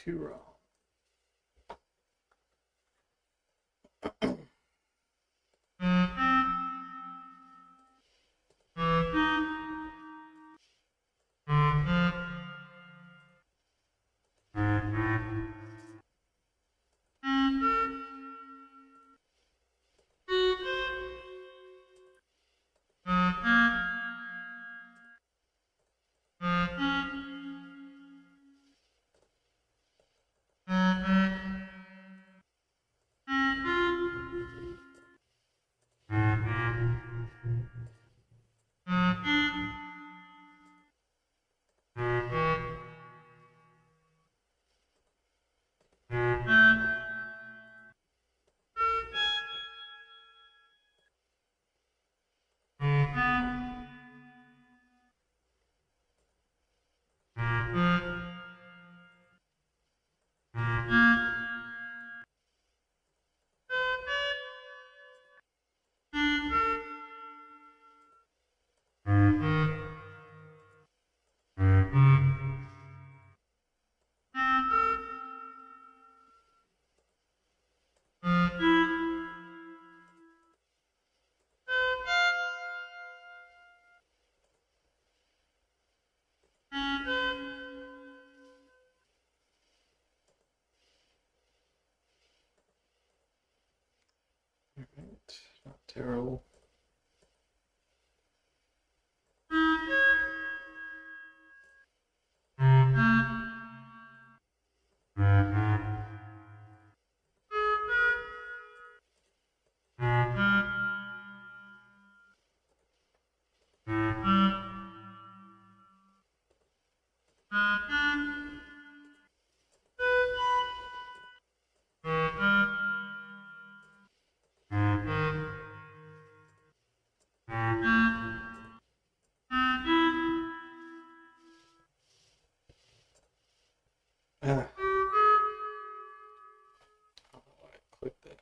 too wrong. Alright, not terrible. I don't know why I clicked that.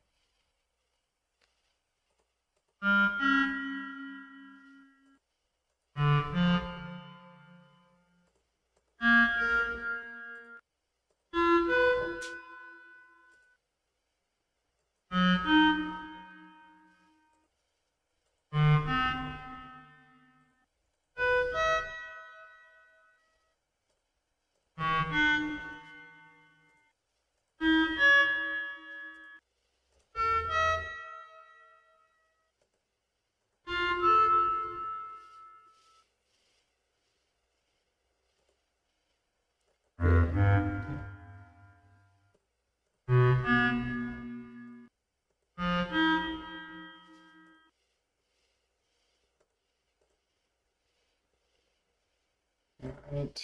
Alright.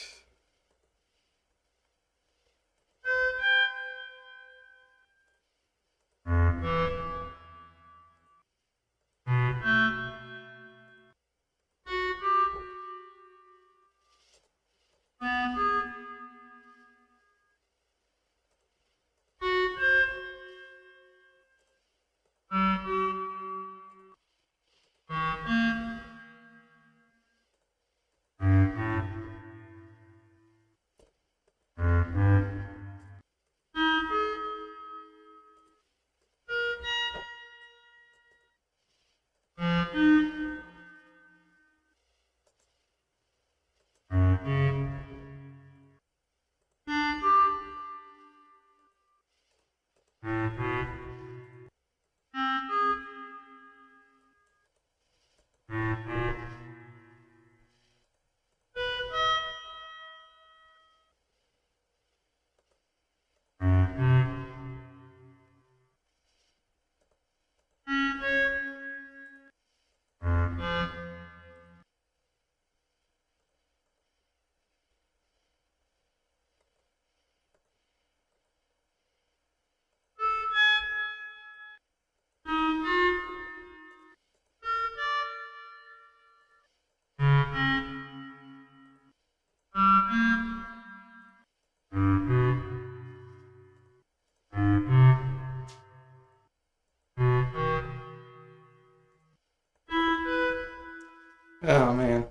Oh man.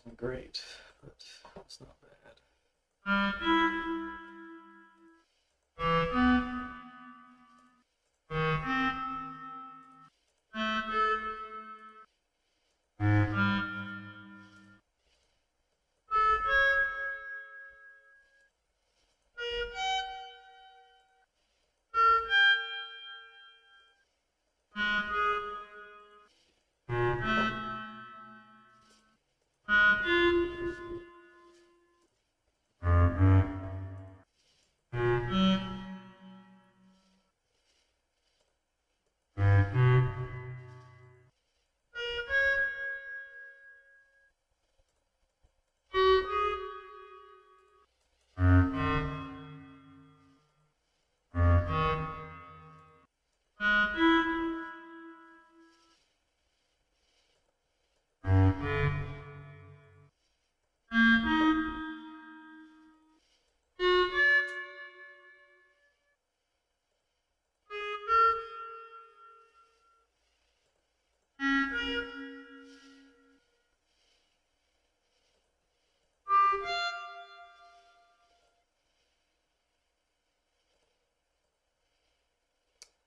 wasn't great, but it's not bad.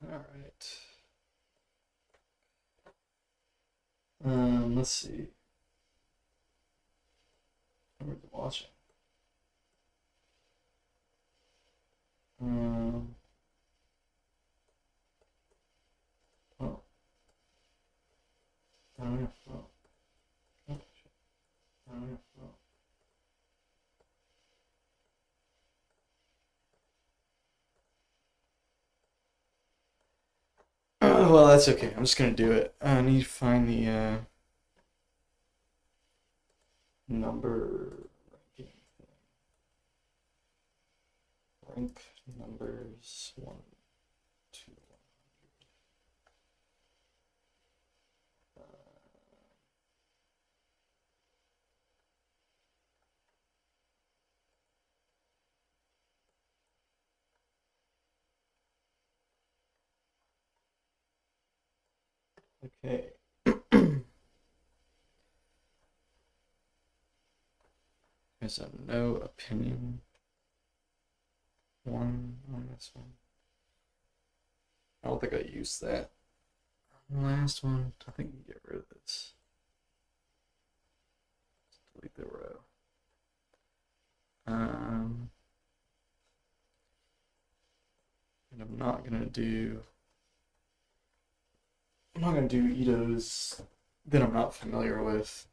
All right. Let's see. What are we watching? Oh, I don't know. Oh, shit. I don't know. Oh. Well, that's okay. I'm just gonna do it. I need to find the number ranking thing. Rank numbers 1, 2, 100. Okay. There's a no opinion one on this one. I don't think I used that. Last one, I think you can get rid of this. Delete the row. And I'm not gonna do Itos that I'm not familiar with.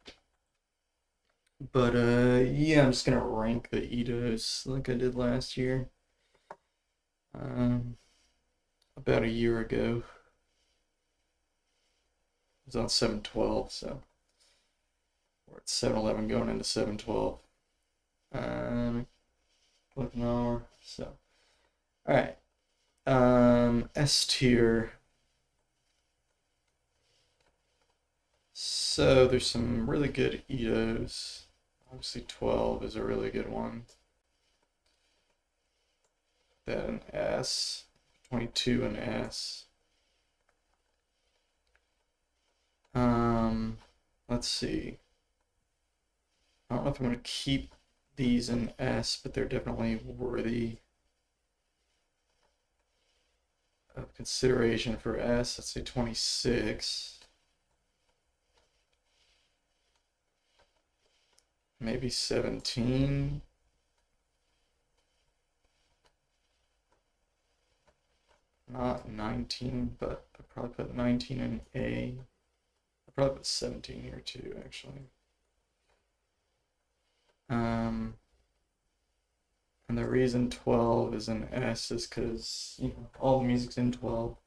But yeah, I'm just gonna rank the Itos like I did last year. About a year ago. It was on 712, so we're at 711 going into 712. Click an hour. So, all right. S tier. So there's some really good Itos. Obviously 12 is a really good one. That an S. 22 an S. Let's see. I don't know if I'm going to keep these in S, but they're definitely worthy of consideration for S. Let's say 26. Maybe 17. Not 19, but I'd probably put 19 in A. I'd probably put 17 here too, actually. And the reason 12 is an S is because, you know, all the music's in 12.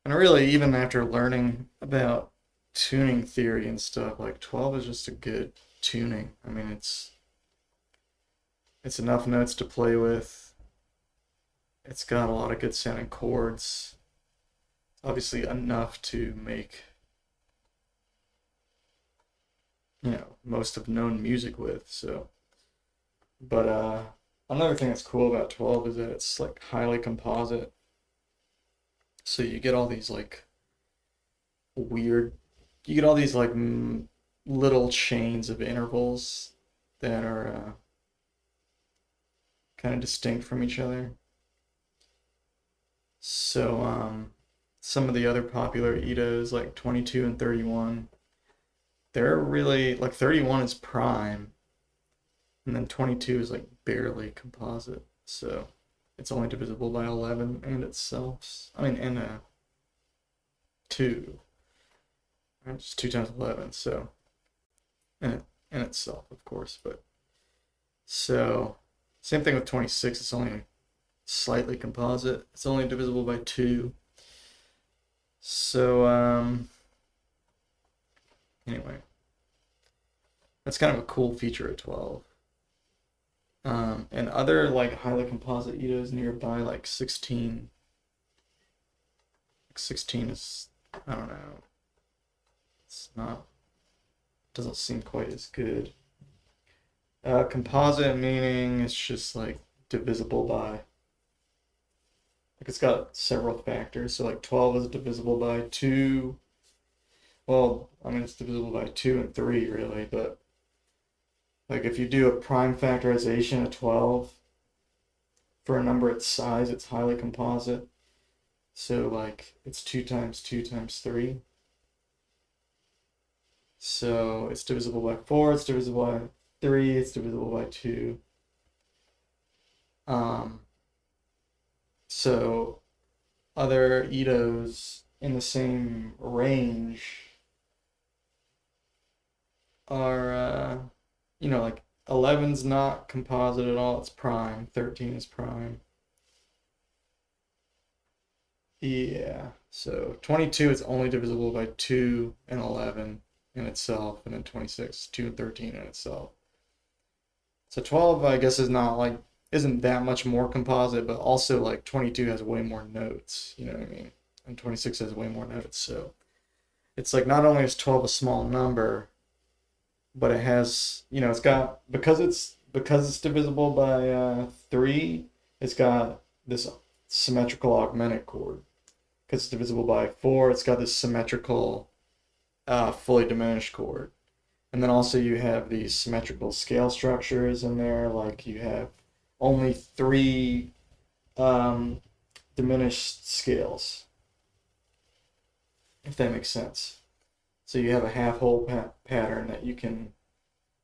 And really, even after learning about tuning theory and stuff, like 12 is just a good tuning. I mean, it's enough notes to play with. It's got a lot of good sounding chords. Obviously enough to make, you know, most of known music with, so. But another thing that's cool about 12 is that it's like highly composite. So you get all these like weird, you get all these like little chains of intervals that are kind of distinct from each other. So some of the other popular Itos like 22 and 31, they're really like 31 is prime, and then 22 is like barely composite. So it's only divisible by 11 and itself. I mean, and 2. Right? Just 2 times 11. So, and itself, of course. But so, same thing with 26. It's only slightly composite. It's only divisible by 2. So, anyway, that's kind of a cool feature of 12. And other like highly composite Itos nearby, like 16. 16 is, I don't know, it's not, doesn't seem quite as good. Composite meaning it's just like divisible by, like it's got several factors. So like 12 is divisible by 2. Well, I mean it's divisible by 2 and 3 really, but like if you do a prime factorization of 12 for a number its size, it's highly composite. So like it's 2 times 2 times 3. So it's divisible by 4, it's divisible by 3, it's divisible by 2. So other Itos in the same range are, like 11's not composite at all, it's prime. 13 is prime. Yeah, so 22 is only divisible by 2 and 11 in itself, and then 26, 2 and 13 in itself. So 12, I guess, isn't that much more composite, but also like 22 has way more notes, you know what I mean? And 26 has way more notes, so it's like not only is 12 a small number, but it has, it's got, because it's divisible by 3, it's got this symmetrical augmented chord. Because it's divisible by 4, it's got this symmetrical fully diminished chord. And then also you have these symmetrical scale structures in there, like you have only 3 diminished scales, if that makes sense. So you have a half whole pattern that you can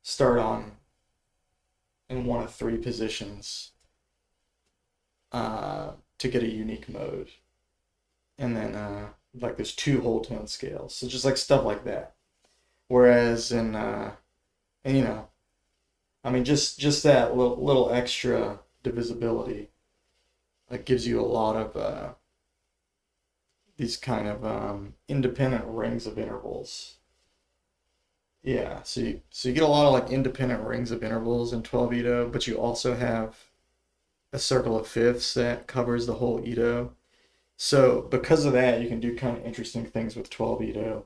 start on in one of 3 positions to get a unique mode. And then like there's 2 whole tone scales, so just like stuff like that. Whereas in I mean just that little extra divisibility like gives you a lot of these kind of independent rings of intervals. Yeah, so you get a lot of like independent rings of intervals in 12 Ito, but you also have a circle of fifths that covers the whole Ito. So because of that, you can do kind of interesting things with 12 Ito.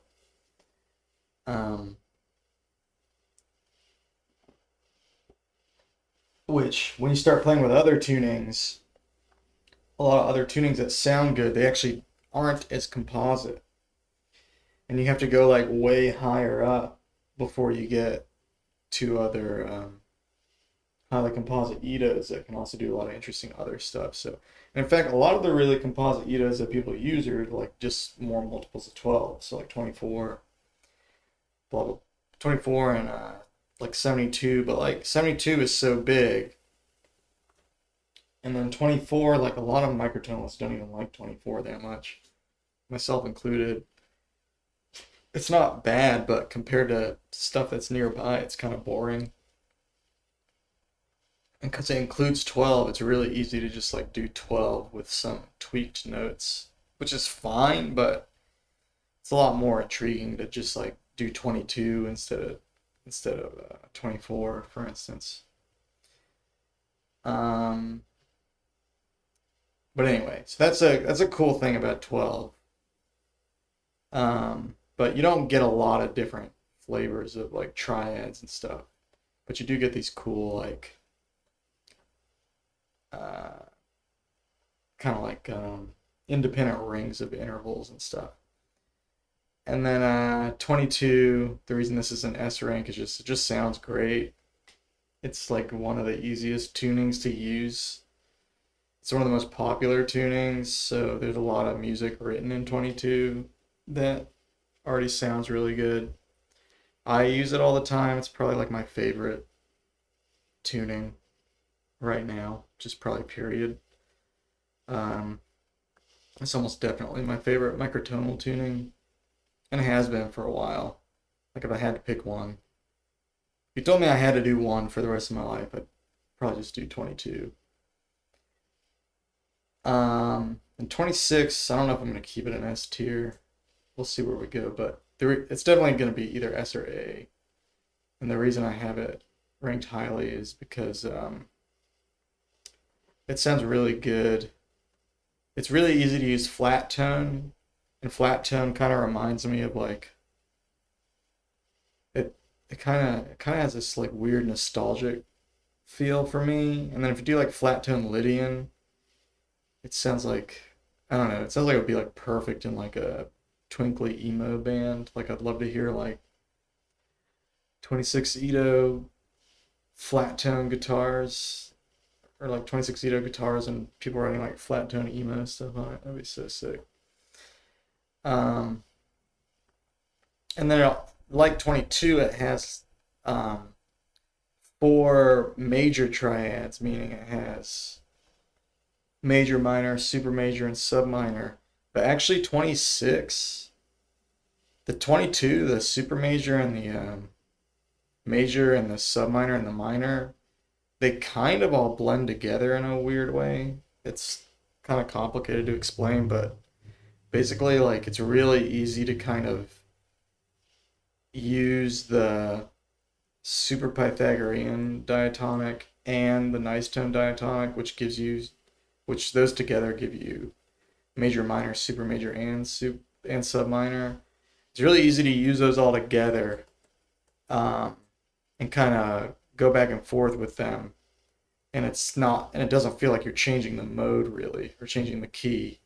Which, when you start playing with other tunings, a lot of other tunings that sound good, they actually aren't as composite. And you have to go like way higher up before you get to other highly composite Itos that can also do a lot of interesting other stuff. So, and in fact, a lot of the really composite Itos that people use are like just more multiples of 12. So like 24, blah, blah, 24 and like 72, but like 72 is so big. And then 24, like a lot of microtonalists don't even like 24 that much, myself included. It's not bad, but compared to stuff that's nearby, it's kind of boring. And because it includes 12, it's really easy to just like do 12 with some tweaked notes, which is fine, but it's a lot more intriguing to just like do 22 instead of 24, for instance. But anyway, so that's a cool thing about 12. But you don't get a lot of different flavors of like triads and stuff. But you do get these cool like kind of like independent rings of intervals and stuff. And then 22, the reason this is an S rank is just it just sounds great. It's like one of the easiest tunings to use. It's one of the most popular tunings, so there's a lot of music written in 22 that already sounds really good. I use it all the time. It's probably like my favorite tuning right now, just probably period. Um, it's almost definitely my favorite microtonal tuning, and it has been for a while. Like if I had to pick one, if you told me I had to do one for the rest of my life, I'd probably just do 22. And 26, I don't know if I'm going to keep it an S tier. We'll see where we go, but it's definitely going to be either S or A. And the reason I have it ranked highly is because it sounds really good. It's really easy to use flat tone, and flat tone kind of reminds me of like it kind of has this like weird nostalgic feel for me. And then if you do like flat tone Lydian, it sounds like I don't know. It sounds like it would be like perfect in like a twinkly emo band. Like I'd love to hear like 26 Ito flat tone guitars or like 26 Ito guitars and people writing like flat tone emo stuff on it. That'd be so sick. Um, and then like 22, it has um, four major triads, meaning it has major, minor, super major, and sub minor. But actually, 26, the 22, the super major and the major and the sub minor and the minor, they kind of all blend together in a weird way. It's kind of complicated to explain, but basically, like, it's really easy to kind of use the super Pythagorean diatonic and the nice tone diatonic, which those together give you major, minor, super major, and sub minor. It's really easy to use those all together, um, and kind of go back and forth with them. And it doesn't feel like you're changing the mode really or changing the key.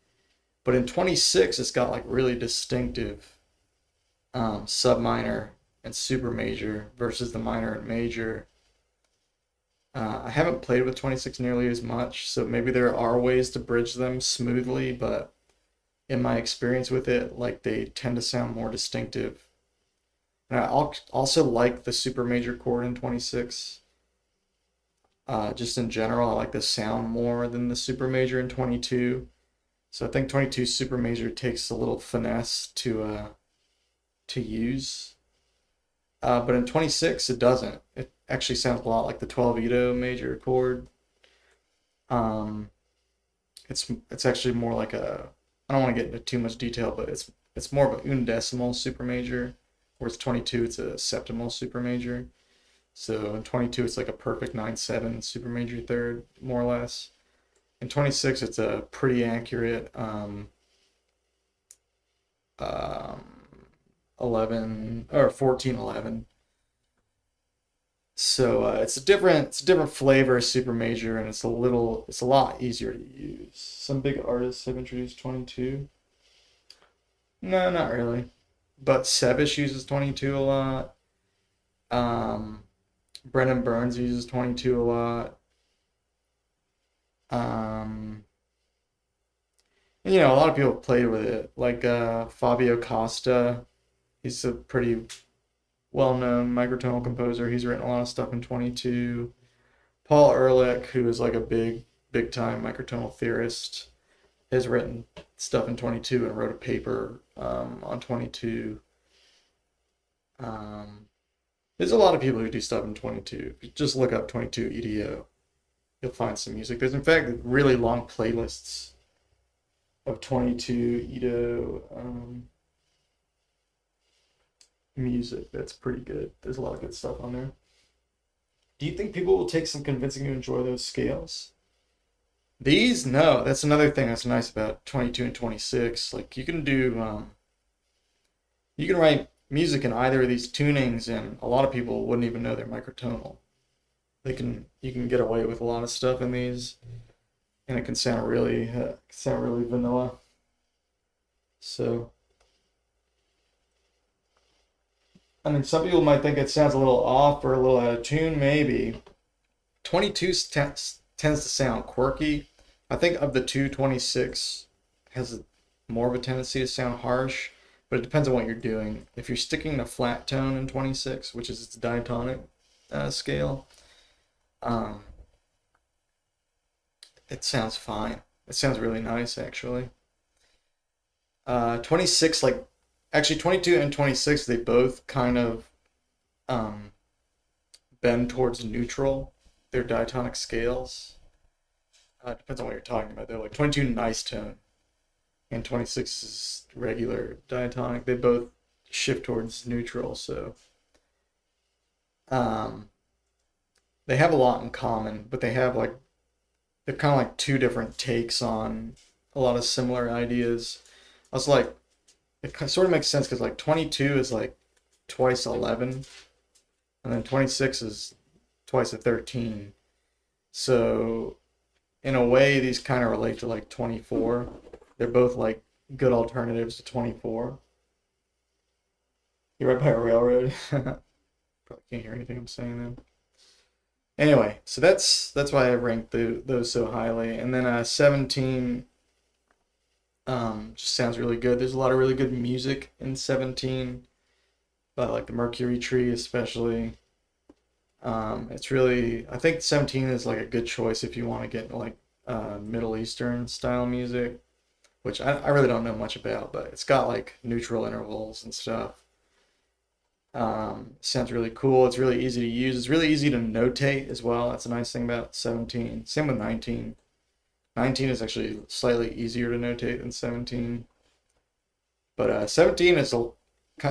But in 26, it's got like really distinctive sub minor and super major versus the minor and major. I haven't played with 26 nearly as much, so maybe there are ways to bridge them smoothly, but in my experience with it, like they tend to sound more distinctive. And I also like the super major chord in 26. Just in general, I like the sound more than the super major in 22. So I think 22 super major takes a little finesse to use. But in 26, it doesn't. It actually sounds a lot like the 12 Ito major chord. Um, it's actually more like I don't want to get into too much detail, but it's more of a undecimal super major, whereas 22 it's a septimal super major. So in 22 it's like a perfect 9/7 super major third, more or less. In 26 it's a pretty accurate um, 11 or 14/11. So it's a different flavor of super major, and it's a lot easier to use. Some big artists have introduced 22. No, not really. But Sevish uses 22 a lot. Um, Brennan Burns uses 22 a lot. Um, and, a lot of people played with it, like Fabio Costa. He's a pretty well-known microtonal composer. He's written a lot of stuff in 22. Paul Ehrlich, who is like a big time microtonal theorist, has written stuff in 22 and wrote a paper on 22. Um, there's a lot of people who do stuff in 22. If you just look up 22 EDO, you'll find some music. There's in fact really long playlists of 22 EDO music. That's pretty good. There's a lot of good stuff on there. Do you think people will take some convincing to enjoy those scales? These, no. That's another thing that's nice about 22 and 26. Like you can write music in either of these tunings, and a lot of people wouldn't even know they're microtonal. You can get away with a lot of stuff in these, and it can sound really vanilla. So I mean, some people might think it sounds a little off or a little out of tune, maybe. 22 tends to sound quirky. I think of the two, 26 has more of a tendency to sound harsh, but it depends on what you're doing. If you're sticking to flat tone in 26, which is its diatonic scale, um, it sounds fine. It sounds really nice, actually. 26, like, actually 22 and 26, they both kind of um, bend towards neutral. They're diatonic scales. Depends on what you're talking about. They're like 22 nice tone and 26 is regular diatonic. They both shift towards neutral, so um, they have a lot in common, but they're kind of like two different takes on a lot of similar ideas. I was like, sort of makes sense because like 22 is like twice 11, and then 26 is twice a 13. So in a way, these kind of relate to like 24. They're both like good alternatives to 24. You're right by a railroad. Probably can't hear anything I'm saying then. Anyway, so that's why I ranked those so highly. And then 17 just sounds really good. There's a lot of really good music in 17, but like the Mercury Tree especially. It's really, I think 17 is like a good choice if you want to get into like Middle Eastern style music, which I really don't know much about, but it's got like neutral intervals and stuff. Sounds really cool. It's really easy to use. It's really easy to notate as well. That's a nice thing about 17. Same with 19. 19 is actually slightly easier to notate than 17. But 17 is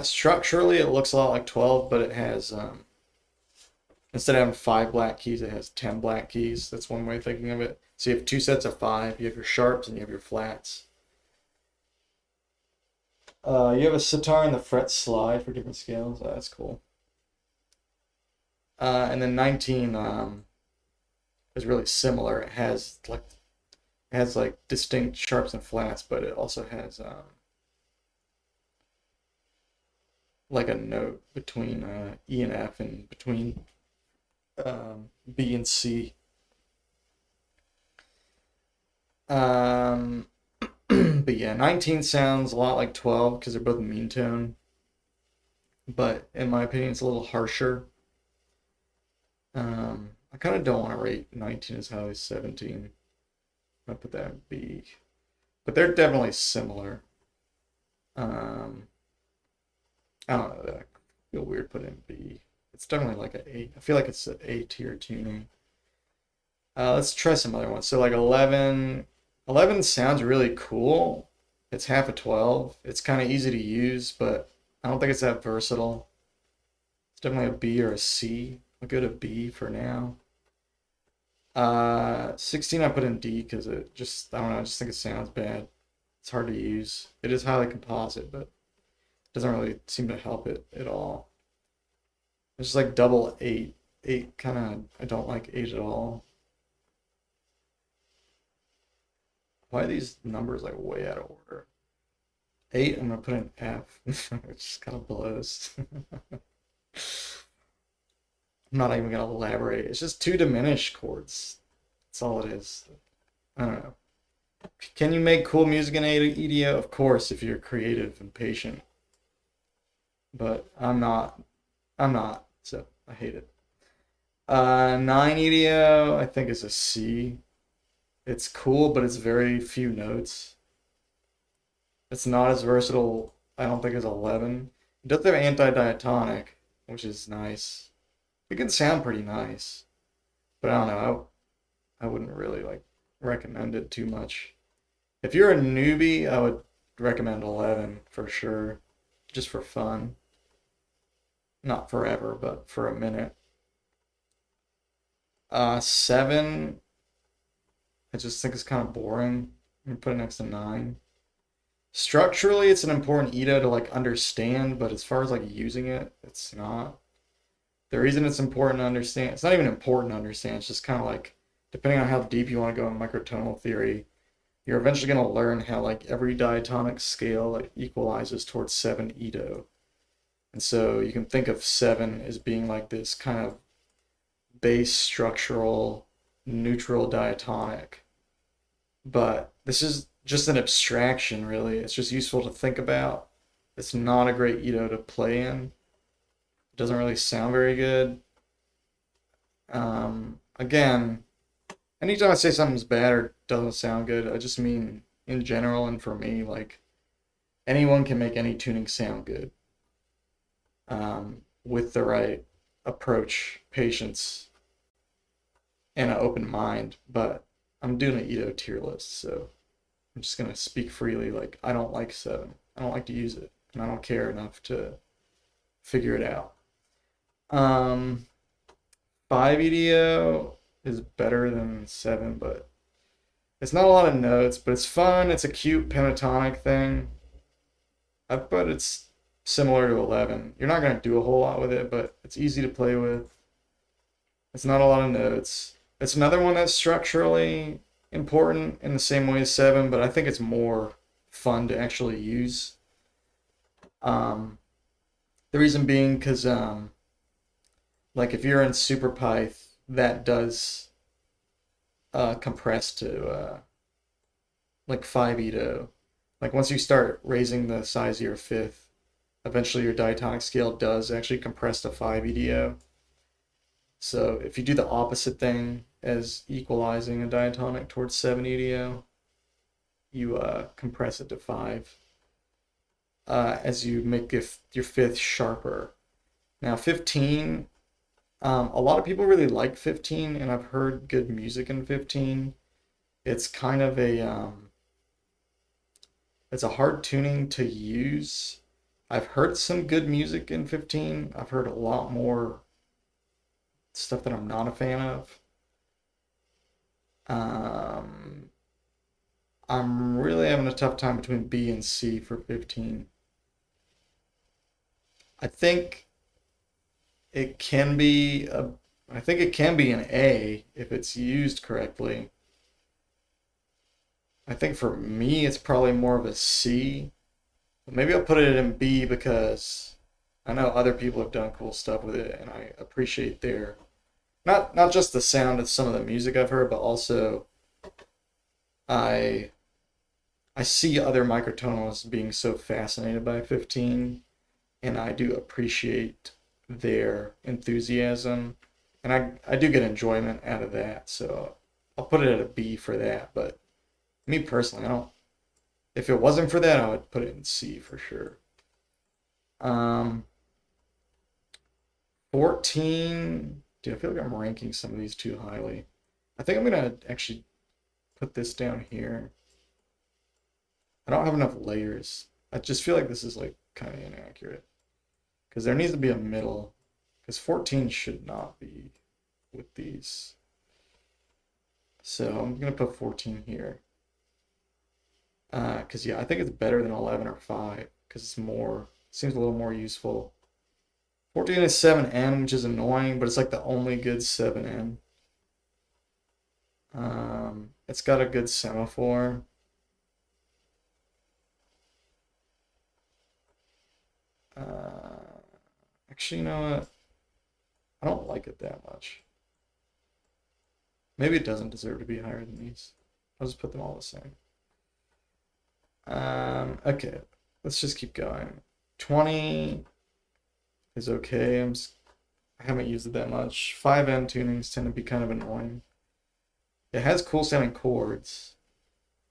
structurally it looks a lot like 12, but it has instead of having 5 black keys, it has 10 black keys. That's one way of thinking of it. So you have two sets of 5. You have your sharps and you have your flats. You have a sitar and the fret slide for different scales. That's cool. And then 19 is really similar. It has like distinct sharps and flats, but it also has like a note between E and F and between B and C. But yeah, 19 sounds a lot like 12 because they're both mean tone, but in my opinion, it's a little harsher. I kind of don't want to rate 19 as high as 17. I put that in B, but they're definitely similar. Um, I don't know. That I feel weird putting in B. It's definitely like an A. I feel like it's an A tier tuning. Let's try some other ones. So like 11. 11 sounds really cool. It's half a 12. It's kind of easy to use, but I don't think it's that versatile. It's definitely a B or a C. I'll go to B for now. 16 I put in D because it just, I don't know, I just think it sounds bad. It's hard to use. It is highly composite, but it doesn't really seem to help it at all. It's just like double 8. 8 kind of, I don't like 8 at all. Why are these numbers like way out of order? 8, I'm gonna put in F, which just kind of blows. I'm not even gonna elaborate. It's just two diminished chords. That's all it is. I don't know. Can you make cool music in EDO? Of course, if you're creative and patient. But I'm not. I'm not. So I hate it. 9 EDO, I think is a C. It's cool, but it's very few notes. It's not as versatile, I don't think, as 11. It does have anti-diatonic, which is nice. It can sound pretty nice, but I don't know. I wouldn't really like recommend it too much. If you're a newbie, I would recommend 11 for sure, just for fun. Not forever, but for a minute. 7, I just think it's kind of boring. I'm gonna put it next to 9. Structurally, it's an important EDO to like understand, but as far as like using it, it's not. The reason it's important to understand, it's not even important to understand, it's just kind of like, depending on how deep you want to go in microtonal theory, you're eventually going to learn how like every diatonic scale like equalizes towards 7 EDO. And so you can think of 7 as being like this kind of bass structural neutral diatonic. But this is just an abstraction, really. It's just useful to think about. It's not a great Ito to play in. It doesn't really sound very good. Again, anytime I say something's bad or doesn't sound good, I just mean in general and for me, like anyone can make any tuning sound good with the right approach, patience, and an open mind. But I'm doing an Ito tier list, so I'm just gonna speak freely. Like I don't like 7. I don't like to use it, and I don't care enough to figure it out. 5 EDO is better than 7, but it's not a lot of notes, but it's fun. It's a cute pentatonic thing. But it's similar to 11. You're not gonna do a whole lot with it, but it's easy to play with. It's not a lot of notes. It's another one that's structurally important in the same way as 7, but I think it's more fun to actually use. The reason being because like if you're in Super Pyth, that does compress to like 5 Ito. Like once you start raising the size of your fifth, eventually your diatonic scale does actually compress to 5 EDO. So if you do the opposite thing as equalizing a diatonic towards 7 EDO, you compress it to 5 as you make your fifth sharper. Now 15, a lot of people really like 15, and I've heard good music in 15. It's kind of it's a hard tuning to use. I've heard some good music in 15. I've heard a lot more stuff that I'm not a fan of. I'm really having a tough time between B and C for 15. I think it can be I think it can be an A if it's used correctly. I think for me it's probably more of a C. But maybe I'll put it in B because I know other people have done cool stuff with it and I appreciate their not just the sound of some of the music I've heard, but also I see other microtonalists being so fascinated by 15, and I do appreciate their enthusiasm, and I do get enjoyment out of that, so I'll put it at a B for that. But me personally, I don't. If it wasn't for that, I would put it in C for sure. 14. Dude, I feel like I'm ranking some of these too highly. I think I'm gonna actually put this down here. I don't have enough layers. I just feel like this is like kind of inaccurate. Because there needs to be a middle. Because 14 should not be with these. So I'm going to put 14 here. Because yeah, I think it's better than 11 or 5. Because it's more, seems a little more useful. 14 is 7N, which is annoying, but it's like the only good 7N. It's got a good semaphore. Actually, you know what? I don't like it that much. Maybe it doesn't deserve to be higher than these. I'll just put them all the same. Okay, let's just keep going. 20 is okay. I haven't used it that much. 5N tunings tend to be kind of annoying. It has cool sounding chords.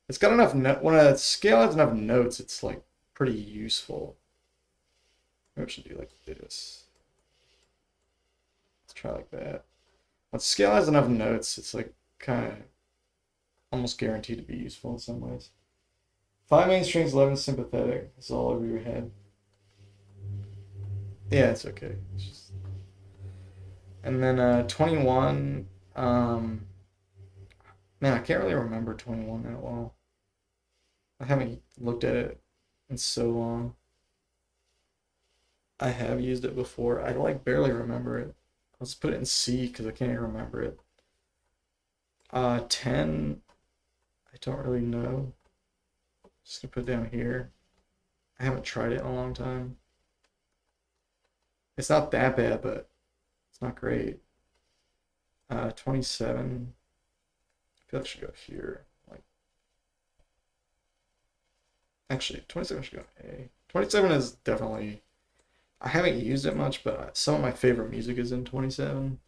It's got enough when a scale has enough notes, it's like pretty useful. Maybe I should do like this. Let's try like that. When scale has enough notes, it's like kind of almost guaranteed to be useful in some ways. 5 main strings, 11 sympathetic. It's all over your head. Yeah, it's okay. It's just... And then 21. Man, I can't really remember 21 that well. I haven't looked at it in so long. I have used it before. I like barely remember it. Let's put it in C because I can't even remember it. 10. I don't really know. Just gonna put it down here. I haven't tried it in a long time. It's not that bad, but it's not great. 27. I feel like I should go here. Like, actually, 27 should go A. 27 is definitely. I haven't used it much, but some of my favorite music is in 27.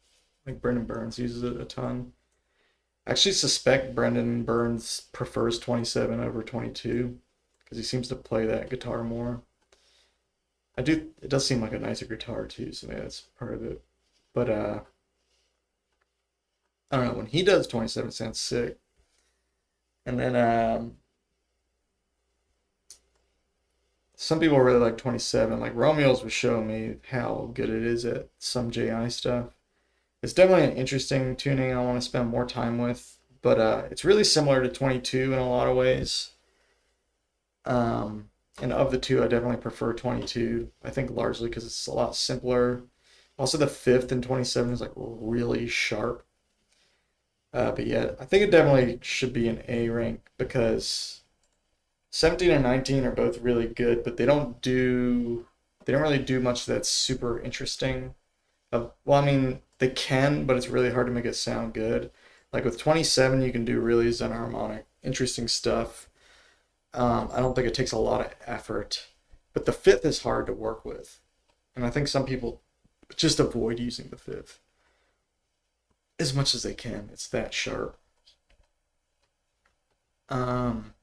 Like Brendan Burns uses it a ton. I actually suspect Brendan Burns prefers 27 over 22 because he seems to play that guitar more. I do. It does seem like a nicer guitar too, so maybe that's part of it. But I don't know. When he does 27, it sounds sick. And then some people really like 27. Like Romeo's was showing me how good it is at some JI stuff. It's definitely an interesting tuning I want to spend more time with, but it's really similar to 22 in a lot of ways. And of the two, I definitely prefer 22. I think largely because it's a lot simpler. Also, the fifth in 27 is like really sharp. But yeah, I think it definitely should be an A rank because 17 and 19 are both really good, but they don't really do much that's super interesting. Well, I mean, they can, but it's really hard to make it sound good. Like with 27, you can do really xenharmonic, interesting stuff. I don't think it takes a lot of effort, but the fifth is hard to work with, and I think some people just avoid using the fifth as much as they can. It's that sharp. Um,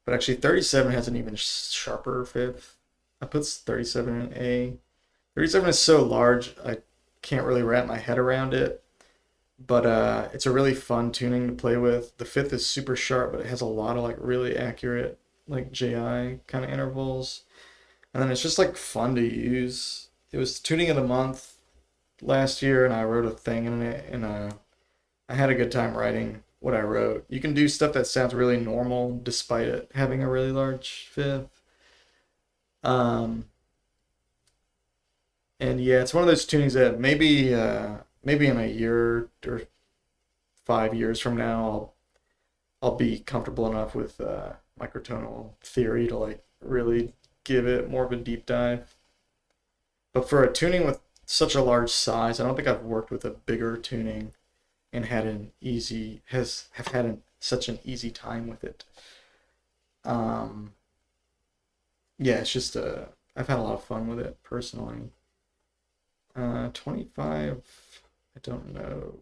but actually, 37 has an even sharper fifth. I put 37 in A. 37 is so large, I can't really wrap my head around it, but it's a really fun tuning to play with. The fifth is super sharp, but it has a lot of like really accurate like JI kind of intervals, and then it's just like fun to use. It was tuning of the month last year, and I wrote a thing in it, and I had a good time writing what I wrote. You can do stuff that sounds really normal despite it having a really large fifth. Um, and yeah, it's one of those tunings that maybe in a year or 5 years from now, I'll be comfortable enough with microtonal theory to like really give it more of a deep dive. But for a tuning with such a large size, I don't think I've worked with a bigger tuning and had an easy has have had such an easy time with it. Um, yeah, it's just I've had a lot of fun with it personally. 25, I don't know.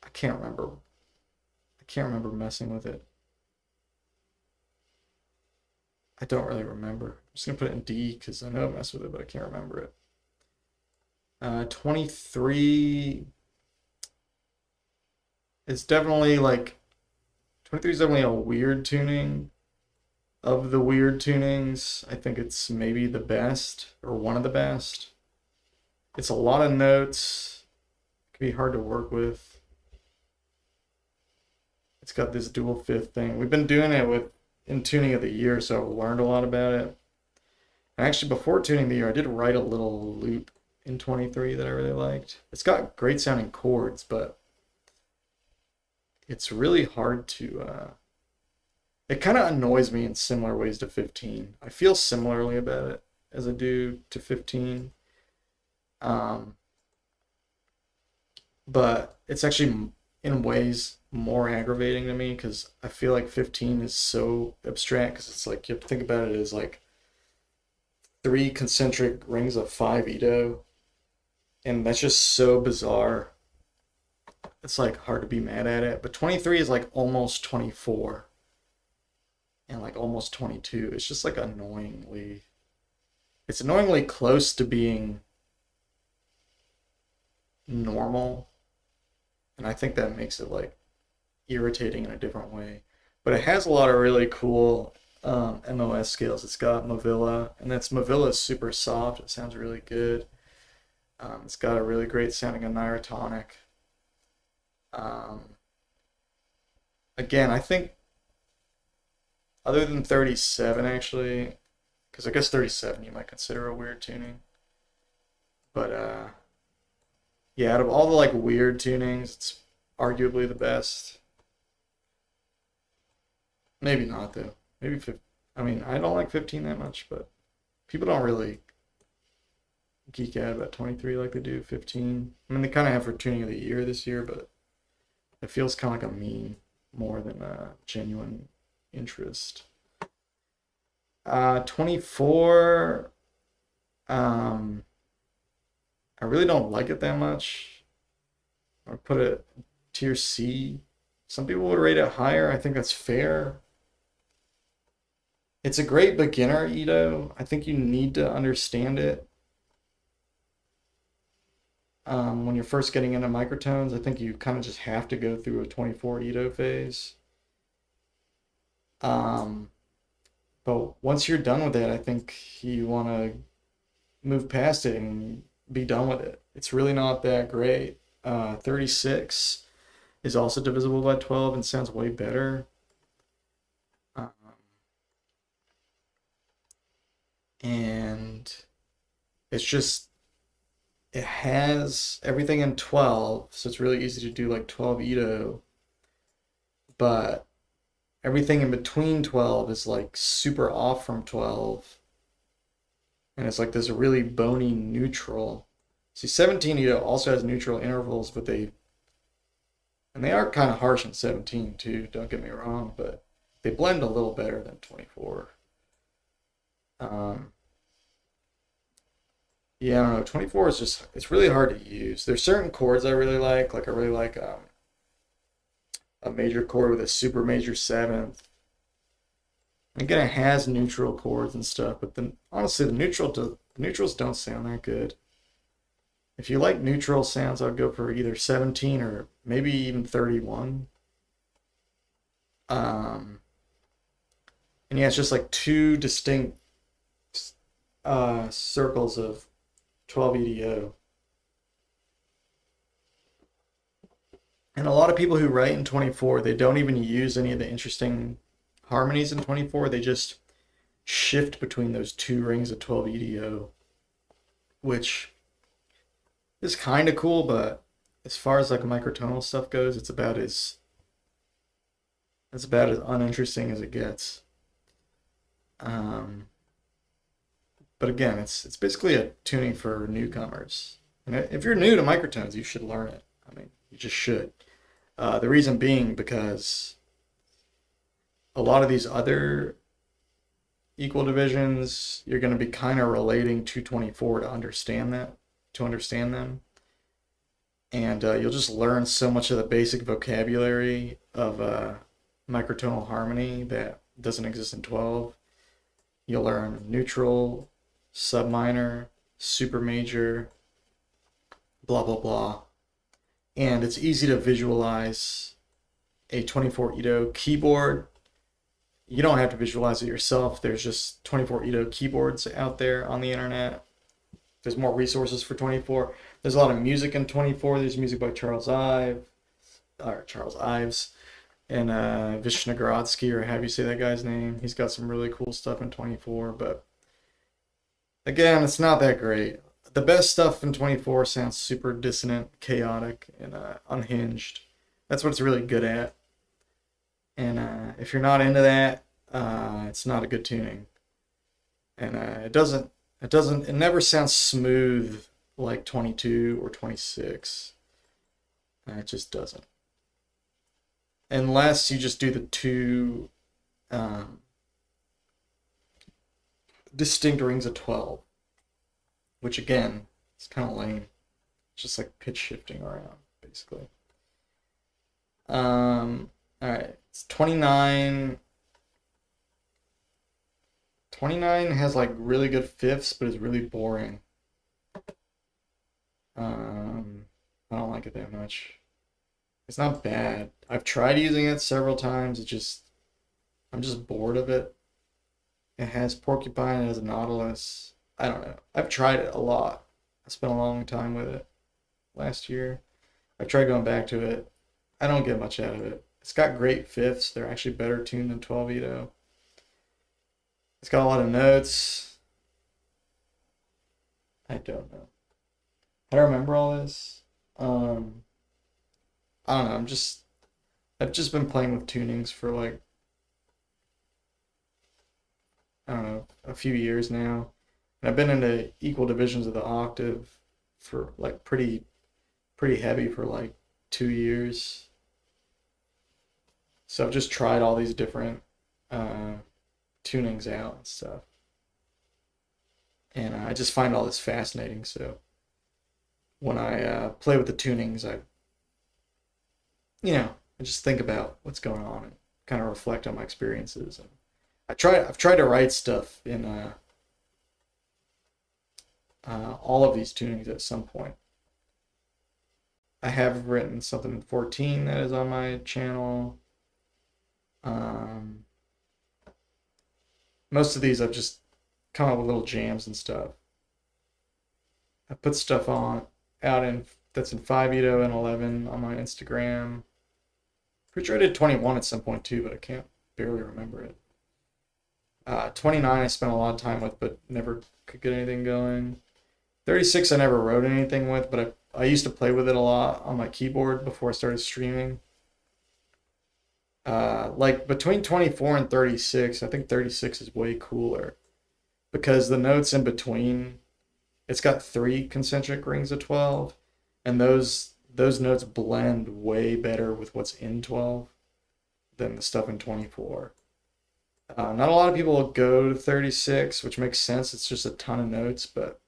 I can't remember. I can't remember messing with it. I don't really remember. I'm just gonna put it in D because I know I messed with it, but I can't remember it. 23 is definitely like 23 is definitely a weird tuning. Of the weird tunings, I think it's maybe the best or one of the best. It's a lot of notes. It can be hard to work with. It's got this dual fifth thing. We've been doing it with in tuning of the year, so I've learned a lot about it. And actually, before tuning the year, I did write a little loop in 23 that I really liked. It's got great sounding chords, but it's really hard to. It kind of annoys me in similar ways to 15. I feel similarly about it as I do to 15. Um, but it's actually in ways more aggravating to me because I feel like 15 is so abstract because it's like you have to think about it as like three concentric rings of 5 Ito, and that's just so bizarre. It's like hard to be mad at it. But 23 is like almost 24 and like almost 22. It's just like it's annoyingly close to being normal, and I think that makes it like irritating in a different way. But it has a lot of really cool MOS scales. It's got Mavilla, and Mavilla is super soft. It sounds really good. It's got a really great sounding aniratonic. Um, Again, I think other than 37 actually, because I guess 37 you might consider a weird tuning. But yeah, out of all the like weird tunings, it's arguably the best. Maybe not though. Maybe 50. I mean, I don't like 15 that much, but people don't really geek out about 23 like they do 15. I mean, they kind of have for tuning of the year this year, but it feels kind of like a meme more than a genuine interest. 24, I really don't like it that much. I put it tier C. Some people would rate it higher. I think that's fair. It's a great beginner Edo. I think you need to understand it. When you're first getting into microtones, I think you kind of just have to go through a 24 Edo phase. Um, but once you're done with it, I think you want to move past it and be done with it. It's really not that great. 36 is also divisible by 12 and sounds way better. Um, and it's just, it has everything in 12, so it's really easy to do like 12 Edo, but everything in between 12 is like super off from 12, and it's like this really bony neutral. See, 17 Edo also has neutral intervals, but they are kind of harsh in 17 too, don't get me wrong, but they blend a little better than 24. Um, yeah, I don't know. 24 is just, it's really hard to use. There's certain chords I really like. Like, I really like a major chord with a super major seventh. Again, it has neutral chords and stuff, but then honestly, the neutrals don't sound that good. If you like neutral sounds, I'd go for either 17 or maybe even 31. Um, and yeah, it's just like two distinct circles of 12 EDO. And a lot of people who write in 24, they don't even use any of the interesting harmonies in 24. They just shift between those two rings of 12 EDO, which is kind of cool, but as far as like microtonal stuff goes, it's about as uninteresting as it gets. But again, it's basically a tuning for newcomers. And if you're new to microtones, you should learn it. I mean, you just should. The reason being because a lot of these other equal divisions, you're going to be kind of relating to 24 to understand them. And you'll just learn so much of the basic vocabulary of microtonal harmony that doesn't exist in 12. You'll learn neutral, subminor, super major, blah, blah, blah. And it's easy to visualize a 24 Edo keyboard. You don't have to visualize it yourself. There's just 24 Edo keyboards out there on the internet. There's more resources for 24. There's a lot of music in 24. There's music by Charles Ives, and Vishnagradsky, or however you say that guy's name. He's got some really cool stuff in 24, but again, it's not that great. The best stuff in 24 sounds super dissonant, chaotic, and unhinged. That's what it's really good at. And if you're not into that, it's not a good tuning. And it never sounds smooth like 22 or 26. It just doesn't. Unless you just do the two distinct rings of 12, which again, is kind of lame. It's just like pitch shifting around, basically. Alright, it's 29. 29 has like really good fifths, but is really boring. I don't like it that much. It's not bad. I've tried using it several times. I'm just bored of it. It has porcupine, it has nautilus. I don't know. I've tried it a lot. I spent a long time with it last year. I've tried going back to it. I don't get much out of it. It's got great fifths. They're actually better tuned than 12 Edo. It's got a lot of notes. I don't know. How do I remember all this? I don't know. I've just been playing with tunings for like I don't know, a few years now. And I've been into equal divisions of the octave for like pretty heavy for like 2 years. So I've just tried all these different uh, tunings out and stuff. And I just find all this fascinating. So when I play with the tunings, I just think about what's going on and kind of reflect on my experiences. And I've tried to write stuff in all of these tunings at some point. I have written something in 14 that is on my channel. Um, Most of these I've just come up with little jams and stuff. I put stuff on out in that's in 5 and 11 on my Instagram. Pretty sure I did 21 at some point too, but I can't barely remember it. 29 I spent a lot of time with, but never could get anything going. 36 I never wrote anything with, but I used to play with it a lot on my keyboard before I started streaming. Like between 24 and 36, I think 36 is way cooler because the notes in between, it's got three concentric rings of 12, and those notes blend way better with what's in 12 than the stuff in 24. Not a lot of people go to 36, which makes sense. It's just a ton of notes, but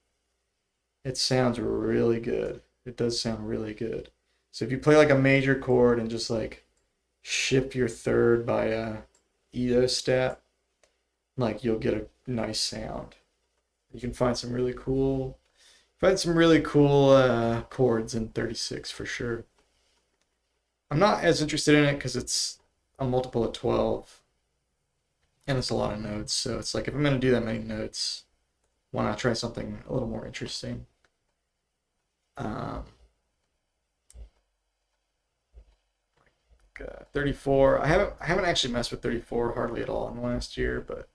it sounds really good. It does sound really good. So if you play like a major chord and just like shift your third by a Edo step, like you'll get a nice sound. You can find some really cool chords in 36 for sure. I'm not as interested in it because it's a multiple of 12 and it's a lot of notes. So it's like if I'm going to do that many notes, why not try something a little more interesting? 34. I haven't actually messed with 34 hardly at all in the last year, but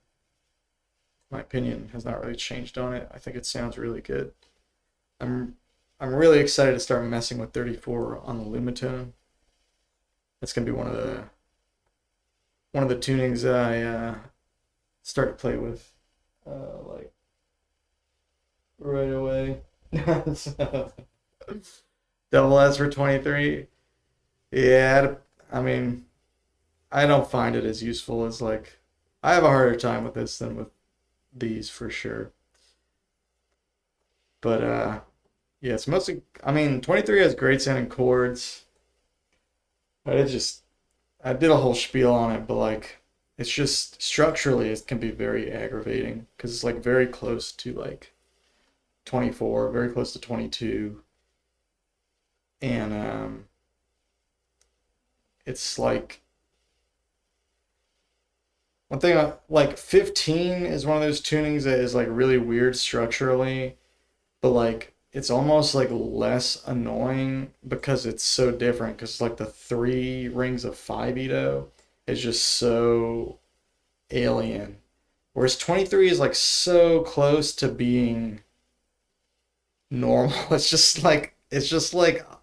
my opinion has not really changed on it. I think it sounds really good. I'm really excited to start messing with 34 on the Lumitone. That's gonna be one of the tunings that I start to play with like right away. So, double S for 23. Yeah, I mean, I don't find it as useful as like I have a harder time with this than with these for sure. But yeah, it's mostly I mean, 23 has great sounding chords. But I did a whole spiel on it, but like it's just structurally it can be very aggravating because it's like very close to like 24, very close to 22. And it's like one thing like 15 is one of those tunings that is like really weird structurally, but like it's almost like less annoying because it's so different because like the three rings of 5 Edo is just so alien, whereas 23 is like so close to being normal. It's just like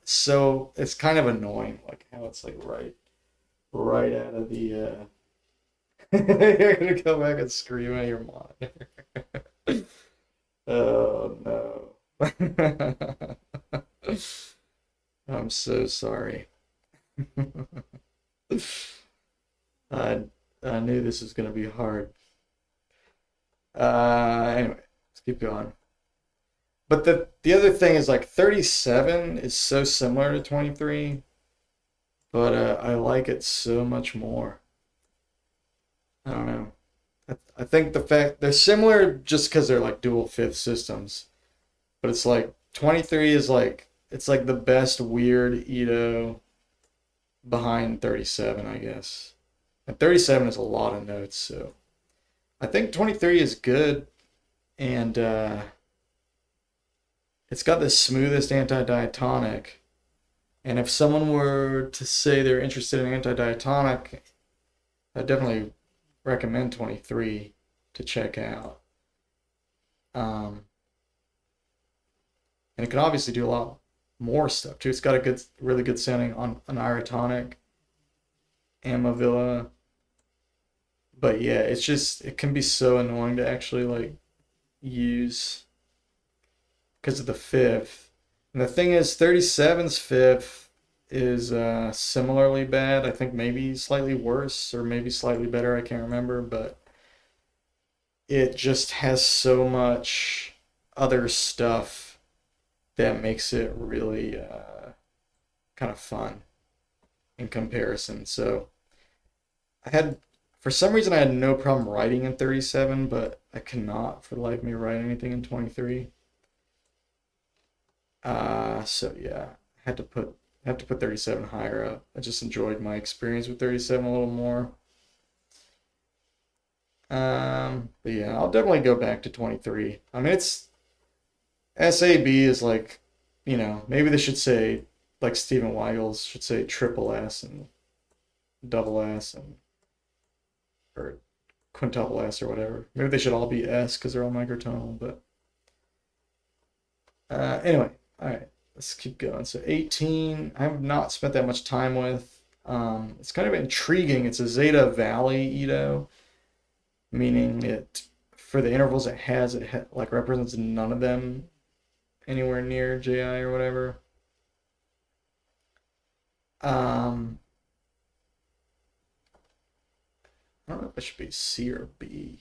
so it's kind of annoying like how it's like right out of the you're gonna go back and scream at your monitor. Oh no. I'm so sorry. I I knew this was gonna be hard. Anyway, let's keep going. But the other thing is like 37 is so similar to 23, but I like it so much more. I don't know. I think the fact they're similar just because they're like dual fifth systems, but it's like 23 is like it's like the best weird Edo behind 37, I guess. And 37 is a lot of notes, so I think 23 is good, and it's got the smoothest anti-diatonic. And if someone were to say they're interested in anti-diatonic, I definitely recommend 23 to check out. And it can obviously do a lot more stuff too. It's got a really good sounding on an Iratonic, Amavilla, But yeah, it's just it can be so annoying to actually like use because of the fifth. And the thing is, 37's fifth is similarly bad. I think maybe slightly worse or maybe slightly better. I can't remember, but it just has so much other stuff that makes it really kind of fun in comparison. So I had, for some reason, I had no problem writing in 37, but I cannot for the life of me write anything in 23. So yeah, I have to put 37 higher up. I just enjoyed my experience with 37 a little more. But yeah, I'll definitely go back to 23. I mean, it's SAB is like, maybe they should say like Stephen Weigel's should say triple S and double S and or quintuple S or whatever. Maybe they should all be S because they're all microtonal. But anyway, all right, let's keep going. So 18, I have not spent that much time with. It's kind of intriguing. It's a Zeta Valley Edo, meaning it for the intervals it has, like represents none of them anywhere near JI or whatever. Um, I don't know if it should be C or B,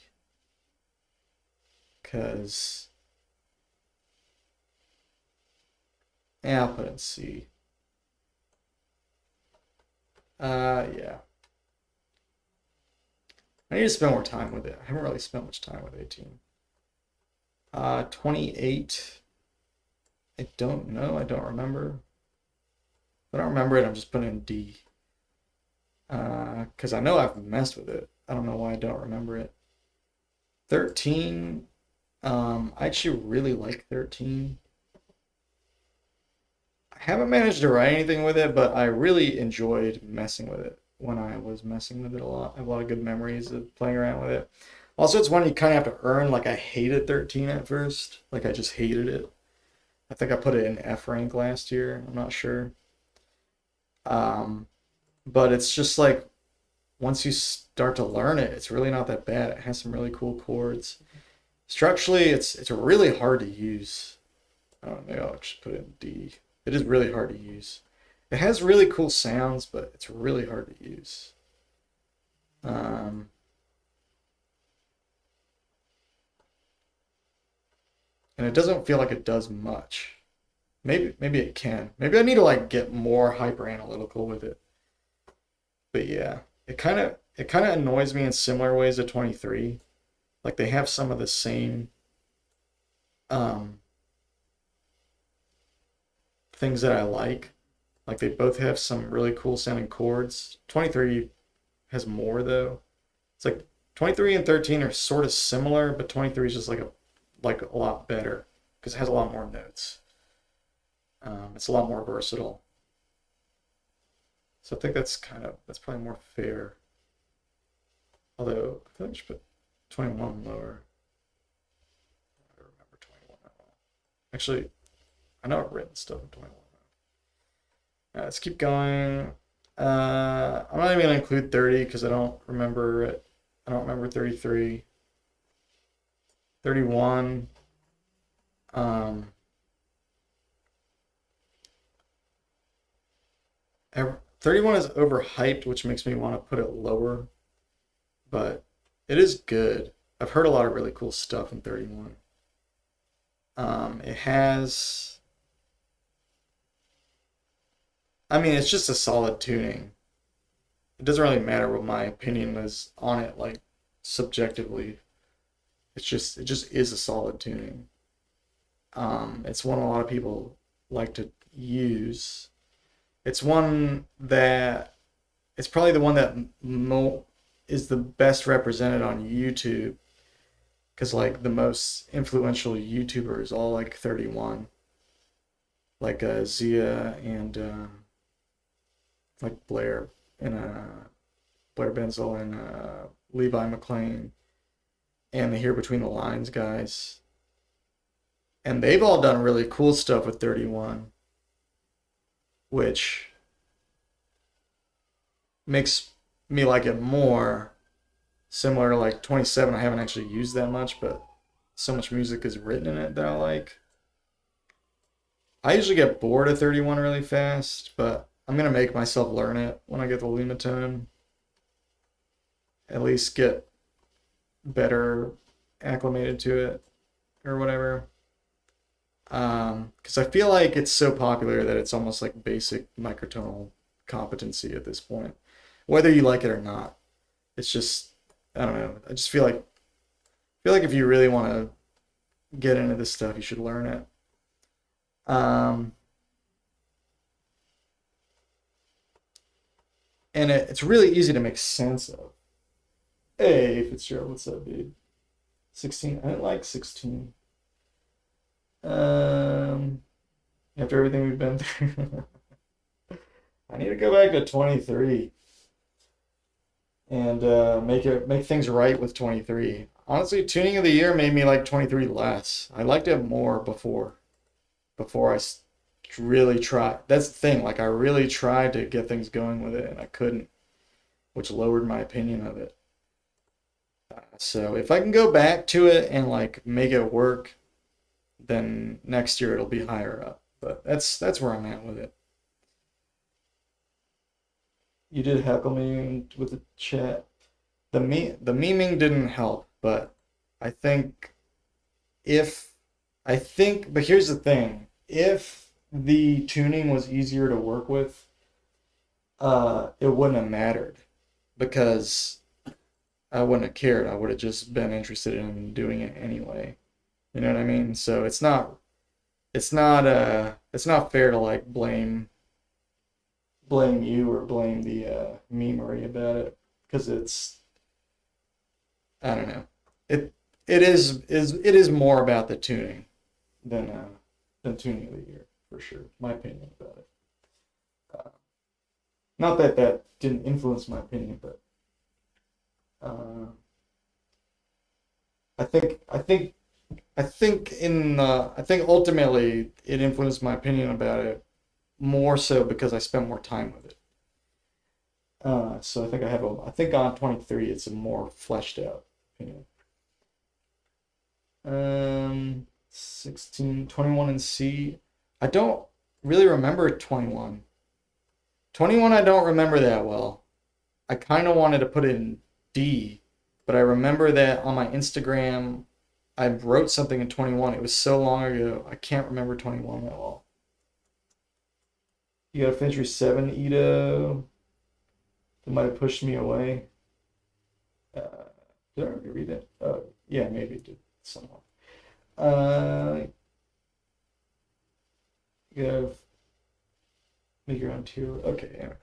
because yeah, I'll put it in C. Yeah. I need to spend more time with it. I haven't really spent much time with 18. 28. I don't know. I don't remember. If I don't remember it, I'm just putting in D. Because I know I've messed with it. I don't know why I don't remember it. 13. I actually really like 13. I haven't managed to write anything with it, but I really enjoyed messing with it when I was messing with it a lot. I have a lot of good memories of playing around with it. Also, it's one you kind of have to earn. Like, I hated 13 at first. Like, I just hated it. I think I put it in F rank last year. I'm not sure. Um, but it's just like once you start to learn it, it's really not that bad. It has some really cool chords. Structurally, it's really hard to use. I don't know, maybe I'll just put it in D. It is really hard to use. It has really cool sounds, but it's really hard to use. Um, and it doesn't feel like it does much. Maybe it can. Maybe I need to like get more hyper analytical with it. But yeah, it kind of annoys me in similar ways to 23. Like they have some of the same um things that I like. Like they both have some really cool sounding chords. 23 has more though. It's like 23 and 13 are sort of similar, but 23 is just like a lot better because it has a lot more notes. It's a lot more versatile. So I think that's probably more fair. Although I feel like I should put 21 lower. I don't remember 21 at all. Actually, I know I've written stuff in 21. Let's keep going. I'm not even gonna include 30 because I don't remember it. I don't remember 33. 31. Um, 31 is overhyped, which makes me want to put it lower, but it is good. I've heard a lot of really cool stuff in 31. It has, I mean, it's just a solid tuning. It doesn't really matter what my opinion is on it, like subjectively. It just is a solid tuning. It's one a lot of people like to use. It's one that it's probably the one that is the best represented on YouTube because like the most influential YouTubers all like 31, like Zia and like Blair Benzel and Levi McLean and the Here Between the Lines guys, and they've all done really cool stuff with 31, which makes me like it more. Similar to like 27, I haven't actually used that much, but so much music is written in it that I like. I usually get bored of 31 really fast, but I'm gonna make myself learn it when I get the Lumitone. At least get better acclimated to it or whatever. Because I feel like it's so popular that it's almost like basic microtonal competency at this point, whether you like it or not. It's just, I don't know. I just feel like if you really want to get into this stuff, you should learn it. Um, and it's really easy to make sense of. Hey, Fitzgerald, what's up, dude? 16. I didn't like 16. Um, After everything we've been through, I need to go back to 23 and make things right with 23. Honestly, tuning of the year made me like 23 less. I liked it more before really tried. That's the thing. Like I really tried to get things going with it and I couldn't, which lowered my opinion of it. So if I can go back to it and like make it work, then next year it'll be higher up. But that's where I'm at with it. You did heckle me with the chat. The memeing didn't help, but I think if but here's the thing. If the tuning was easier to work with, it wouldn't have mattered because I wouldn't have cared. I would have just been interested in doing it anyway. You know what I mean? So it's not fair to like blame you or blame the memery about it because I don't know. It it is more about the tuning than tuning of the year for sure. My opinion about it. Uh, Not that that didn't influence my opinion, but uh, I think ultimately it influenced my opinion about it more so because I spent more time with it. So I think I think on 23 it's a more fleshed out opinion. 16, 21 in C. I don't really remember 21. 21 I don't remember that well. I kind of wanted to put it in D, but I remember that on my Instagram I wrote something in 21. It was so long ago. I can't remember 21 that well. You got to finish your 7, Ito. That might have pushed me away. Uh, did I already read it? Yeah, maybe it did somewhat. You gotta make your own tier. Okay, anyway.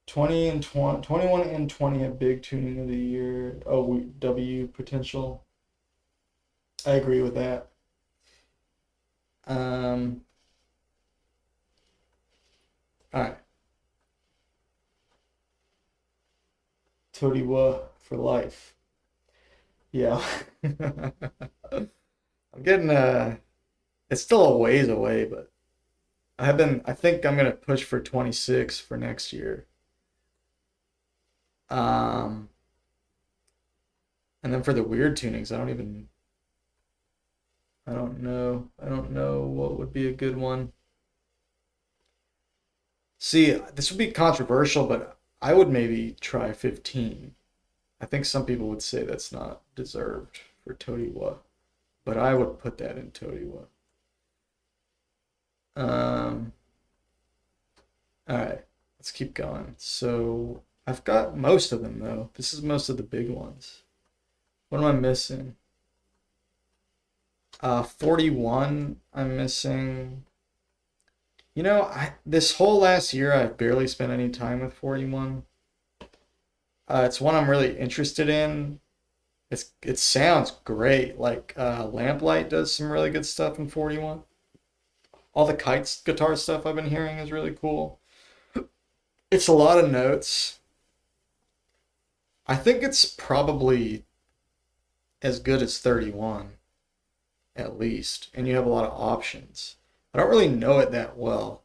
20 and 20, 21 and 20 have big tuning of the year. Oh, W potential. I agree with that. Um, all right. Todiwa for life. Yeah. I'm getting it's still a ways away, but I think I'm gonna push for 26 for next year. Um and then for the weird tunings, I don't know. I don't know what would be a good one. See, this would be controversial, but I would maybe try 15. I think some people would say that's not deserved for Todiwa, but I would put that in Todiwa. Um, all right, let's keep going. So I've got most of them though. This is most of the big ones. What am I missing? 41, I'm missing. You know, this whole last year I've barely spent any time with 41. It's one I'm really interested in. It sounds great. Like Lamplight does some really good stuff in 41. All the Kites guitar stuff I've been hearing is really cool. It's a lot of notes. I think it's probably as good as 31, at least. And you have a lot of options. I don't really know it that well.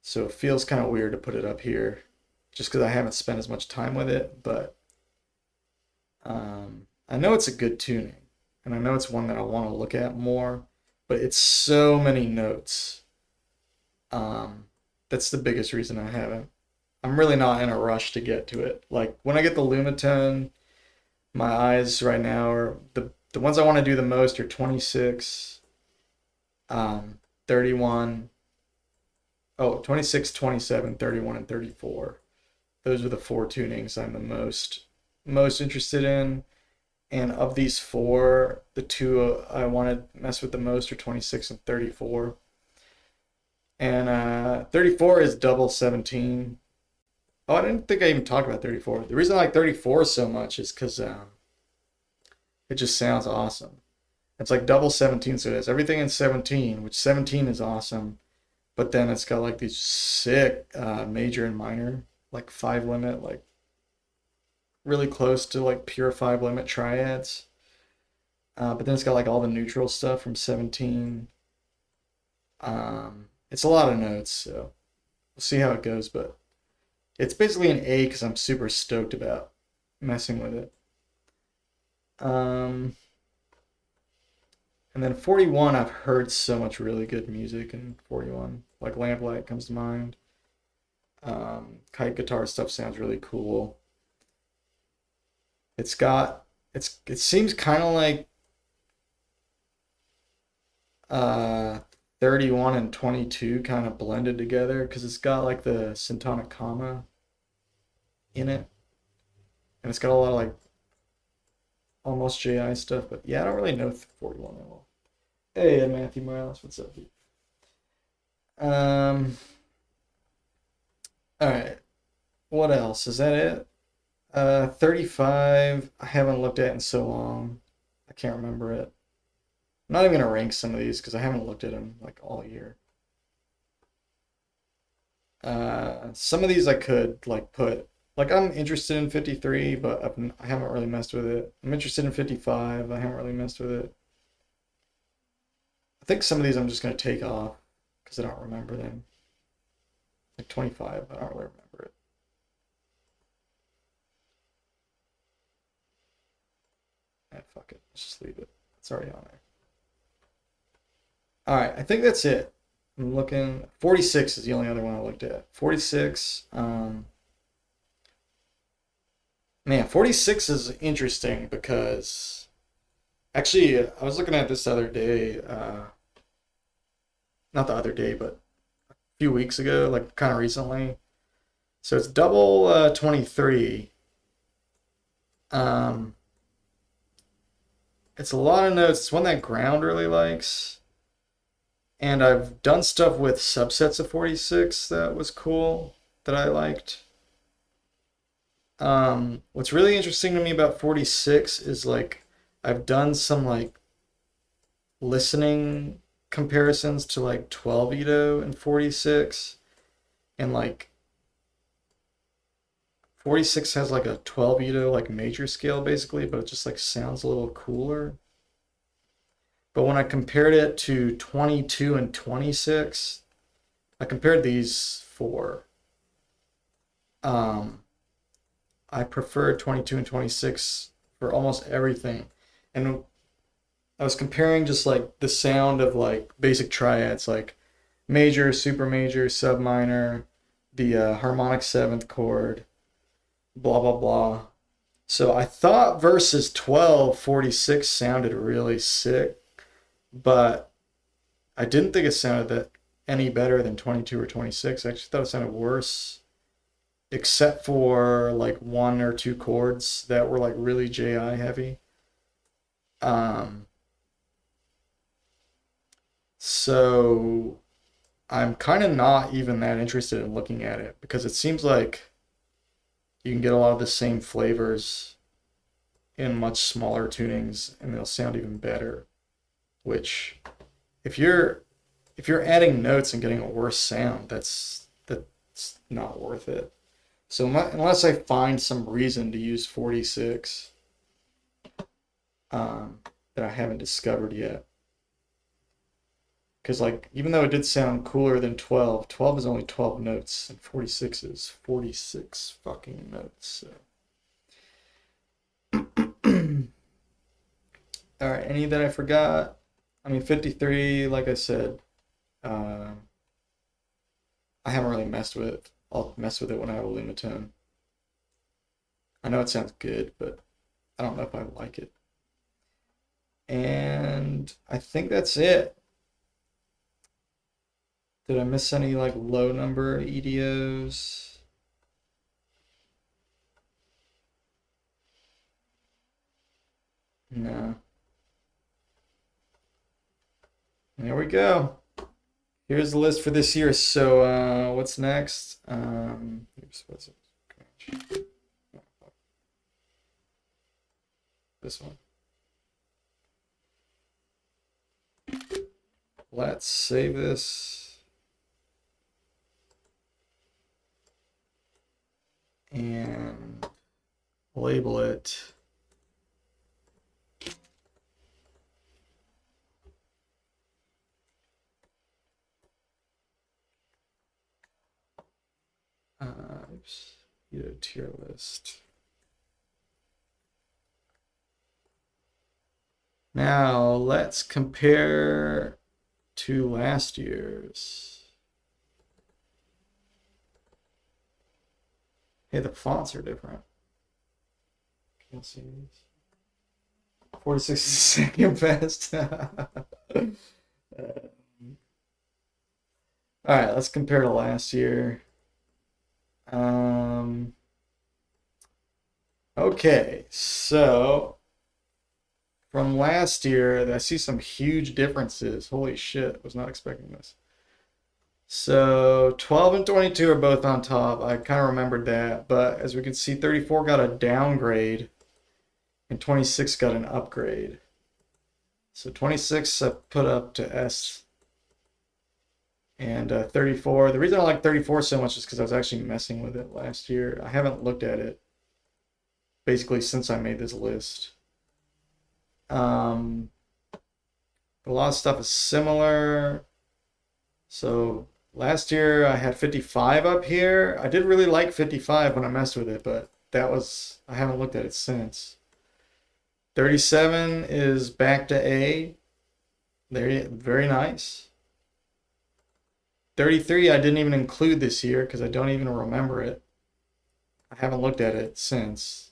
So it feels kind of weird to put it up here just because I haven't spent as much time with it. But I know it's a good tuning, and I know it's one that I want to look at more, but it's so many notes. Um, that's the biggest reason I haven't. I'm really not in a rush to get to it. Like when I get the Lumitone, my eyes right now are the ones I want to do the most are 26, 31, oh, 26, 27, 31, and 34. Those are the four tunings I'm the most interested in. And of these four, the two I want to mess with the most are 26 and 34. And 34 is double 17. Oh, I didn't think I even talked about 34. The reason I like 34 so much is because it just sounds awesome. It's like double 17, so it has everything in 17, which 17 is awesome. But then it's got like these sick major and minor, like 5 limit, like really close to like pure 5 limit triads. But then it's got like all the neutral stuff from 17. It's a lot of notes, so we'll see how it goes. But it's basically an A because I'm super stoked about messing with it. And then 41, I've heard so much really good music in 41. Like Lamplight comes to mind. Kite guitar stuff sounds really cool. It seems kind of like uh 31 and 22 kind of blended together because it's got like the syntonic comma in it, and it's got a lot of like almost JI stuff. But yeah, I don't really know 41 at all. Hey, Matthew Morales, what's up, dude? Um, all right. What else? Is that it? 35. I haven't looked at in so long. I can't remember it. I'm not even gonna rank some of these because I haven't looked at them like all year. Some of these I could like put like I'm interested in 53, but I haven't really messed with it. I'm interested in 55. I haven't really messed with it. I think some of these I'm just gonna take off because I don't remember them. Like 25, I don't really remember it. Fuck it. Let's just leave it. It's already on there. All right, I think that's it. I'm looking. 46 is the only other one I looked at. 46. Man, 46 is interesting because actually I was looking at this the other day. Not the other day, but a few weeks ago, like kind of recently. So it's double 23. It's a lot of notes. It's one that Ground really likes. And I've done stuff with subsets of 46 that was cool, that I liked. What's really interesting to me about 46 is like I've done some like listening comparisons to like 12 Ito and 46. And like 46 has like a 12 Ito like major scale basically, but it just like sounds a little cooler. But when I compared it to 22 and 26, I compared these four. I prefer 22 and 26 for almost everything. And I was comparing just like the sound of like basic triads, like major, super major, sub minor, the harmonic seventh chord, blah, blah, blah. So I thought versus 12, 46 sounded really sick, but I didn't think it sounded that any better than 22 or 26. I actually thought it sounded worse, except for like one or two chords that were like really JI heavy. So I'm kind of not even that interested in looking at it because it seems like you can get a lot of the same flavors in much smaller tunings and they'll sound even better. Which if you're adding notes and getting a worse sound, that's not worth it. So unless I find some reason to use 46 that I haven't discovered yet. Because like even though it did sound cooler than 12, 12 is only 12 notes and 46 is 46 fucking notes. So. All right, any that I forgot? I mean, 53, like I said, uh, I haven't really messed with it. I'll mess with it when I have a Lumitone. I know it sounds good, but I don't know if I like it. And I think that's it. Did I miss any like low number EDOs? No. There we go. Here's the list for this year. So what's next? Oops, what's it? This one. Let's save this. And label it. Oops, tier list. Now let's compare to last year's. Hey, the fonts are different. Can't see these. 46 is second best. All right, let's compare to last year. Okay, so from last year, I see some huge differences. Holy shit, was not expecting this. So 12 and 22 are both on top. I kind of remembered that, but as we can see, 34 got a downgrade and 26 got an upgrade. So 26 I put up to S. And 34, the reason I like 34 so much is because I was actually messing with it last year. I haven't looked at it basically since I made this list. A lot of stuff is similar. So last year I had 55 up here. I did really like 55 when I messed with it, but that was, I haven't looked at it since. 37 is back to A. There, very nice. 33 I didn't even include this year because I don't even remember it. I haven't looked at it since.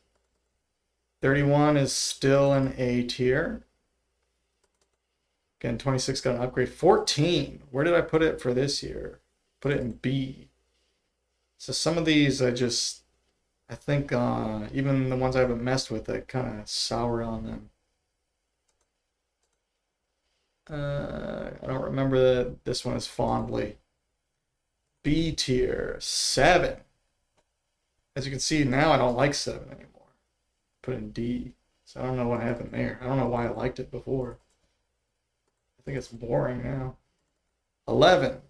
31 is still an A tier. Again, 26 got an upgrade. 14, where did I put it for this year? Put it in B. So some of these I think even the ones I haven't messed with, I kind of sour on them. I don't remember this one as fondly. B tier, 7. As you can see now, I don't like 7 anymore. Put in D. So I don't know what happened there. I don't know why I liked it before. I think it's boring now. 11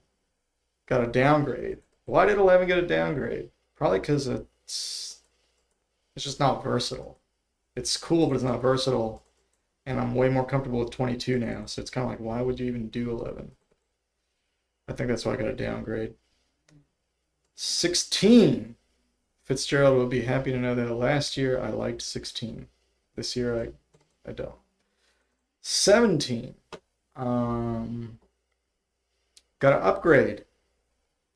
got a downgrade. Why did 11 get a downgrade? Probably because it's just not versatile. It's cool, but it's not versatile. And I'm way more comfortable with 22 now. So it's kind of like, why would you even do 11? I think that's why I got a downgrade. 16. Fitzgerald will be happy to know that last year I liked 16. This year I don't. 17. Got an upgrade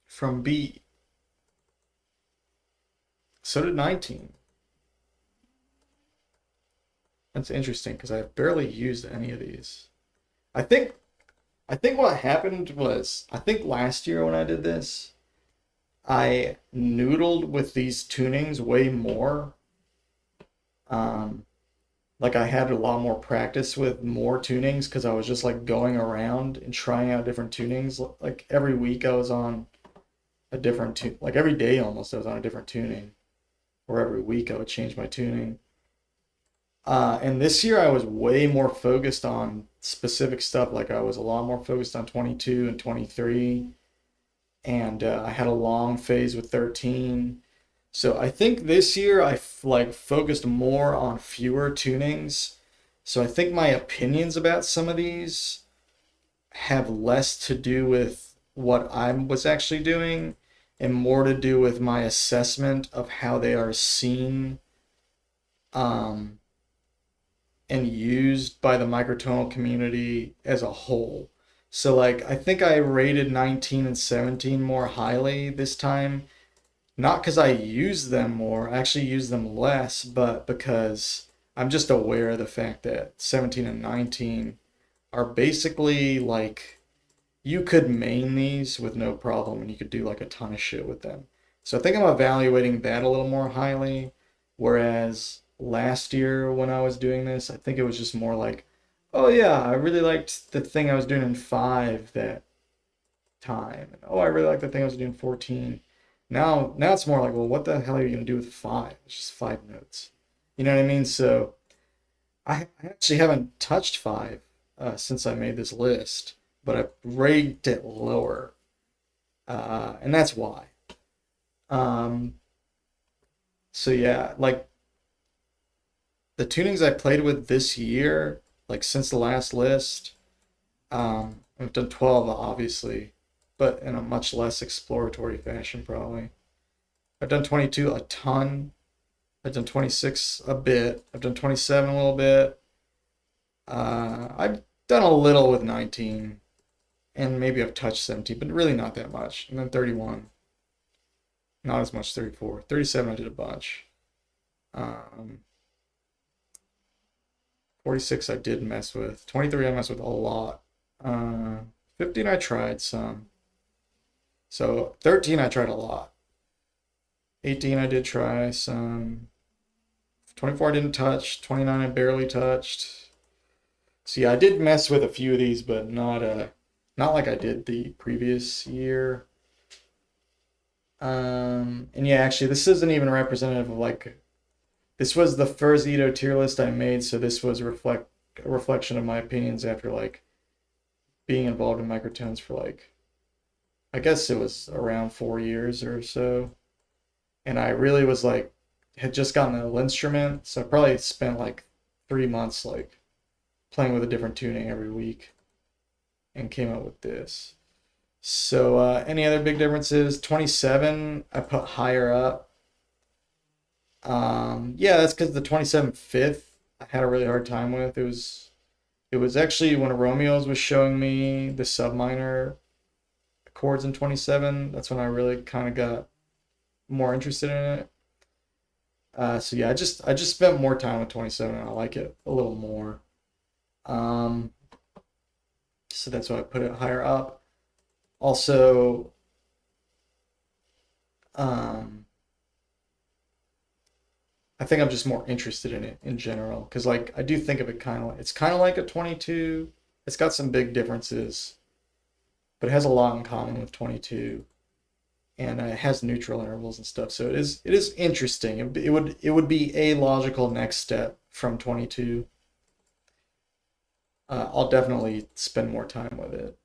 from B. So did 19. That's interesting because I've barely used any of these. I think what happened was, I think last year when I did this, I noodled with these tunings way more. Like I had a lot more practice with more tunings because I was just like going around and trying out different tunings. Like every week I was on a different tune, like every day almost I was on a different tuning, or every week I would change my tuning. And this year I was way more focused on specific stuff. Like I was a lot more focused on 22 and 23. And I had a long phase with 13. So I think this year I focused more on fewer tunings. So I think my opinions about some of these have less to do with what I was actually doing and more to do with my assessment of how they are seen and used by the microtonal community as a whole. So like I think I rated 19 and 17 more highly this time, not because I use them more, I actually use them less, but because I'm just aware of the fact that 17 and 19 are basically like you could main these with no problem and you could do like a ton of shit with them. So I think I'm evaluating that a little more highly. Whereas last year when I was doing this, I think it was just more like, oh yeah, I really liked the thing I was doing in 5 that time. And, oh, I really like the thing I was doing 14. Now it's more like, well, what the hell are you gonna do with 5? It's just 5 notes. You know what I mean? So I actually haven't touched 5 since I made this list, but I ranked it lower, and that's why. Um, so yeah, like the tunings I played with this year, like since the last list, I've done 12 obviously, but in a much less exploratory fashion probably. I've done 22 a ton. I've done 26 a bit. I've done 27 a little bit. I've done a little with 19, and maybe I've touched 17, but really not that much. And then 31, not as much. 34, 37 I did a bunch. 46 I did mess with. 23 I messed with a lot. 15 I tried some. So 13 I tried a lot. 18 I did try some. 24 I didn't touch. 29 I barely touched. See, I did mess with a few of these, but not like I did the previous year. And yeah, actually, this isn't even representative of like, this was the first Ito tier list I made, so this was a reflection of my opinions after like being involved in microtones for like, I guess it was around 4 years or so. And I really was like, had just gotten a linnstrument, so I probably spent like 3 months like playing with a different tuning every week and came up with this. So any other big differences? 27 I put higher up. Yeah, that's because the 27 fifth I had a really hard time with. It was actually when Romeo's was showing me the sub minor chords in 27. That's when I really kind of got more interested in it. So yeah, I just spent more time with 27 and I like it a little more. Um, so that's why I put it higher up. Also, um, I think I'm just more interested in it in general because like I do think of it kind of like it's kind of like a 22. It's got some big differences, but it has a lot in common with 22, and it has neutral intervals and stuff. So it is interesting. It would be a logical next step from 22. I'll definitely spend more time with it.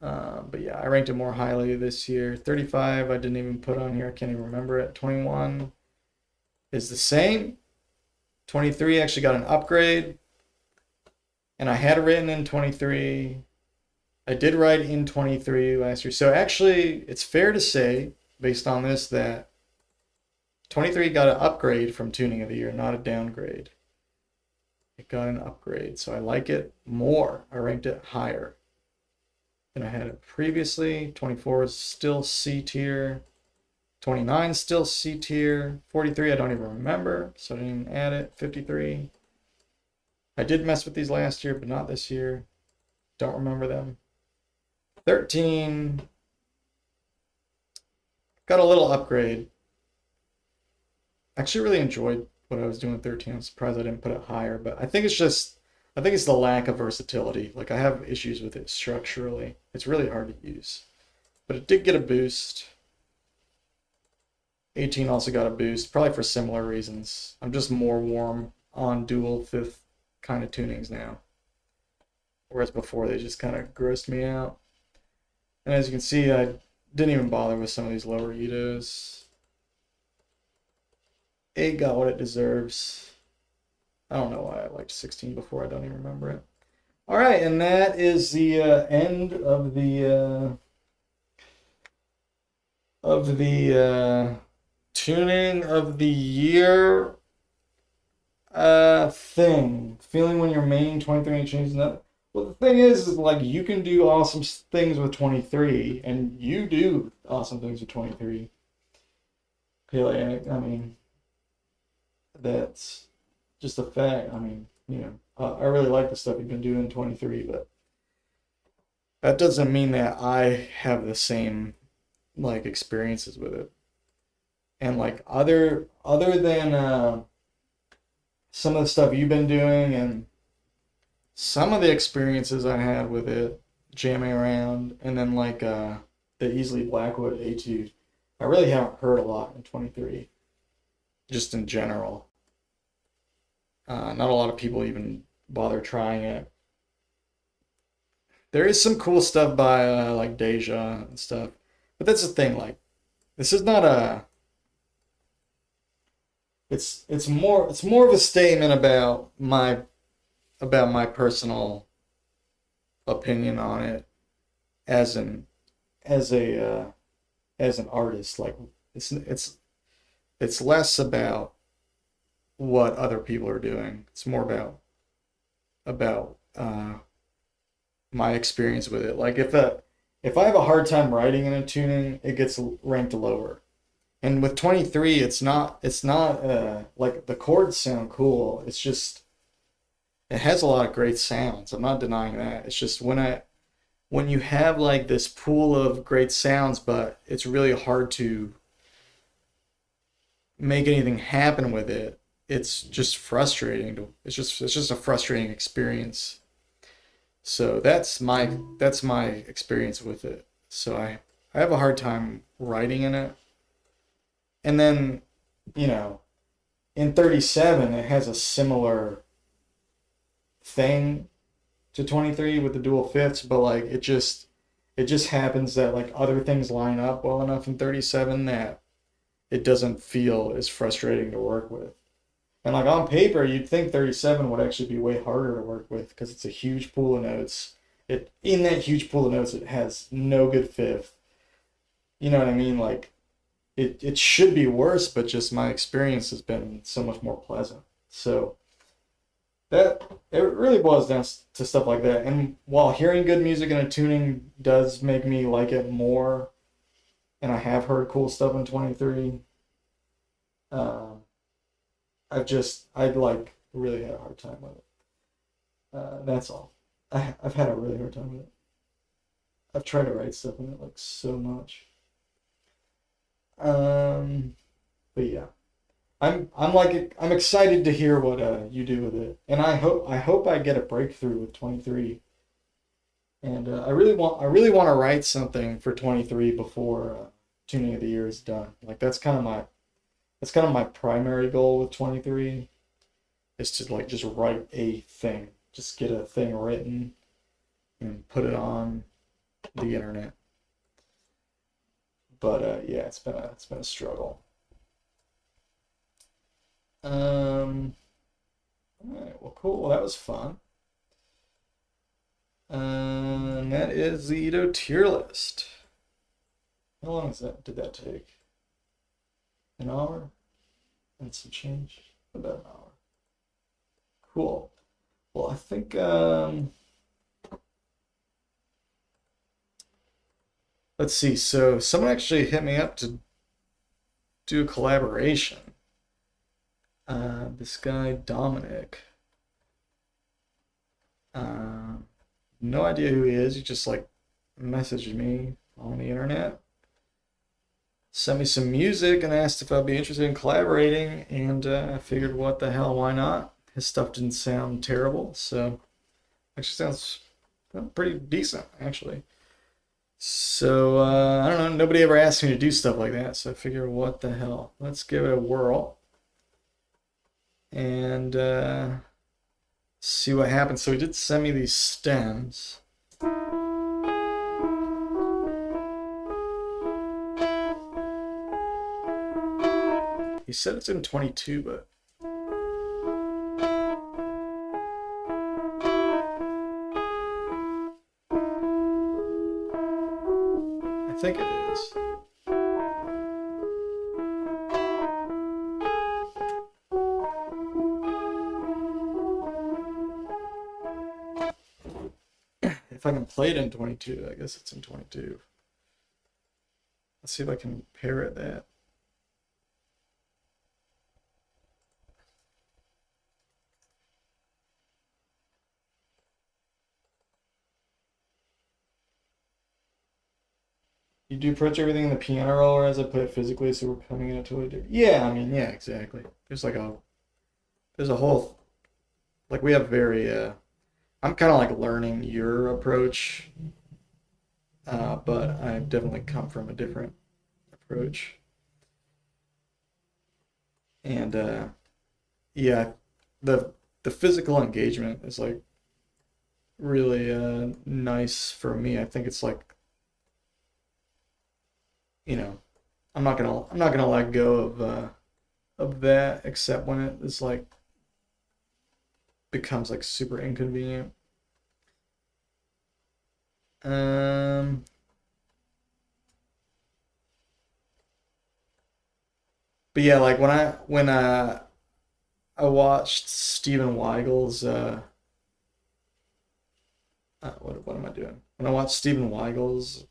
But yeah, I ranked it more highly this year. 35, I didn't even put on here. I can't even remember it. 21 is the same. 23 actually got an upgrade. And I had it written in 23. I did write in 23 last year. So actually, it's fair to say, based on this, that 23 got an upgrade from tuning of the year, not a downgrade. It got an upgrade, so I like it more. I ranked it higher than I had it previously. 24 is still C tier. 29 still C tier. 43 I don't even remember, so I didn't even add it. 53. I did mess with these last year, but not this year. Don't remember them. 13 got a little upgrade. Actually really enjoyed what I was doing with 13. I'm surprised I didn't put it higher, but I think it's the lack of versatility. Like I have issues with it structurally. It's really hard to use. But it did get a boost. 18 also got a boost, probably for similar reasons. I'm just more warm on dual fifth kind of tunings now. Whereas before they just kind of grossed me out. And as you can see, I didn't even bother with some of these lower Itos. 8 got what it deserves. I don't know why I liked 16 before. I don't even remember it. All right, and that is the end of the tuning of the year. Feeling when you're main 23 and changing that. Well, the thing is like you can do awesome things with 23, and you do awesome things with 23. I mean, that's just a fact. I mean, I really like the stuff you've been doing in 23, but that doesn't mean that I have the same like experiences with it. And like other than some of the stuff you've been doing and some of the experiences I had with it, jamming around, and then like the Easily Blackwood Etude, I really haven't heard a lot in 23, just in general. Not a lot of people even bother trying it. There is some cool stuff by like Deja and stuff, but that's the thing. Like, this is not a. It's more of a statement about my personal opinion on it as an as a as an artist. Like, it's less about what other people are doing. It's more about my experience with it. Like if I have a hard time writing in a tuning, it gets ranked lower. And with 23, it's not like the chords sound cool. It's just it has a lot of great sounds. I'm not denying that. It's just when you have like this pool of great sounds, but it's really hard to make anything happen with it. It's just frustrating. It's just a frustrating experience. So that's my experience with it. So I have a hard time writing in it. And then, you know, in 37 it has a similar thing to 23 with the dual fifths, but like it just happens that like other things line up well enough in 37 that it doesn't feel as frustrating to work with. And like on paper, you'd think 37 would actually be way harder to work with because it's a huge pool of notes. In that huge pool of notes, it has no good fifth. You know what I mean? Like it should be worse, but just my experience has been so much more pleasant. So that it really boils down to stuff like that. And while hearing good music and a tuning does make me like it more, and I have heard cool stuff in 23, um, I've like really had a hard time with it. That's all. I've had a really hard time with it. I've tried to write stuff in it like so much. Um, but yeah, I'm excited to hear what you do with it, and I hope I get a breakthrough with 23. And I really want to write something for 23 before tuning of the year is done. Like that's kind of my primary goal with 23 is to like just write a thing, just get a thing written and put it on the internet. But yeah, it's been a struggle. Um, all right, well, cool. Well, that was fun. And that is the Ito tier list. How long did that take? An hour and some change? About an hour. Cool. Well, I think let's see. So someone actually hit me up to do a collaboration. This guy Dominic. Uh, no idea who he is. He just like messaged me on the internet, sent me some music, and asked if I'd be interested in collaborating. And I figured, what the hell, why not? His stuff didn't sound terrible, so actually sounds pretty decent, actually. So I don't know. Nobody ever asked me to do stuff like that, so I figured, what the hell? Let's give it a whirl and see what happens. So he did send me these stems. He said it's in 22, but I think it is. play it in 22. I guess it's in 22. Let's see if I can parrot that. You do approach everything in the piano roll as I play it physically, so we're coming in a totally different. Yeah, I mean, yeah, exactly. There's a whole, like, we have very, I'm kind of like learning your approach, but I've definitely come from a different approach. And, yeah, the, the physical engagement is like really, nice for me. I think it's like, you know, I'm not gonna let go of that except when it is like becomes like super inconvenient. Um, but yeah, like I watched Stephen Weigel's what am I doing? When I watched Stephen Weigel's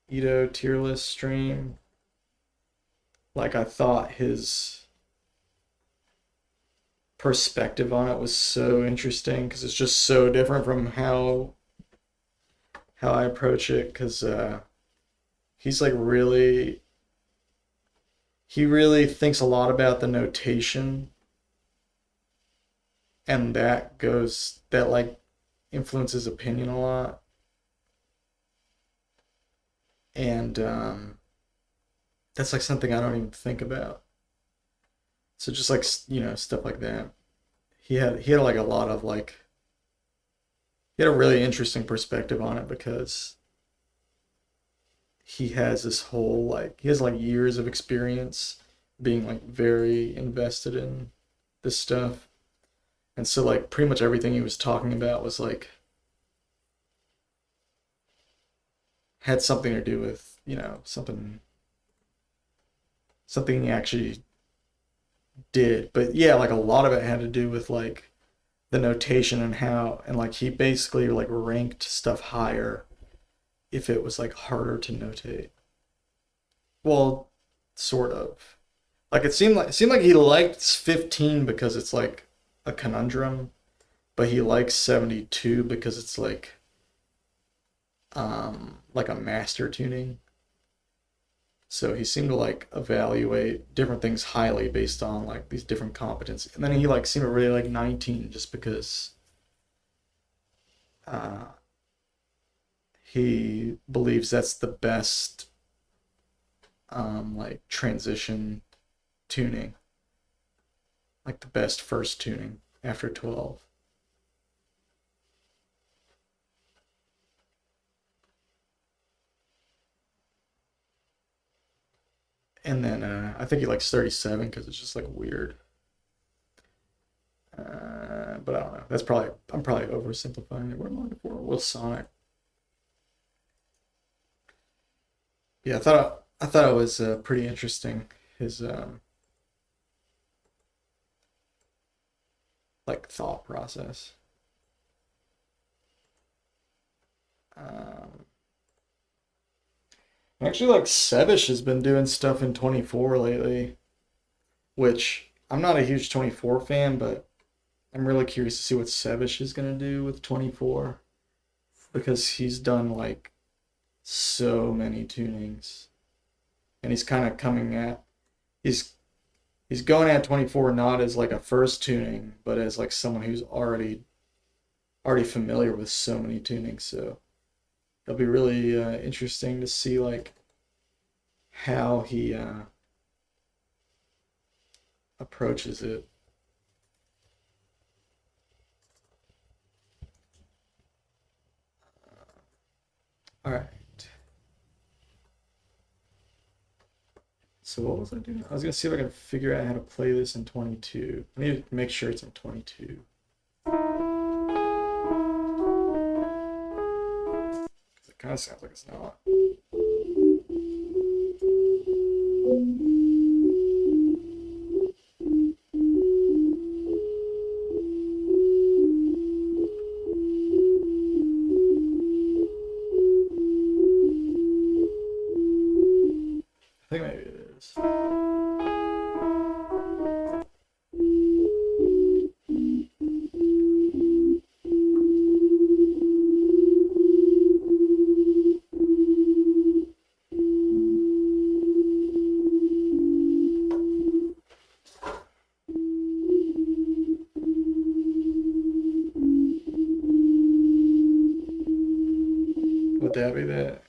Ito tier list stream, like I thought his perspective on it was so interesting because it's just so different from how I approach it because he's like really he really thinks a lot about the notation and that like influences opinion a lot and that's like something I don't even think about. So just like stuff like that. He had like a lot of like he had a really interesting perspective on it because he has this whole like he has like years of experience being like very invested in this stuff. And so like pretty much everything he was talking about was like had something to do with, something he actually did. But yeah, like a lot of it had to do with like the notation and how and like he basically like ranked stuff higher if it was like harder to notate. Well, sort of. Like it seemed like he liked 15 because it's like a conundrum, but he likes 72 because it's like a master tuning. So he seemed to like evaluate different things highly based on like these different competencies. And then he like seemed to really like 19 just because uh he believes that's the best like transition tuning, like the best first tuning after 12. And then I think he likes 37 because it's just like weird. But I don't know. I'm probably oversimplifying it. What am I looking for? Will Sonic? Yeah, I thought it was pretty interesting. His like thought process. Um, Actually, like Sevish has been doing stuff in 24 lately, which I'm not a huge 24 fan, but I'm really curious to see what Sevish is gonna do with 24 because he's done like so many tunings, and he's kind of coming at he's he's going at 24 not as like a first tuning, but as like someone who's already familiar with so many tunings. So it'll be really interesting to see like how he approaches it. All right. So what was I doing? I was gonna see if I can figure out how to play this in 22. I need to make sure it's in 22. It kind of sounds like it's not. Would that be that?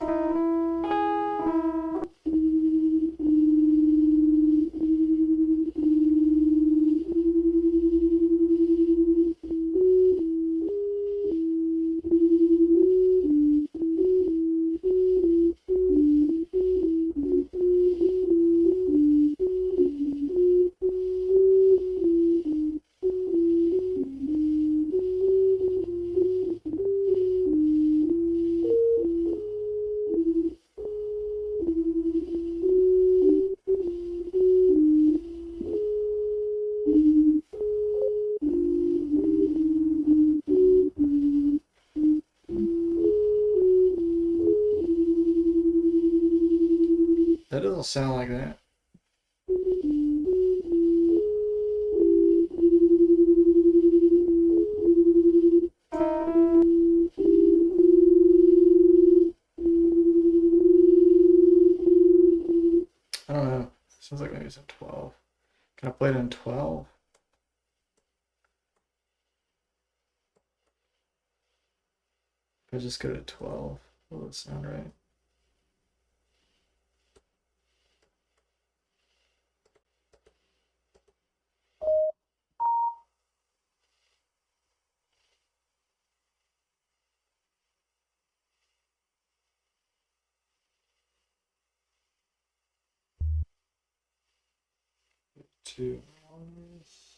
That doesn't sound like that. I don't know. Sounds like maybe it's in 12. Can I play it in 12? If I just go to 12, will it sound right? Two hours.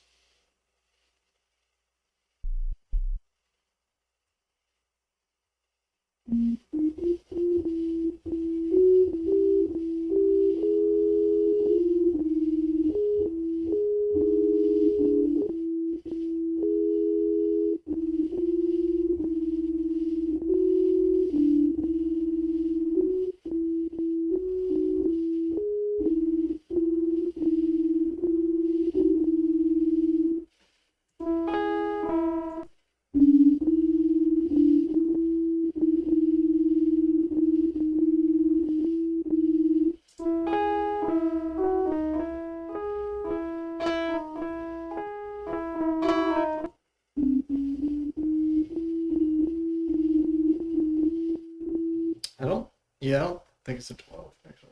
I don't think it's a 12, actually.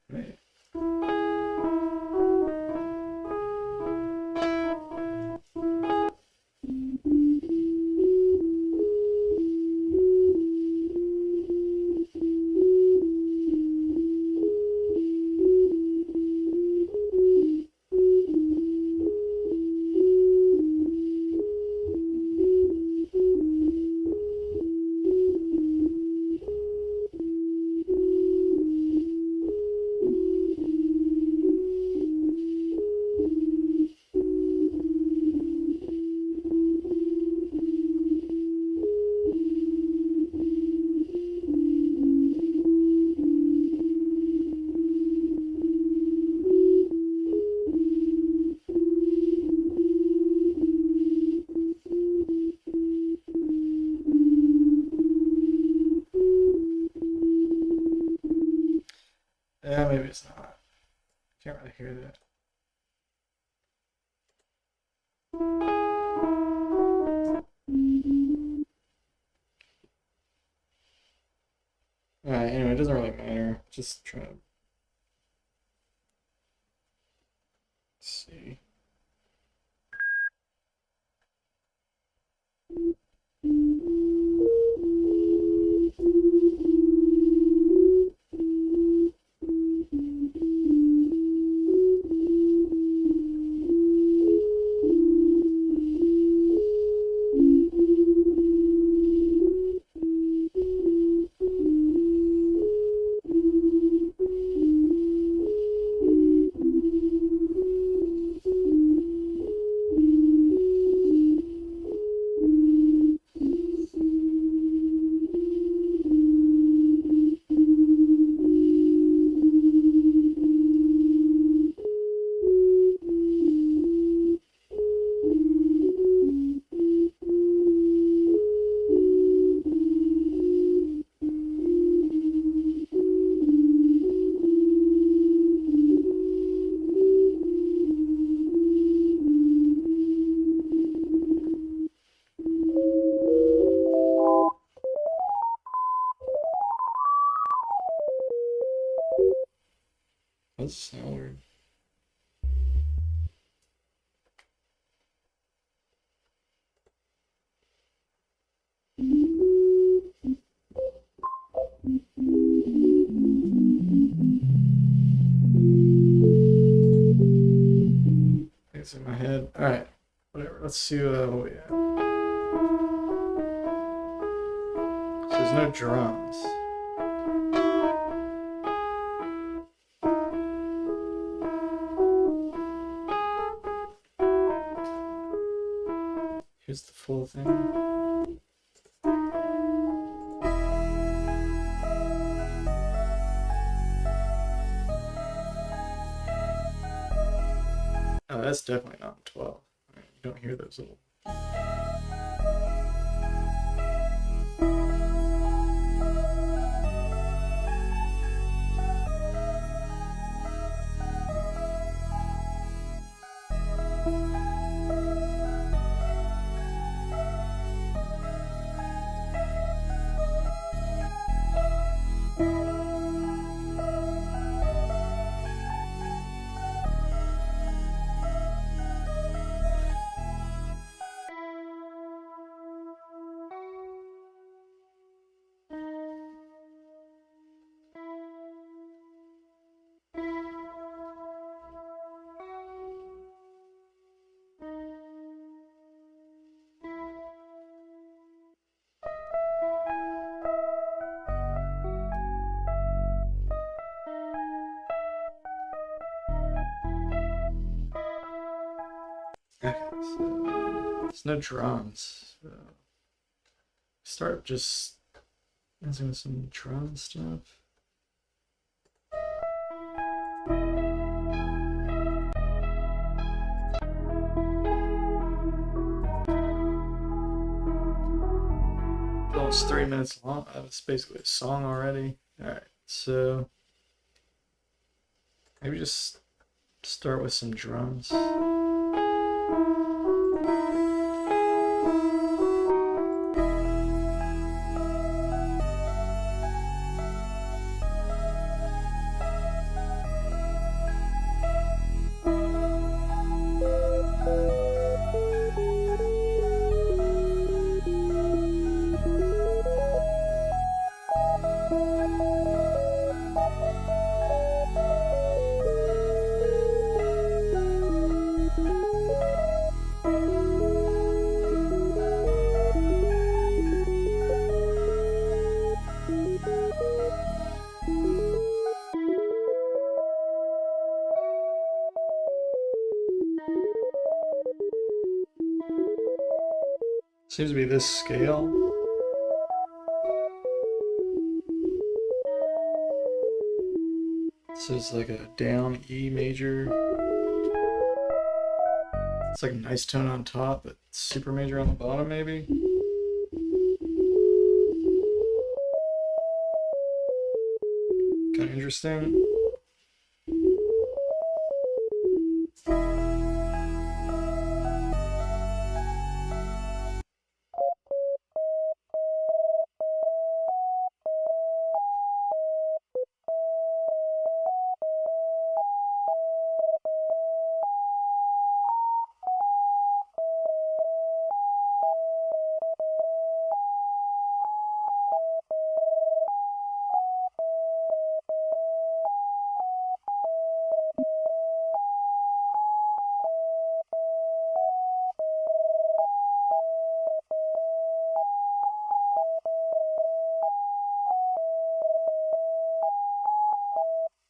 Right. Yeah, maybe it's not. Can't really hear that. Alright, anyway, it doesn't really matter. Just trying to see. does sound weird. It's in my head. All right, whatever. Let's see what we have. So there's no drums. Here's the full thing. Oh, that's definitely not 12. I mean, you don't hear those little. Okay, so there's no drums. So start just using some drum stuff. It's almost 3 minutes long. That's basically a song already. Alright, so maybe just start with some drums. Seems to be this scale. So it's like a down E major. It's like a nice tone on top, but super major on the bottom, maybe. Kind of interesting.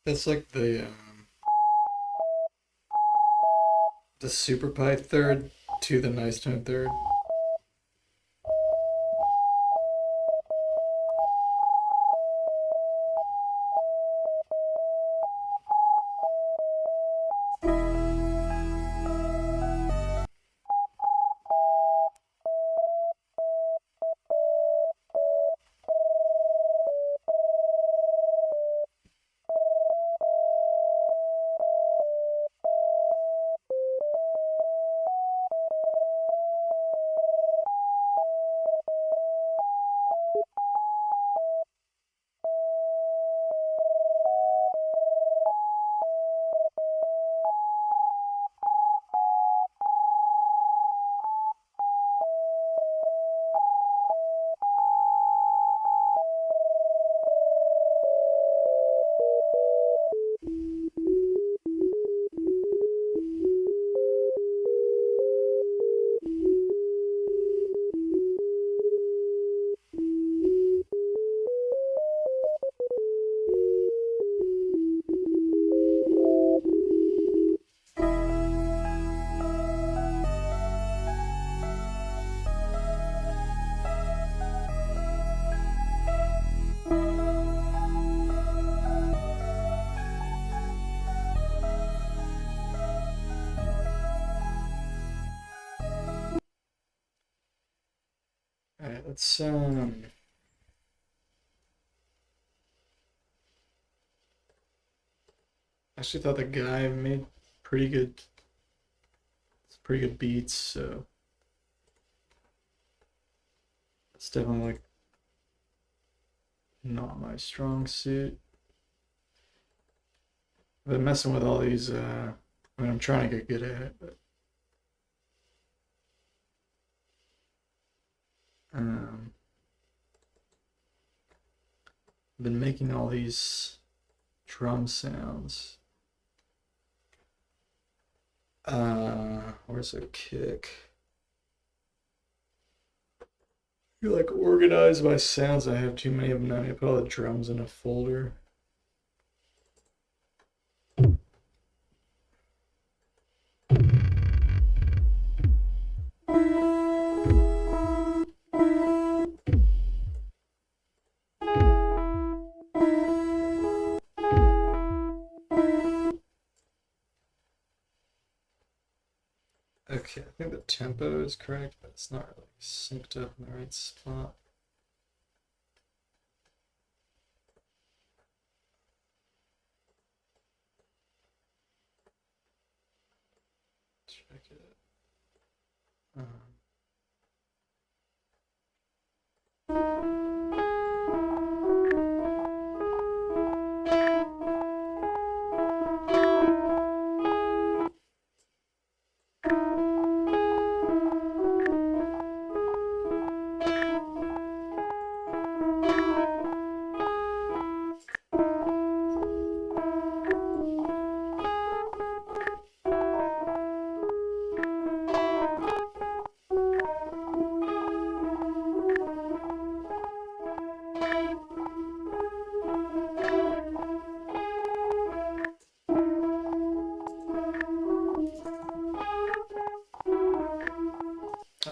That's like the super pi third to the nice tone third. right, let's actually thought the guy made pretty good beats, so it's definitely like not my strong suit. I've been messing with all these I mean, I'm trying to get good at it, but I've been making all these drum sounds. Where's the kick? I feel like organize my sounds. I have too many of them now. I put all the drums in a folder. Okay, I think the tempo is correct, but it's not really synced up in the right spot. Check it.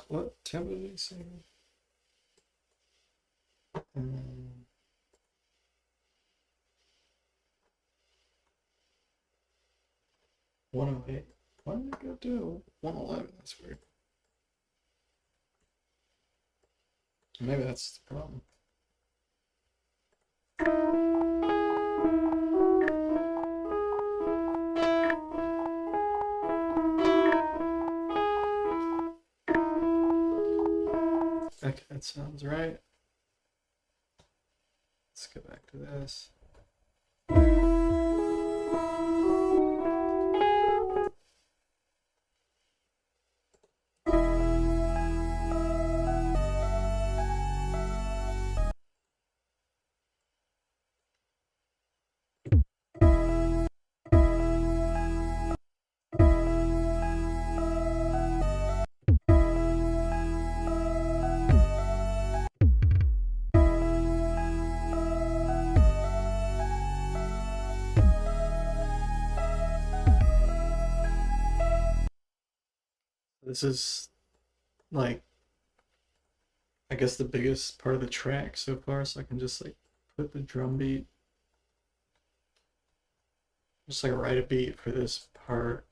What tempo did he say? 108. Why did it go to 111? That's weird. Maybe that's the problem. Okay, that sounds right. Let's go back to this. This is like, I guess the biggest part of the track so far, so I can just like put the drum beat, just like write a beat for this part,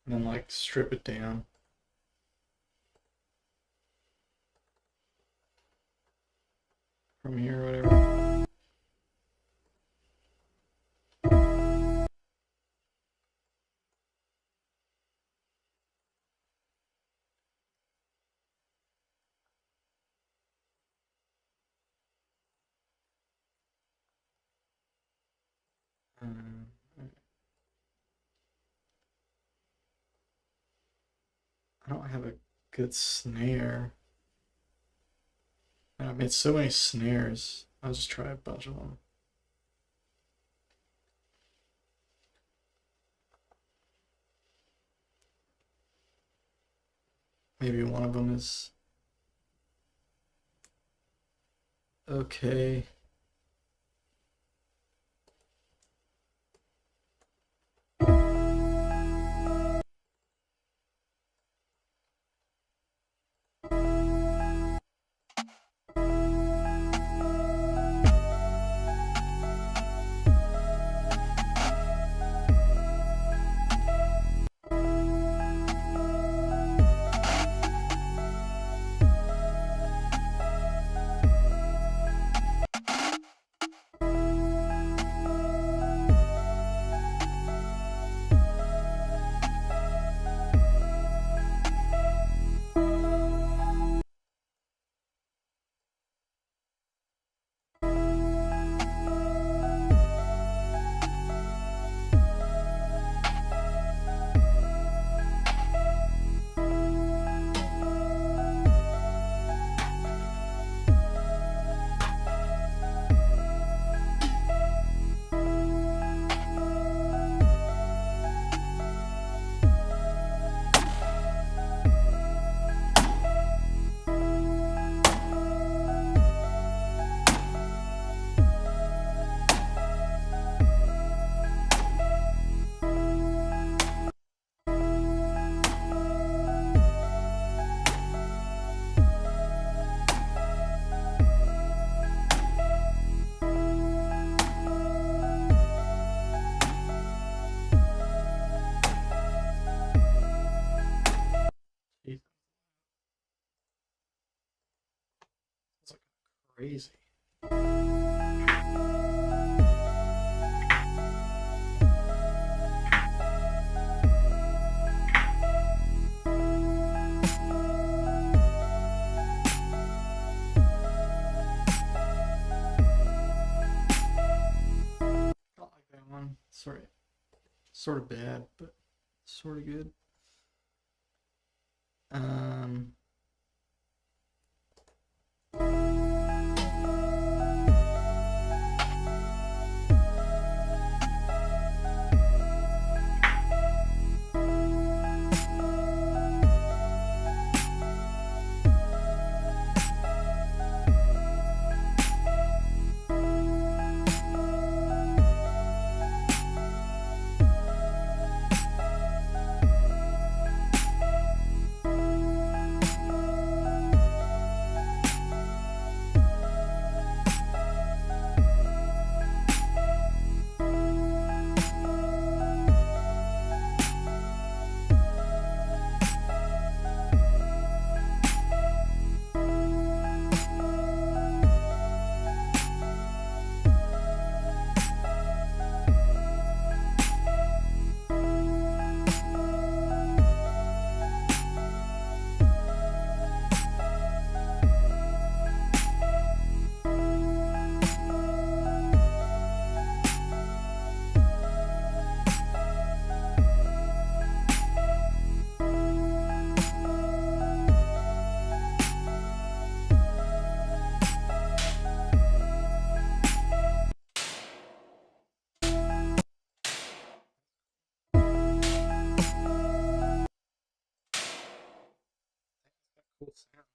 and then like strip it down. From here or whatever. I don't have a good snare. And I've made so many snares. I'll just try a bunch of them. Maybe one of them is okay. crazy. One. Sorry. Sort of bad, but sort of good. Cool sound.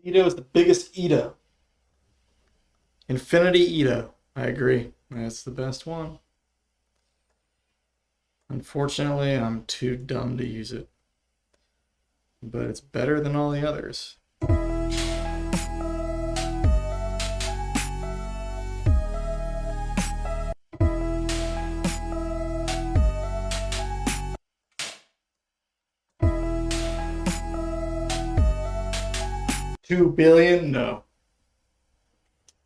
Ito is the biggest Ito. Infinity Ito. I agree. That's the best one. Unfortunately, I'm too dumb to use it. But it's better than all the others. $2 billion? No.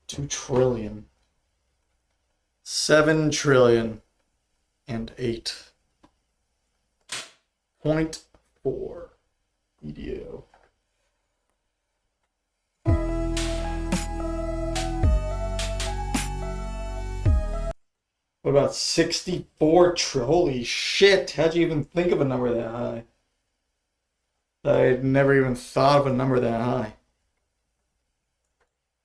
2 trillion. 7 trillion and 8.4 EDO. What about 64 trillion? Holy shit, how'd you even think of a number that high? I'd never even thought of a number that high.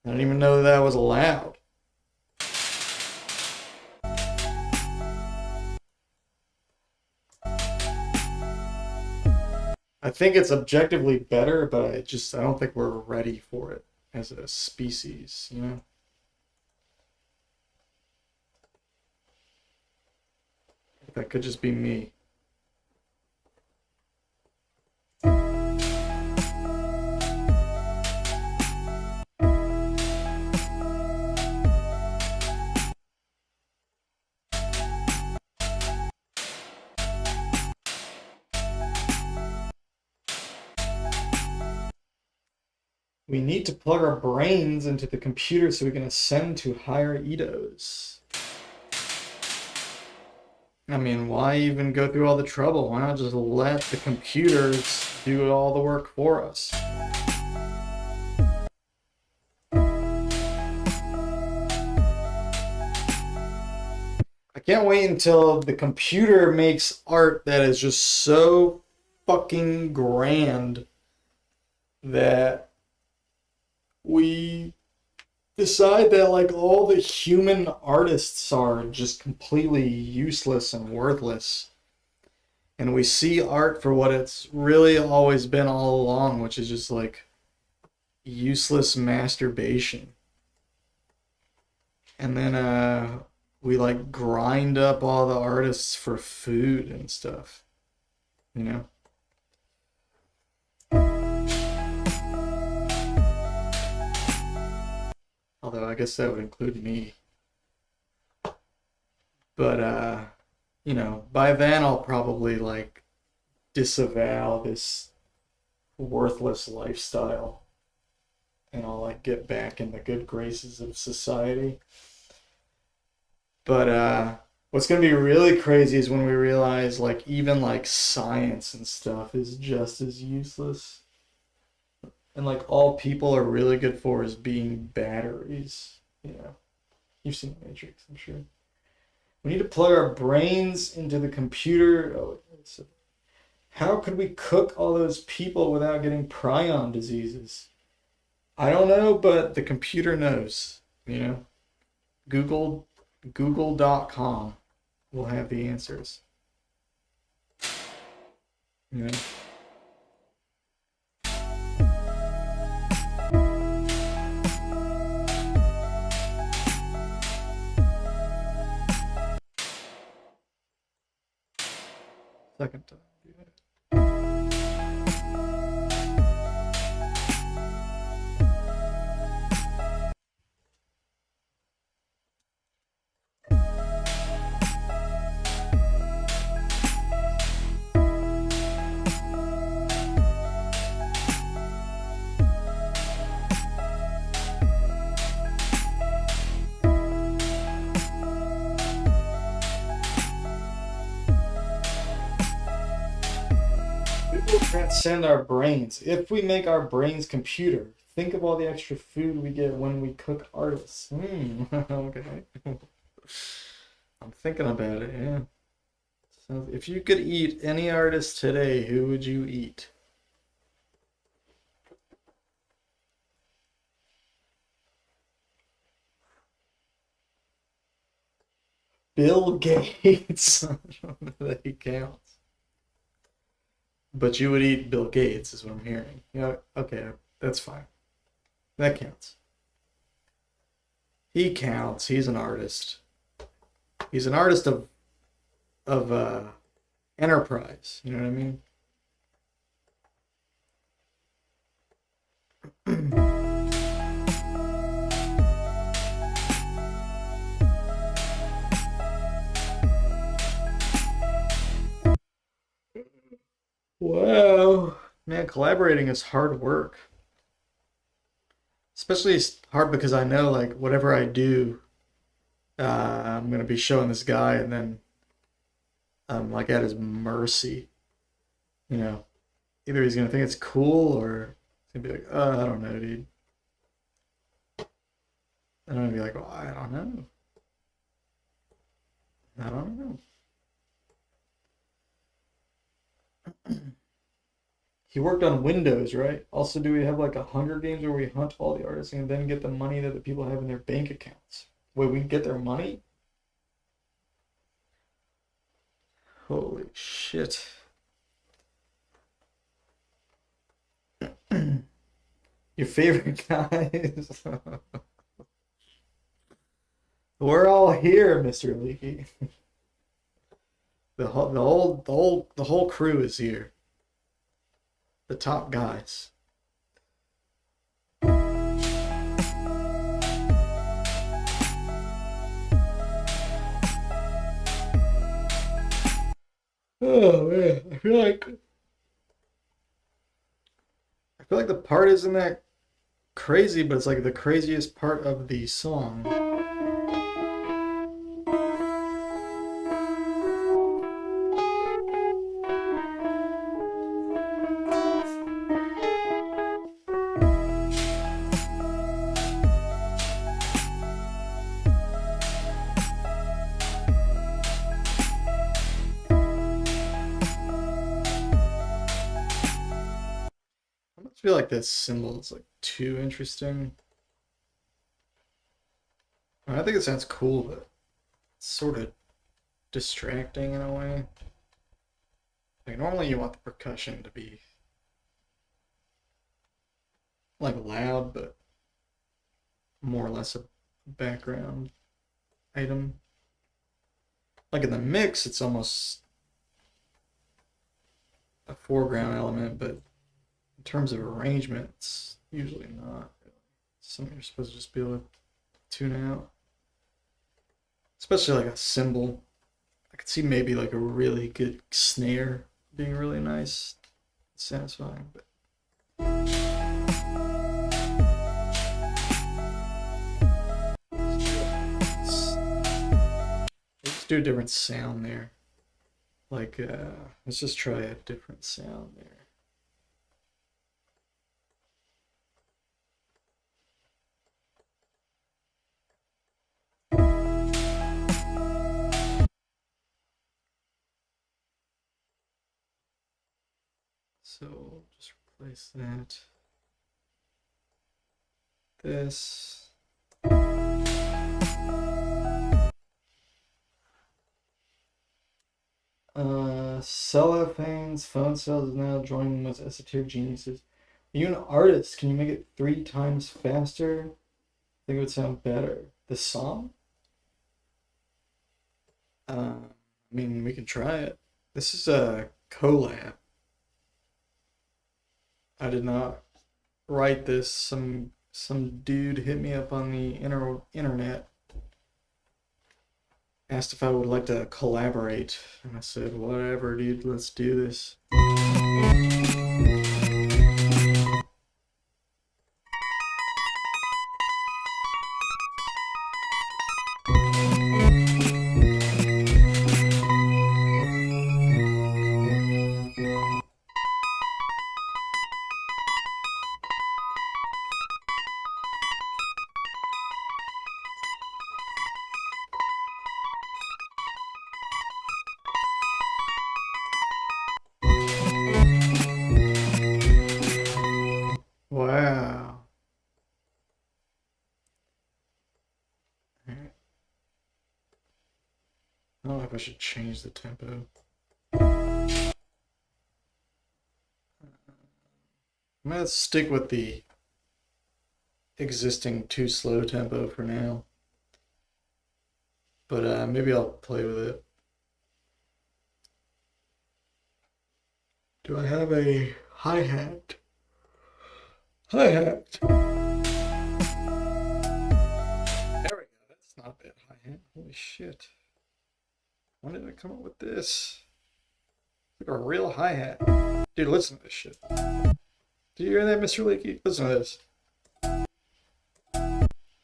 I didn't even know that was allowed. I think it's objectively better, but I don't think we're ready for it as a species, you know? That could just be me. We need to plug our brains into the computer so we can ascend to higher Idos. I mean, why even go through all the trouble? Why not just let the computers do all the work for us? I can't wait until the computer makes art that is just so fucking grand that we decide that like all the human artists are just completely useless and worthless, and we see art for what it's really always been all along, which is just like useless masturbation. And then we like grind up all the artists for food and stuff, you know? Although I guess that would include me. But you know, by then I'll probably like disavow this worthless lifestyle and I'll like get back in the good graces of society. But what's gonna be really crazy is when we realize like even like science and stuff is just as useless. And like all people are really good for is being batteries. You know, you've seen the Matrix, I'm sure. We need to plug our brains into the computer. Oh, how could we cook all those people without getting prion diseases? I don't know, but the computer knows. You know, Google Google.com will have the answers. You know. Second time. Will transcend our brains. If we make our brains computer, think of all the extra food we get when we cook artists. Okay. I'm thinking about it, yeah. So if you could eat any artist today, who would you eat? Bill Gates. I don't know that he counts. But you would eat Bill Gates, is what I'm hearing. Yeah, okay, that's fine. That counts. He counts. He's an artist. He's an artist of enterprise. You know what I mean? Wow. Man, collaborating is hard work. Especially it's hard because I know like whatever I do, I'm gonna be showing this guy and then I'm like at his mercy. You know, either he's gonna think it's cool or he's gonna be like, I don't know, dude. And I'm gonna be like, well, I don't know. I don't know. He worked on Windows, right? Also, do we have like a Hunger Games where we hunt all the artists and then get the money that the people have in their bank accounts? Wait, we get their money? Holy shit. Your favorite guys? We're all here, Mr. Leaky. The whole crew is here. The top guys. Oh man, I feel like the part isn't that crazy, but it's like the craziest part of the song. I must feel like this symbol is like too interesting. I think it sounds cool, but it's sort of distracting in a way. Like normally you want the percussion to be like loud, but more or less a background item. like in the mix, it's almost a foreground element, but in terms of arrangement, it's usually not. It's something you're supposed to just be able to tune out. Especially like a cymbal. I could see maybe like a really good snare being really nice, satisfying, but let's do a different sound there. Like, let's just try a different sound there. So just replace that. This. Cellophane's phone sales is now joining the most esoteric geniuses. Are you an artist? Can you make it 3 times faster? I think it would sound better. The song? I mean, we can try it. This is a collab. I did not write this. Some dude hit me up on the internet, asked if I would like to collaborate, and I said, whatever, dude, let's do this. Wow. Alright. I don't know if I should change the tempo. I'm gonna stick with the existing too slow tempo for now. But maybe I'll play with it. Do I have a hi-hat? Hi-hat. There we go. That's not a bad hi-hat. Holy shit. When did I come up with this? It's like a real hi-hat. Dude, listen to this shit. Do you hear that, Mr. Leakey? Listen to this.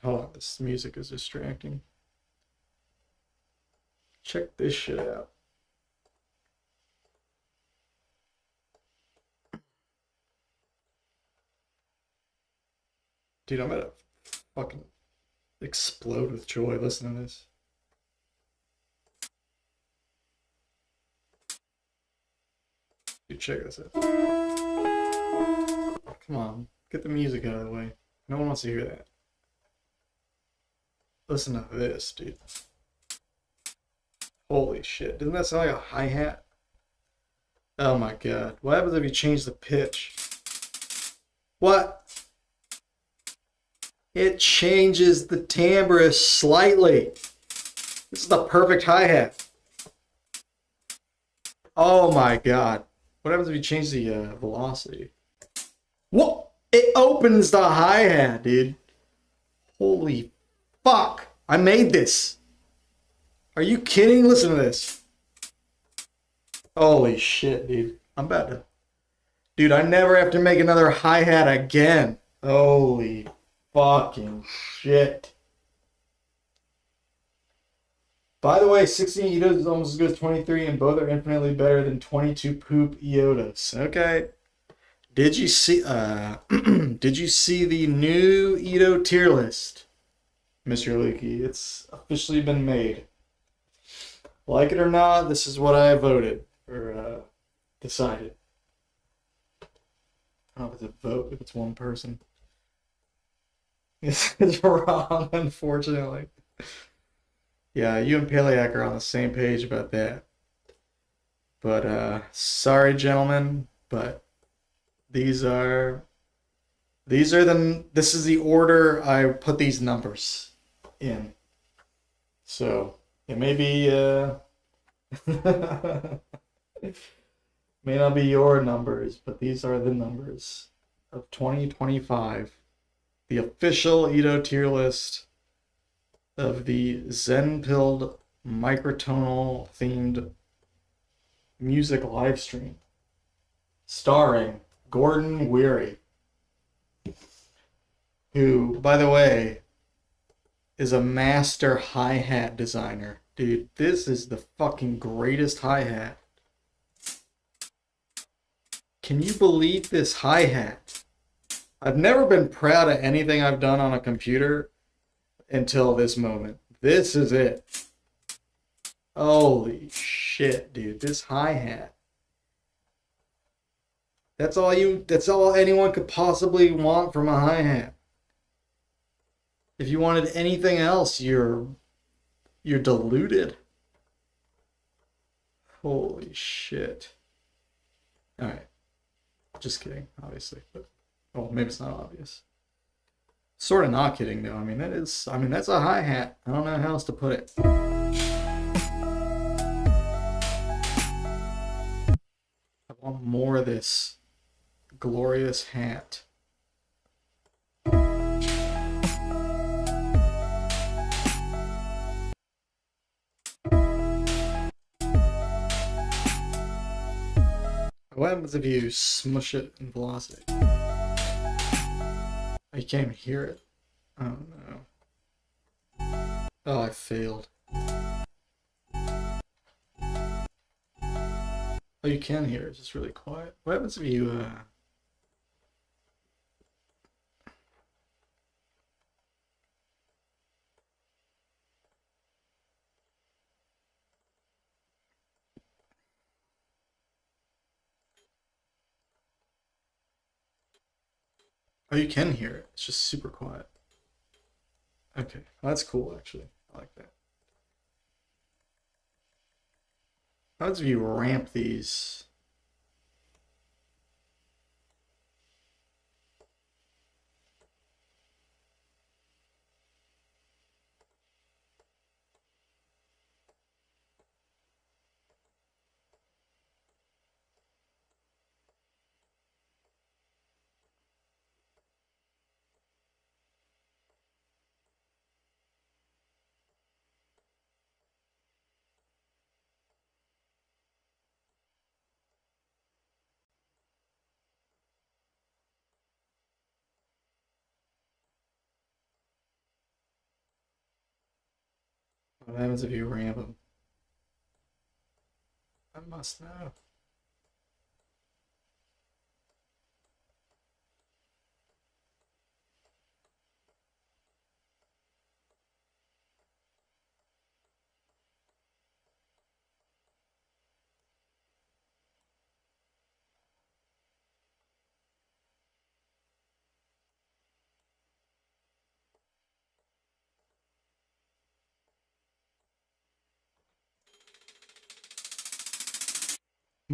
Hold on, this music is distracting. Check this shit out. Dude, I'm gonna fucking explode with joy. Listen to this. Dude, check this out. Come on, get the music out of the way. No one wants to hear that. Listen to this, dude. Holy shit. Doesn't that sound like a hi-hat? Oh my god. What happens if you change the pitch? What? It changes the timbre slightly. This is the perfect hi-hat. Oh my god. What happens if you change the velocity? What? It opens the hi-hat, dude. Holy fuck. I made this. Are you kidding? Listen to this. Holy shit, dude. I'm about to... Dude, I never have to make another hi-hat again. Holy fucking shit. By the way, 16 Iotas is almost as good as 23, and both are infinitely better than 22 poop Iotas. Okay. Did you see did you see the new Ito tier list, Mr. Leakey? It's officially been made. Like it or not, this is what I voted or decided. I don't know if it's a vote, if it's one person. It's wrong, unfortunately. Yeah, you and Paleac are on the same page about that. But sorry, gentlemen, but this is the order I put these numbers in. So it may be May not be your numbers, but these are the numbers of 2025. The official Ito tier list of the Zen Pilled microtonal themed music live stream starring Gordon Weary, who, by the way, is a master hi-hat designer. Dude, this is the fucking greatest hi-hat. Can you believe this hi-hat? I've never been proud of anything I've done on a computer until this moment. This is it. Holy shit, dude. This hi-hat. That's all anyone could possibly want from a hi-hat. If you wanted anything else, you're deluded. Holy shit. Alright. Just kidding, obviously. But well, maybe it's not obvious. Sort of not kidding though. That's a hi-hat. I don't know how else to put it. I want more of this glorious hat. What happens if you smush it in velocity? I can't even hear it. Oh no. Oh, I failed. Oh, you can hear it. It's just really quiet. What happens if you, Oh, you can hear it. It's just super quiet. Okay. Well, that's cool, actually. I like that. How happens if you ramp these? What happens if you ramp them? I must know.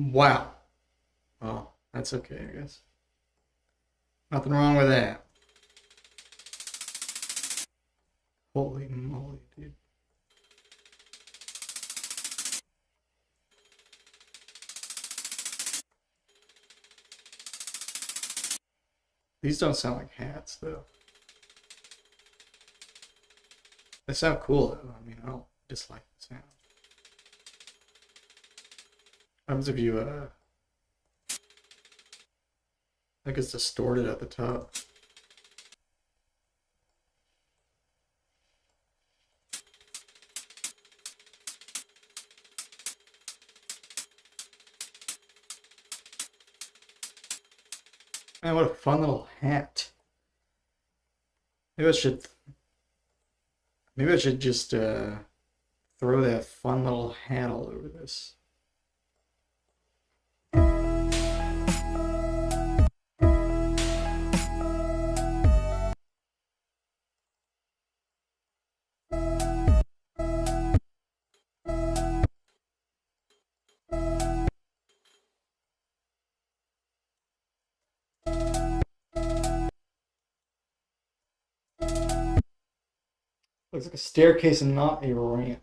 Wow. Oh, that's okay, I guess. Nothing wrong with that. Holy moly, dude. These don't sound like hats, though. They sound cool, though. I don't dislike the sound. What happens if you, I think it's distorted at the top. Man, what a fun little hat. Maybe I should just throw that fun little hat all over this. Looks like a staircase and not a ramp.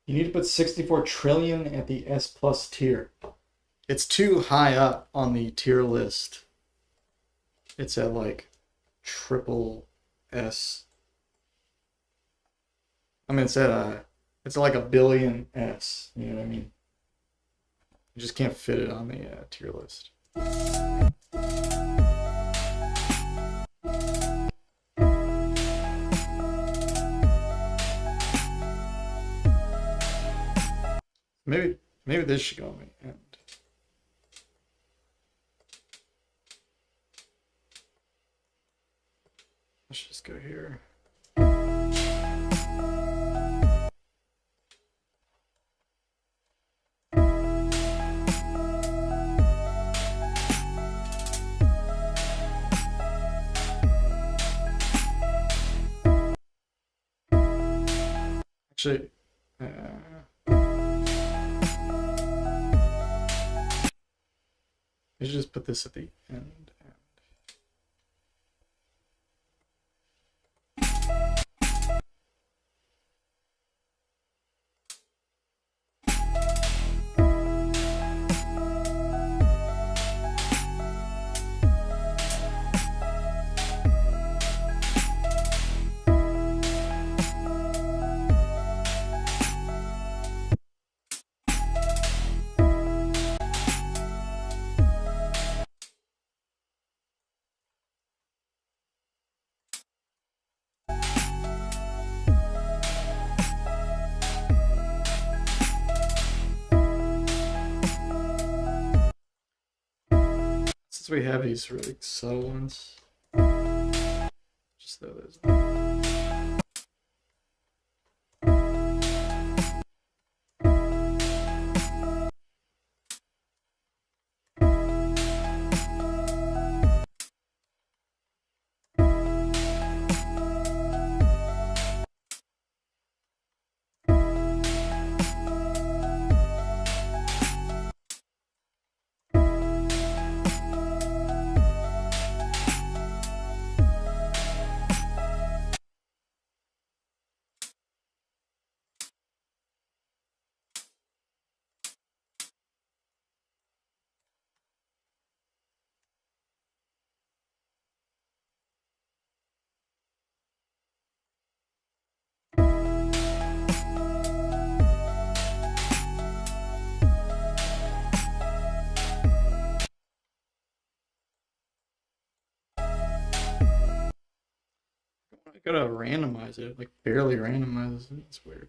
You need to put 64 trillion at the S plus tier. It's too high up on the tier list. It's at like triple S. I mean, it's like a billion S. You know what I mean? You just can't fit it on the tier list. Maybe this should go on the end. Let's just go here. Actually, I should just put this at the end. Since we have these really subtle ones, just throw those in. I gotta randomize it, like barely randomizes it. It's weird.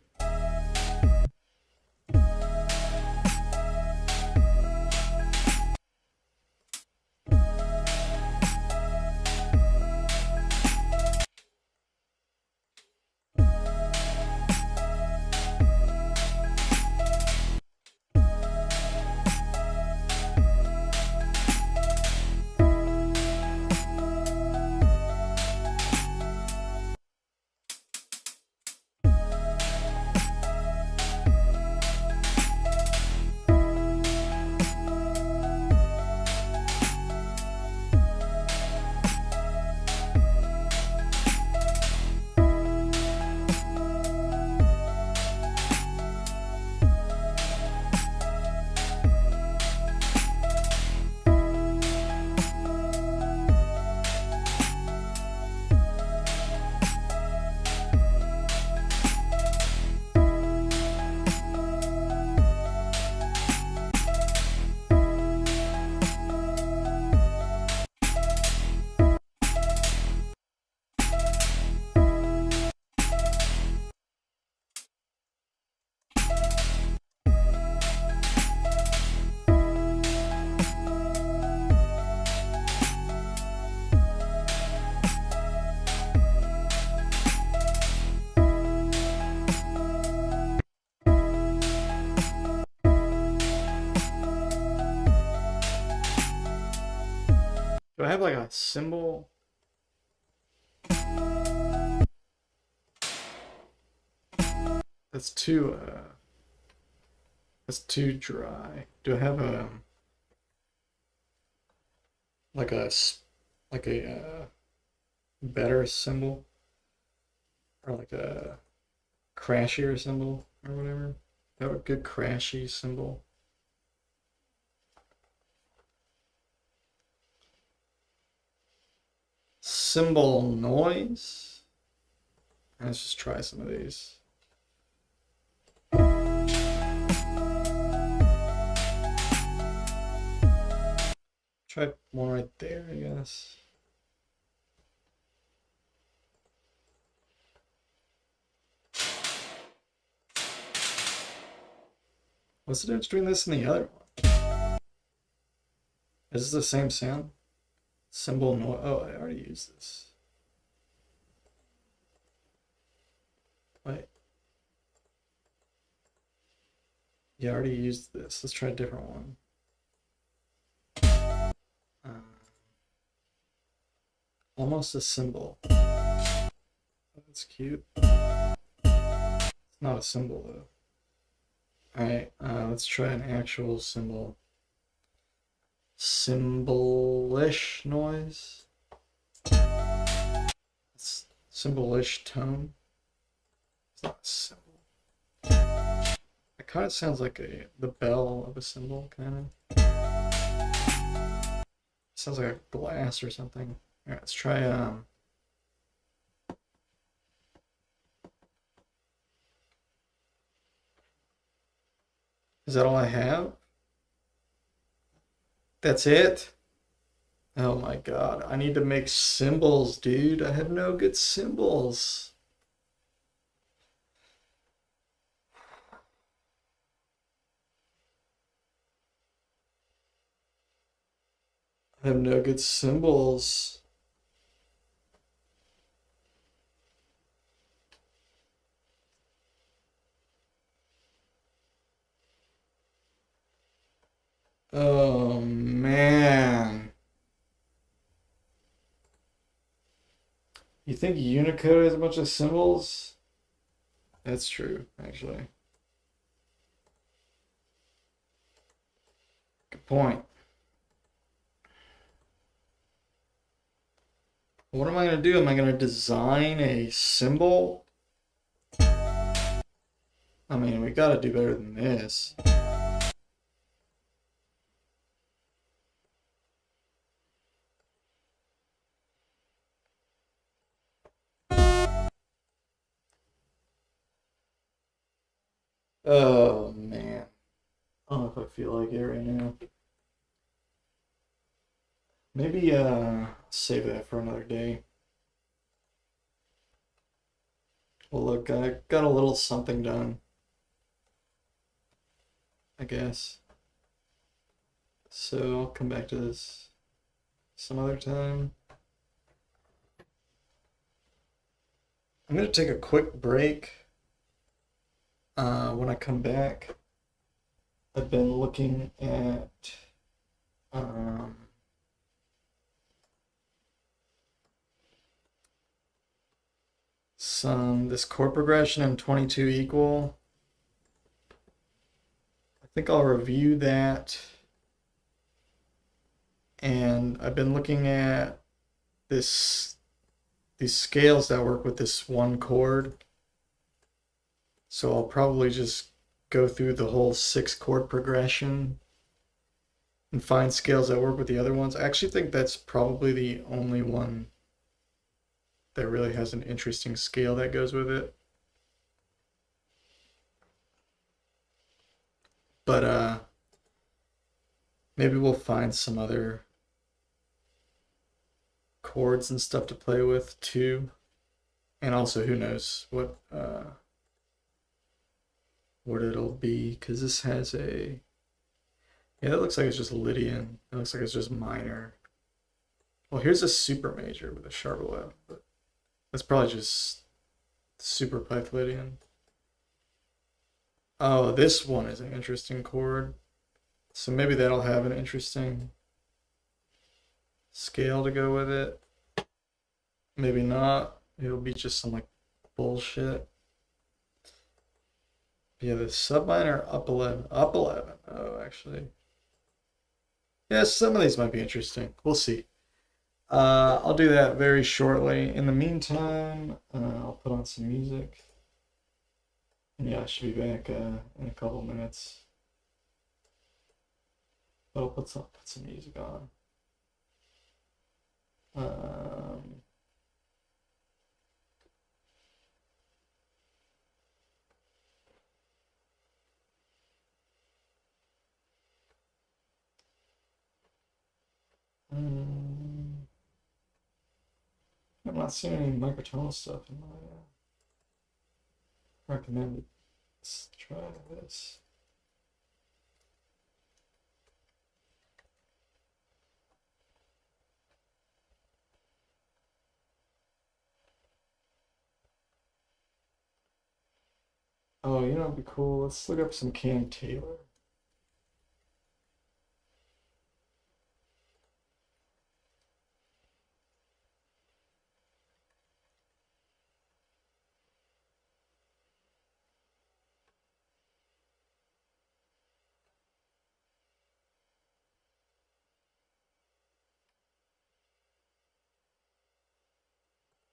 Do I have like a symbol? That's too dry. Do I have a like a better symbol, or like a crashier symbol or whatever? Have a good crashy cymbal. Cymbal noise. Let's just try some of these. Try one right there, I guess. What's the difference between this and the other one? Is this the same sound? Cymbal noise. Oh, I already used this. Wait. Yeah, I already used this. Let's try a different one. Almost a cymbal. That's cute. It's not a cymbal though. Alright, let's try an actual cymbal. Cymbalish noise. Cymbalish tone. It's not a cymbal. It kind of sounds like the bell of a cymbal, kind of. Sounds like a glass or something. Alright, let's try is that all I have? That's it? Oh my god, I need to make cymbals, dude. I have no good cymbals. I have no good cymbals. Oh man. You think Unicode has a bunch of symbols? That's true, actually. Good point. What am I going to do? Am I going to design a symbol? I mean, we got to do better than this. Oh man, I don't know if I feel like it right now. Maybe save that for another day. Well, look, I got a little something done, I guess. So I'll come back to this some other time. I'm gonna take a quick break. When I come back, I've been looking at this chord progression in 22 equal. I think I'll review that. And I've been looking at these scales that work with this one chord. So I'll probably just go through the whole 6-chord progression and find scales that work with the other ones. I actually think that's probably the only one that really has an interesting scale that goes with it. But maybe we'll find some other chords and stuff to play with too. And also, who knows what it'll be, because this has a, yeah, that looks like it's just Lydian. It looks like it's just minor. Well, here's a super major with a sharp 11, but that's probably just super Pytholydian. Oh, this one is an interesting chord. So maybe that'll have an interesting scale to go with it. Maybe not. It'll be just some like bullshit. Yeah, the sub minor up 11. Up 11. Oh, actually. Yeah, some of these might be interesting. We'll see. I'll do that very shortly. In the meantime, I'll put on some music. Yeah, I should be back in a couple minutes. But I'll put some music on. Um, um, I'm not seeing any microtonal stuff in my recommended. Let's try this. Oh, you know, it'd be cool. Let's look up some Cam Taylor.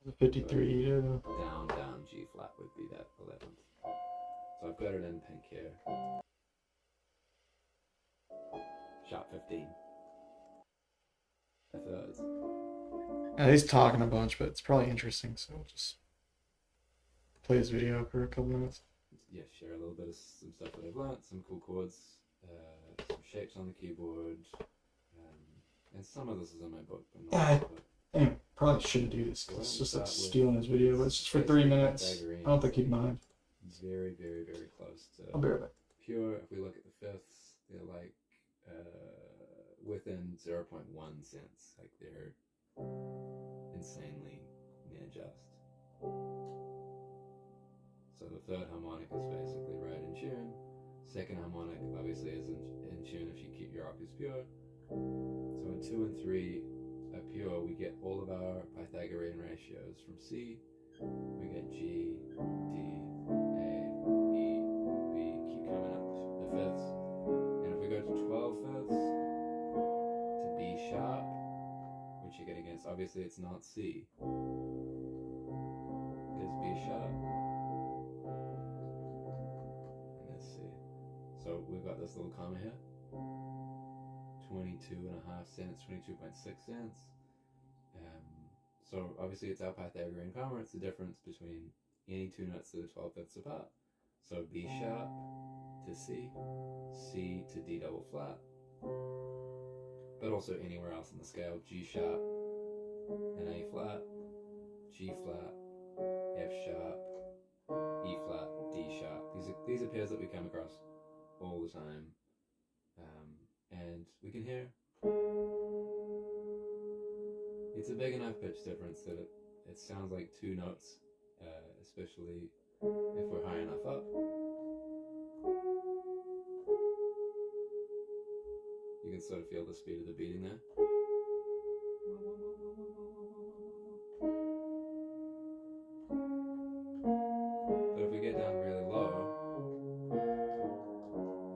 The 53 too. Down, down, G flat would be that 11th. So I've got it in pink here. Sharp 15. A third. Yeah, he's talking a bunch, but it's probably interesting, so we'll just play his video for a couple minutes. Yeah, share a little bit of some stuff that I've learnt, some cool chords, some shapes on the keyboard, and some of this is in my book, but not all of it. Anyway, probably shouldn't do this because it's just like stealing his video, but it's just for 3 minutes. I don't think he'd mind. Very, very, very close to I'll be right back. pure. If we look at the fifths, they're like within 0.1 cents. Like they're insanely near just. So the third harmonic is basically right in tune. Second harmonic obviously is in tune if you keep your octaves pure. So in 2 and 3 are pure, we get all of our Pythagorean ratios from C. We get G, D, A, E, B, keep coming up the fifths. And if we go to 12 fifths, to B sharp, which you get against, obviously it's not C. There's B sharp. And there's C. So we've got this little comma here. 22.5 cents, 22.6 cents. So obviously it's our Pythagorean comma. It's the difference between any two notes that are 12 fifths apart. So B sharp to C, C to D double flat, but also anywhere else in the scale. G sharp and A flat, G flat, F sharp, E flat, D sharp. These are pairs that we come across all the time, and we can hear it's a big enough pitch difference that it sounds like two notes, especially if we're high enough up. You can sort of feel the speed of the beating there. But if we get down really low,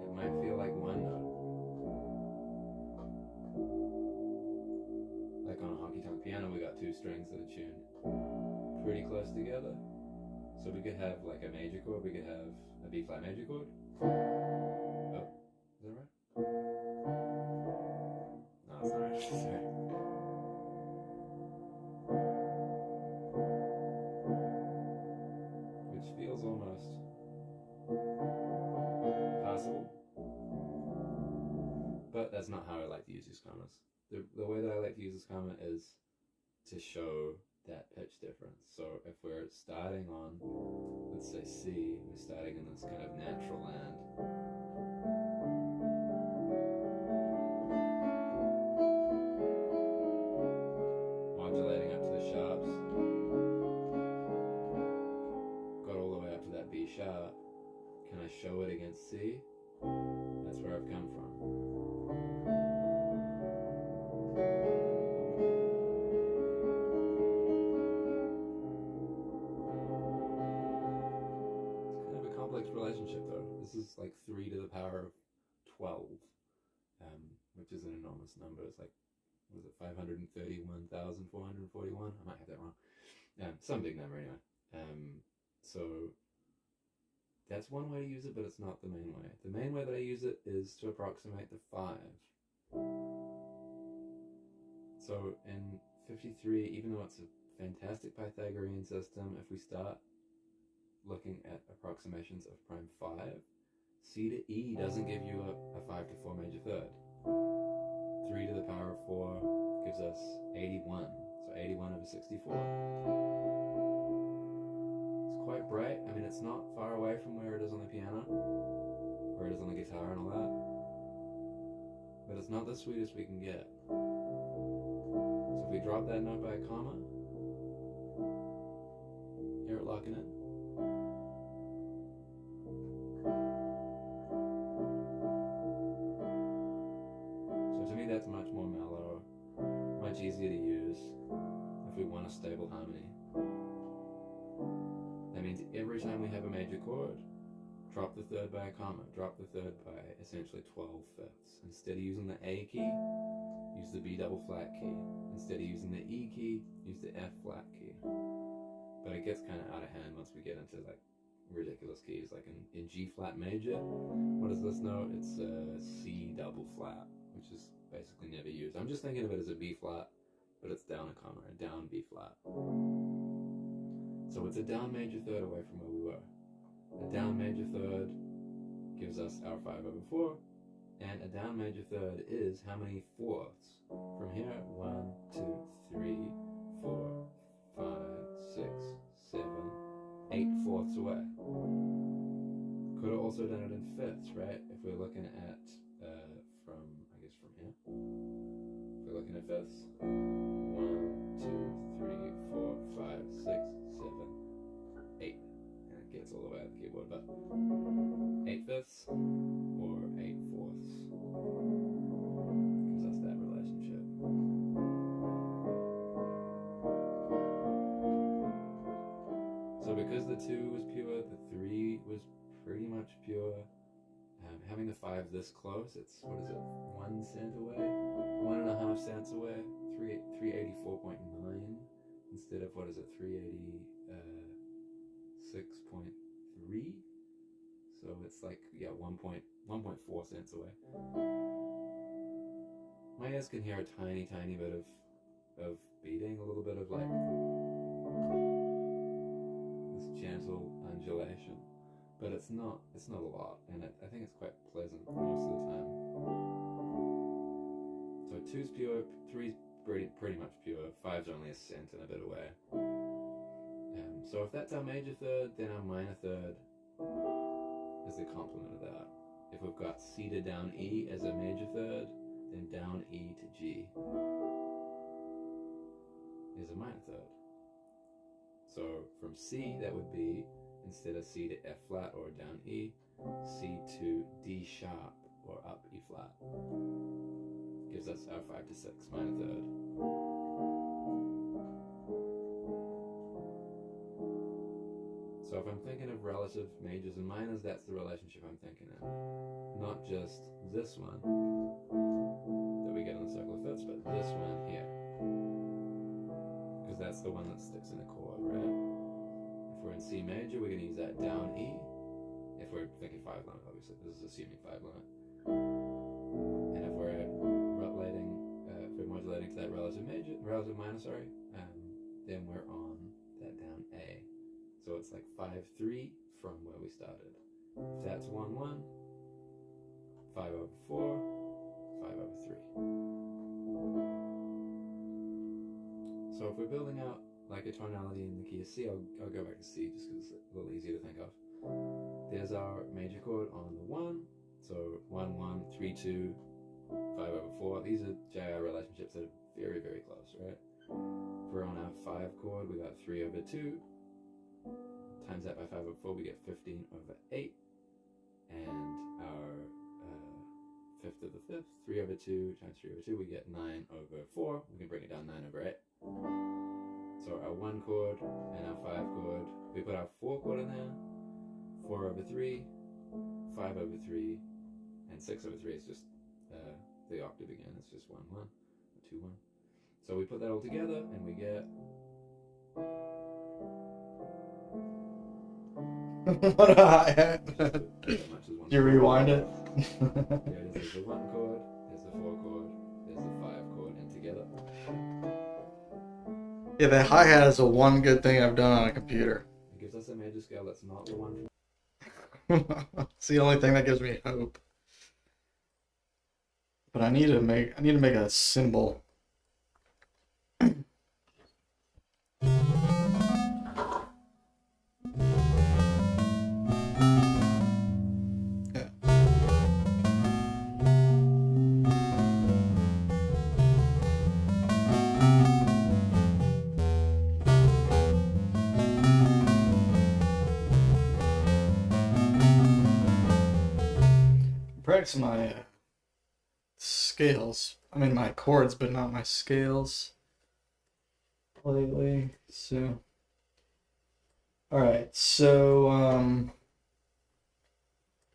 it might feel like one note. Like on a honky-tonk piano, we got two strings that are tuned pretty close together. So we could have like a major chord, we could have a B flat major chord. Oh, is that right? No, that's not right. Sorry. Which feels almost possible. But that's not how I like to use these commas. The way that I like to use this comma is to show that pitch difference. So if we're starting on, let's say C, we're starting in this kind of natural land. Modulating up to the sharps. Got all the way up to that B sharp. Can I show it against C? That's where I've come from. Relationship though. This is like 3 to the power of 12, which is an enormous number. It's like, what is it, 531,441? I might have that wrong. Some big number anyway. So That's one way to use it, but it's not the main way. The main way that I use it is to approximate the 5. So in 53, even though it's a fantastic Pythagorean system, if we start looking at approximations of prime 5, C to E doesn't give you a 5 to 4 major third. 3 to the power of 4 gives us 81. So 81 over 64. It's quite bright. I mean, it's not far away from where it is on the piano, where it is on the guitar and all that. But it's not the sweetest we can get. So if we drop that note by a comma, hear it locking in. So to me that's much more mellow, much easier to use if we want a stable harmony. That means every time we have a major chord, drop the third by a comma, drop the third by essentially 12 fifths. Instead of using the A key, use the B double flat key. Instead of using the E key, use the F flat key. But it gets kind of out of hand once we get into like ridiculous keys, like in G flat major. What is this note? It's a C double flat, which is basically never used. I'm just thinking of it as a B flat, but it's down a comma, a down B flat. So it's a down major third away from where we were. A down major third gives us our 5 over 4, and a down major third is how many fourths? From here, 1, 2, 3, 4, 5, 6, 7, 8 fourths away. Could have also done it in fifths, right? If we're looking at from here. If we're looking at fifths, 1, 2, 3, 4, 5, 6, 7, 8. And it gets all the way out of the keyboard, but 8 fifths or 8 fourths gives us that relationship. So because the 2 was pure, the 3 was pretty much pure. Having the 5 this close, it's, what is it, 1 cent away? 1.5 cents away, 384.9 instead of, what is it, 386.3? So it's like, yeah, 1.4 cents away. My ears can hear a tiny bit of beating, a little bit of like this gentle undulation. But it's not a lot, and I think it's quite pleasant most of the time. So 2's pure, 3's pretty much pure, 5's only a cent and a bit away. So if that's our major third, then our minor third is the complement of that. If we've got C to down E as a major third, then down E to G is a minor third. So from C, that would be, instead of C to F flat or down E, C to D sharp or up E flat. Gives us our 5 to 6 minor third. So if I'm thinking of relative majors and minors, that's the relationship I'm thinking in. Not just this one that we get in the circle of fifths, but this one here. Because that's the one that sticks in a chord, right? If we're in C major, we're going to use that down E. If we're thinking 5 limit, obviously, this is assuming 5 limit. And if we're modulating to that relative minor, then we're on that down A. So it's like 5-3 from where we started. If that's 1-1, 5 over 4, 5 over 3. So if we're building out like a tonality in the key of C, I'll go back to C just because it's a little easier to think of. There's our major chord on the 1, so 1-1, 3-2, 5 over 4. These are JR relationships that are very, very close, right? If we're on our 5 chord, we got 3 over 2. Times that by 5 over 4, we get 15 over 8. And our fifth of the fifth, 3 over 2 times 3 over 2, we get 9 over 4. We can bring it down 9 over 8. So our 1 chord and our 5 chord, we put our 4 chord in there, 4 over 3, 5 over 3, and 6 over 3 is just the octave again. It's just 1-1 or 2-1. So we put that all together and we get What a hi-hat. As much as one You chord. rewind it? Yeah, there's the 1 chord, there's the 4 chord, there's the 5 chord, and together. Yeah, the hi-hat is the one good thing I've done on a computer. It gives us a major scale that's not the one. It's the only thing that gives me hope. But I need to make a symbol. Yeah. Practicing my scales. I mean my chords, but not my scales lately. So, all right. So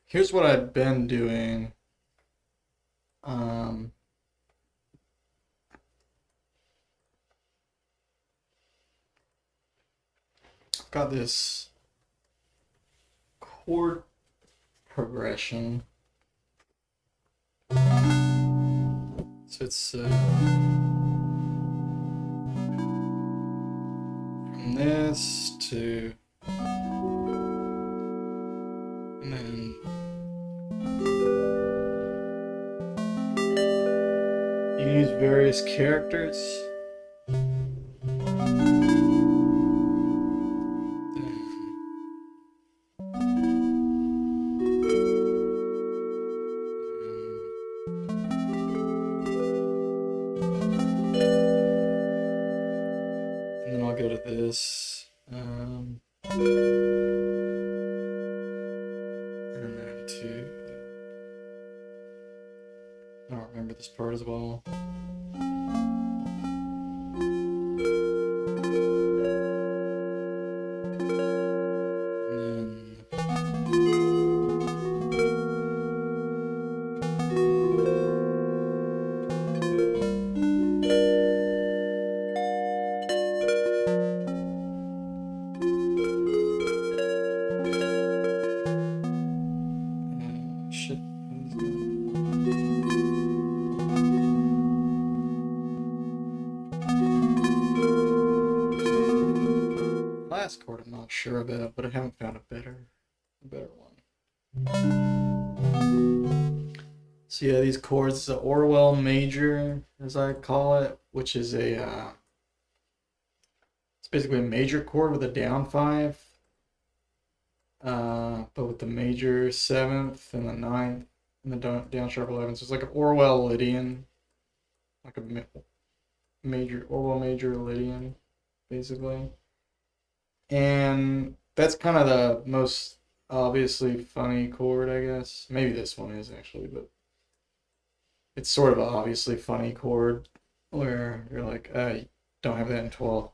here's what I've been doing. Um, I've got this chord progression. So it's from this to, and then you can use various characters. And then I'll go to this. And then to, I don't remember this part as well. Shit. Last chord I'm not sure about, but I haven't found a better one. So yeah, these chords, the Orwell major, as I call it, which is it's basically a major chord with a down 5, but with the major 7th and the 9th and the down sharp 11th. So it's like an Orwell Lydian, like a major Orwell major Lydian, basically. And that's kind of the most obviously funny chord, I guess. Maybe this one is actually, but it's sort of an obviously funny chord where you're like, you don't have that in 12.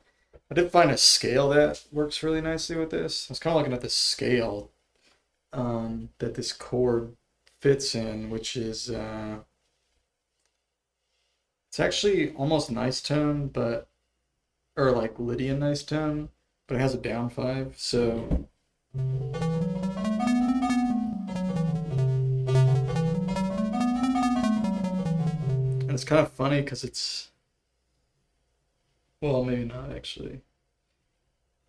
I did find a scale that works really nicely with this. I was kind of looking at the scale that this chord fits in, which is it's actually almost nice tone, but or like Lydian nice tone, but it has a down 5. So and it's kind of funny because it's, well, maybe not actually.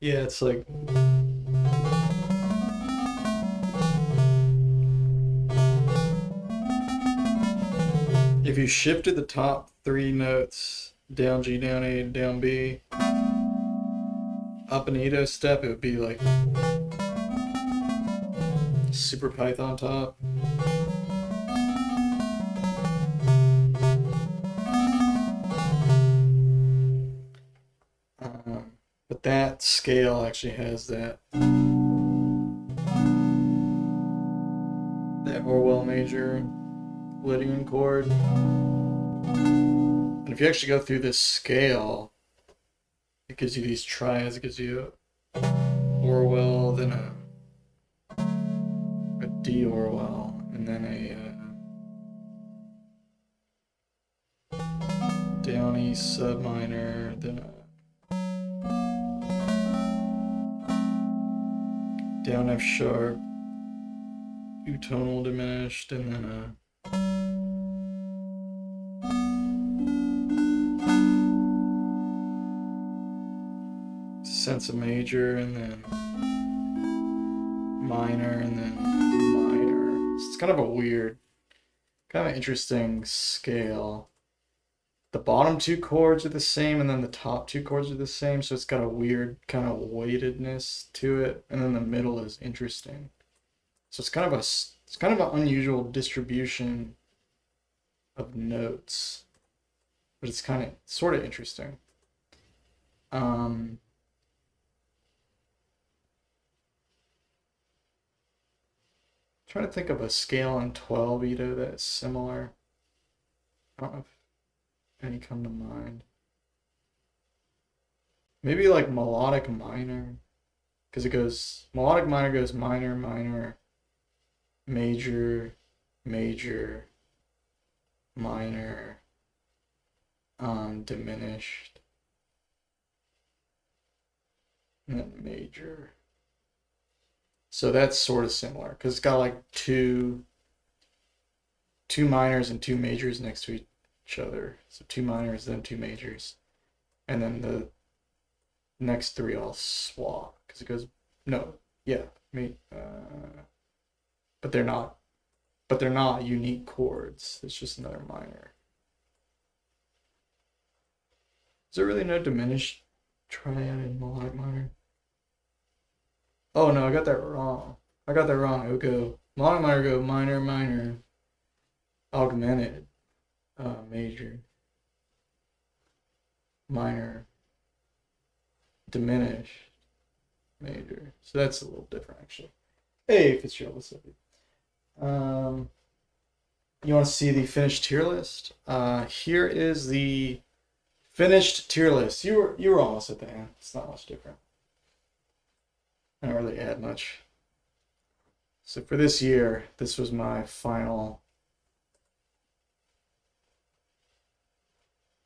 Yeah, it's like, if you shifted the top 3 notes, down G, down A, down B, up an Edo step, it would be like super Python top. But that scale actually has that Orwell major Lydian chord. And if you actually go through this scale, it gives you these triads. It gives you Orwell, then a D Orwell, and then a down E sub minor, then down F sharp, U-tonal diminished, and then a sense of major, and then minor, and then minor. So it's kind of a weird, kind of interesting scale. The bottom two chords are the same, and then the top two chords are the same, so it's got a weird kind of weightedness to it, and then the middle is interesting. So it's kind of an unusual distribution of notes, but it's kind of sort of interesting. Trying to think of a scale in 12 Ito that's similar. I don't know if any come to mind. Maybe like melodic minor, because it goes melodic minor goes minor, minor, major, major, minor, diminished, and then major. So that's sort of similar because it's got like two minors and two majors next to each other. So two minors, then two majors, and then the next three all swap because it goes no, yeah, but they're not. But they're not unique chords. It's just another minor. Is there really no diminished triad in melodic minor? Oh no, I got that wrong. It would go melodic minor, go minor, minor, augmented, major, minor, diminished, major. So that's a little different actually. Hey Fitzgerald, what's up? You want to see the finished tier list? Here is the finished tier list. You were almost at the end. It's not much different. I don't really add much. So for this year, this was my final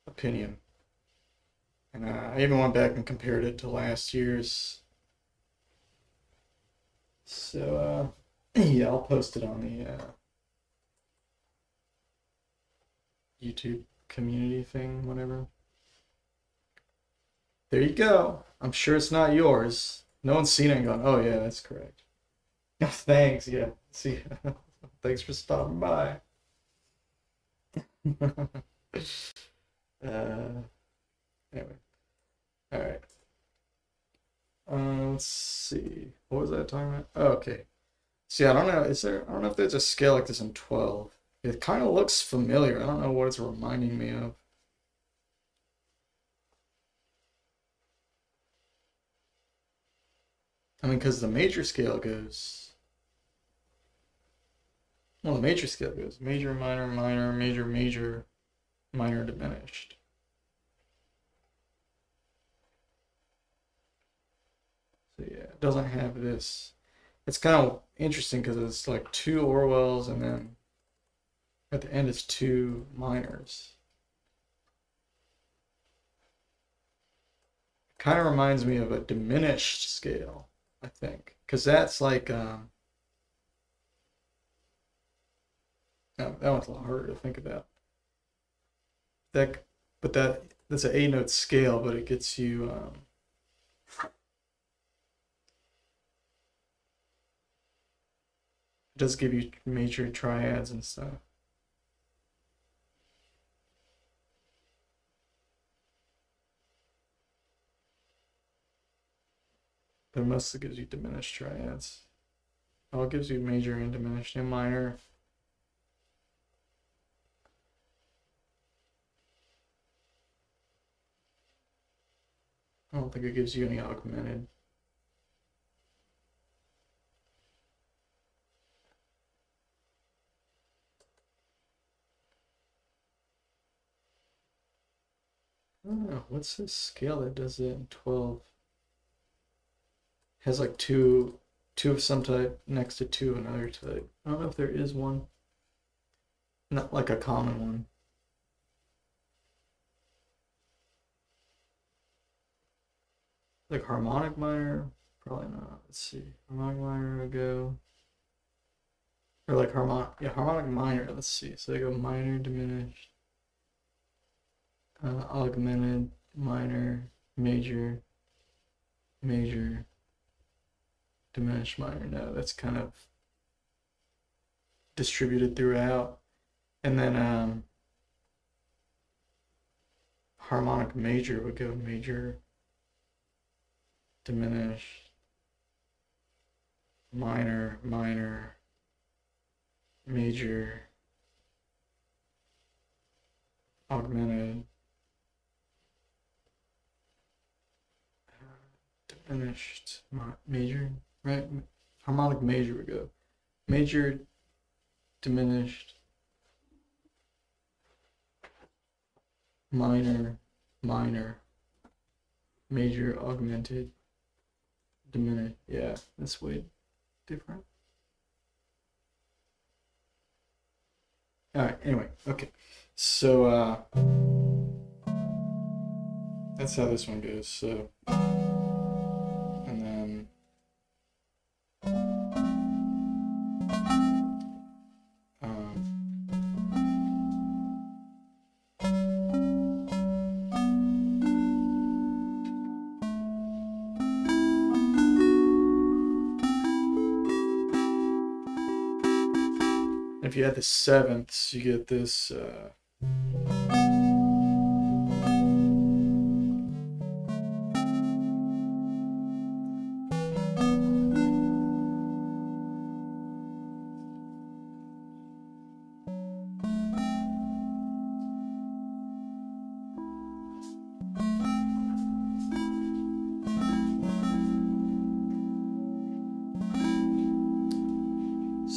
opinion. And I even went back and compared it to last year's. So yeah, I'll post it on the YouTube community thing, whatever. There you go. I'm sure it's not yours. No one's seen it and gone, oh yeah, that's correct. Thanks, yeah. See, thanks for stopping by. Anyway, all right. Let's see. What was that talking about? Oh, okay. See, I don't know. I don't know if there's a scale like this in 12. It kind of looks familiar. I don't know what it's reminding me of. I mean, because the major scale goes. Well, the major scale goes major, minor, minor, major, major, minor, diminished. So yeah, it doesn't have this. It's kind of interesting because it's like two Orwells and then at the end it's two minors. Kind of reminds me of a diminished scale, I think, because that's like that one's a lot harder to think about. That's an A-note scale, but it gets you it does give you major triads and stuff. But it mostly gives you diminished triads. Oh, it gives you major and diminished and minor. I don't think it gives you any augmented. I don't know. What's this scale that does it in 12? Has like two of some type next to two of another type. I don't know if there is one. Not like a common one. Like harmonic minor, Probably not. Let's see. Harmonic minor would go. Or like harmonic minor. Let's see. So they go minor, diminished, augmented, minor, major, major, diminished minor. No, that's kind of distributed throughout. And then harmonic major would go major, diminished, minor, minor, major, augmented, diminished, major, right? Harmonic major would go major, diminished, minor, minor, major, augmented, diminished. Yeah, that's way different. All right, anyway, okay. So that's how this one goes. So and then if you add the sevenths, you get this.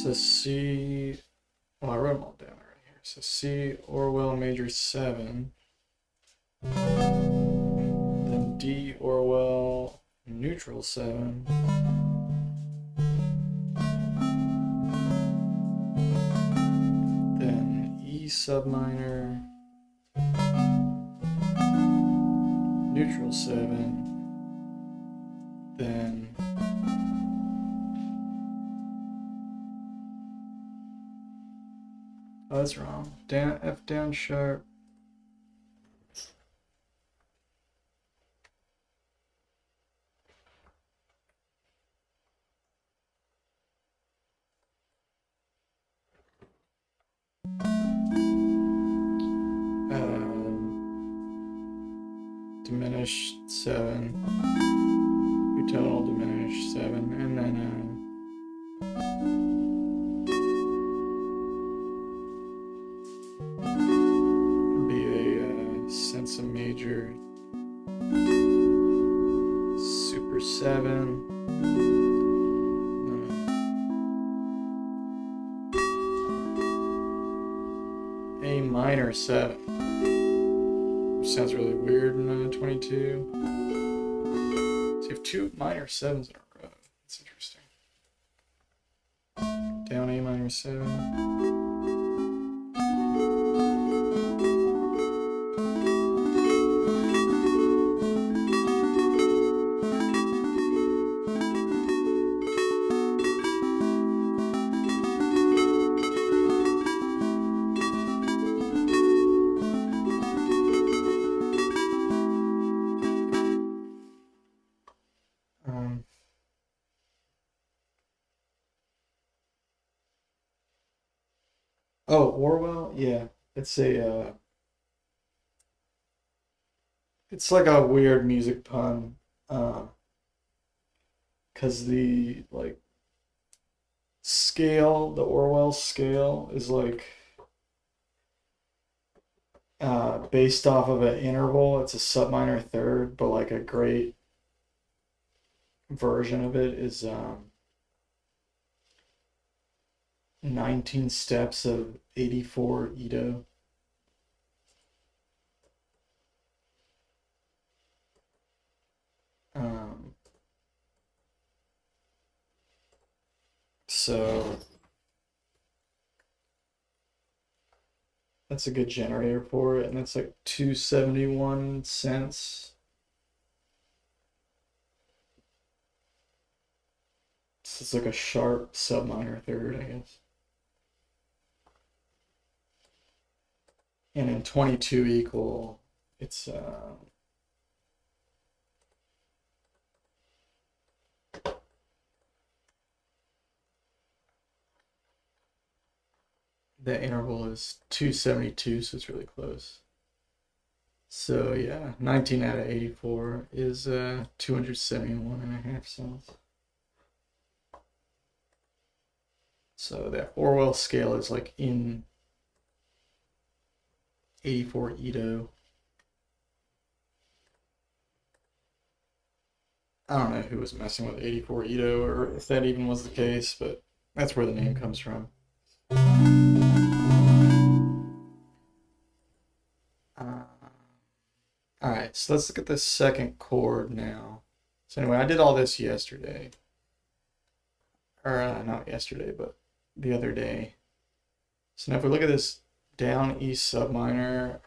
So C. Well, I wrote them all down right here. So C, Orwell major 7. Then D, Orwell neutral 7. Then E subminor, neutral 7. Then oh, that's wrong. F down sharp. Diminished 7. Tonal diminished 7. And then sense a major super 7, A minor 7, which sounds really weird in 22. So you have 2 minor 7s in a row. That's interesting. Down A minor 7. Oh, Orwell? Yeah. It's a it's like a weird music pun. Cause the like scale, the Orwell scale is like based off of an interval. It's a subminor third, but like a great version of it is 19 steps of 84 Ito. So that's a good generator for it, and that's like 271 cents. So it's like a sharp sub minor third, I guess. And in 22 equal, it's the interval is 272, so it's really close. So yeah, 19 out of 84 is 271.5 sounds. So that Orwell scale is like in 84 Edo. I don't know who was messing with 84 Edo or if that even was the case, but that's where the name comes from. All right, so let's look at the second chord now. So anyway, I did all this yesterday. Or not yesterday, but the other day. So now if we look at this down E sub minor,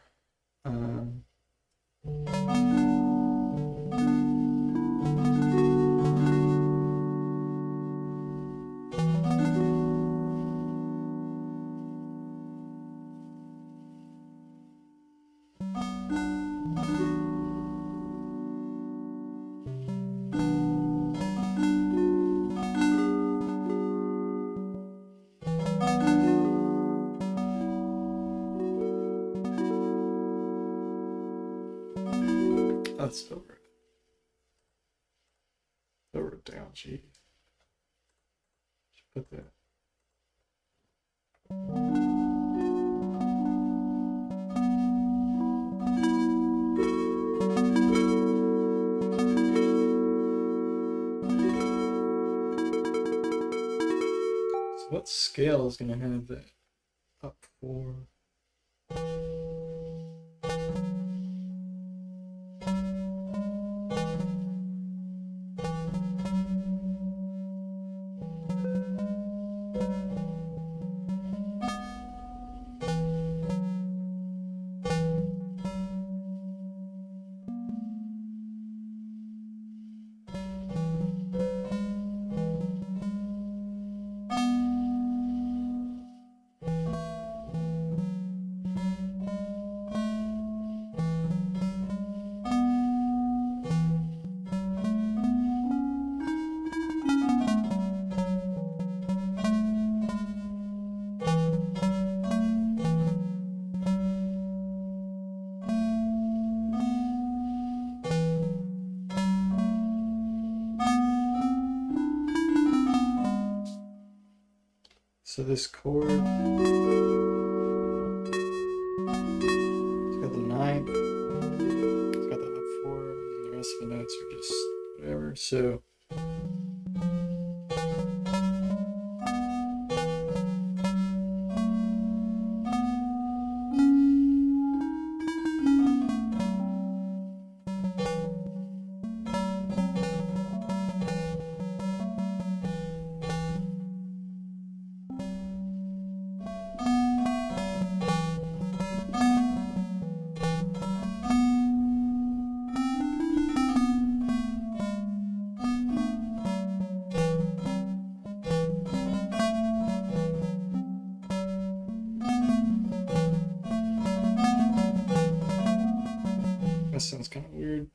that's over down G. Should put that. So what scale is going to have that up 4? So this chord, it's got the 9th, it's got the up 4, and the rest of the notes are just whatever. So that sounds kind of weird.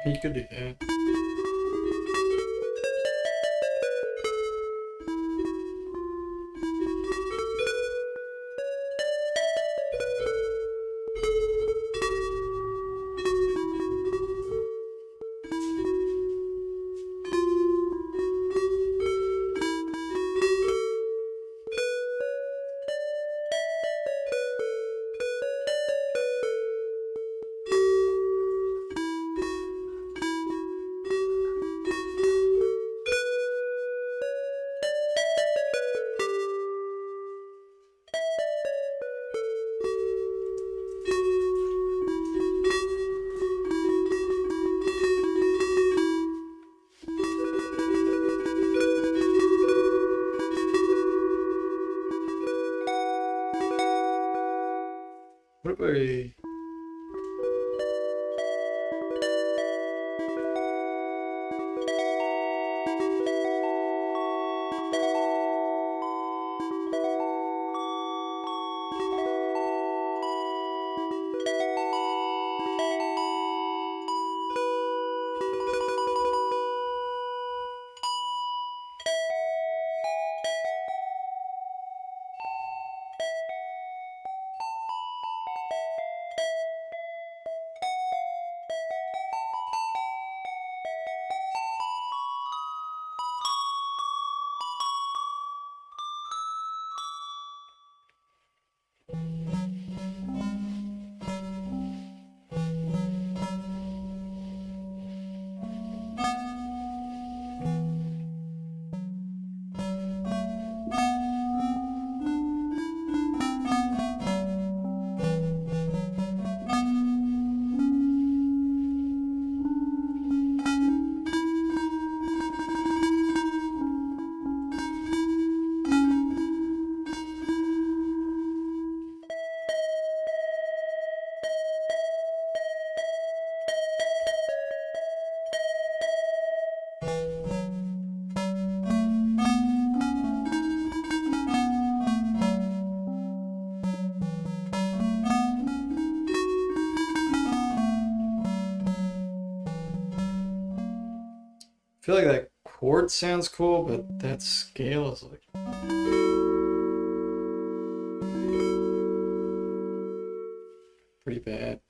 You could do that. What about a... I feel like that chord sounds cool, but that scale is like pretty bad.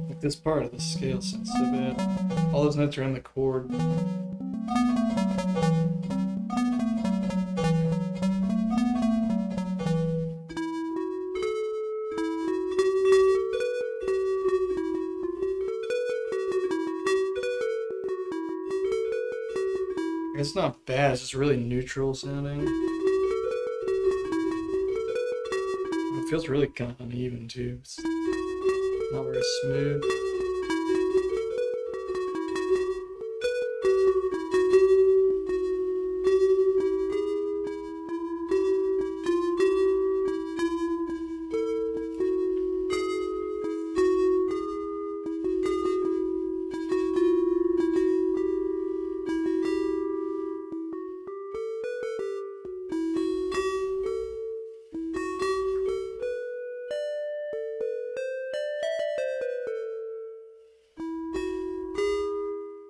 Like this part of the scale sounds so bad. All those notes are in the chord. It's not bad, it's just really neutral sounding. It feels really kind of uneven too. It's not very smooth.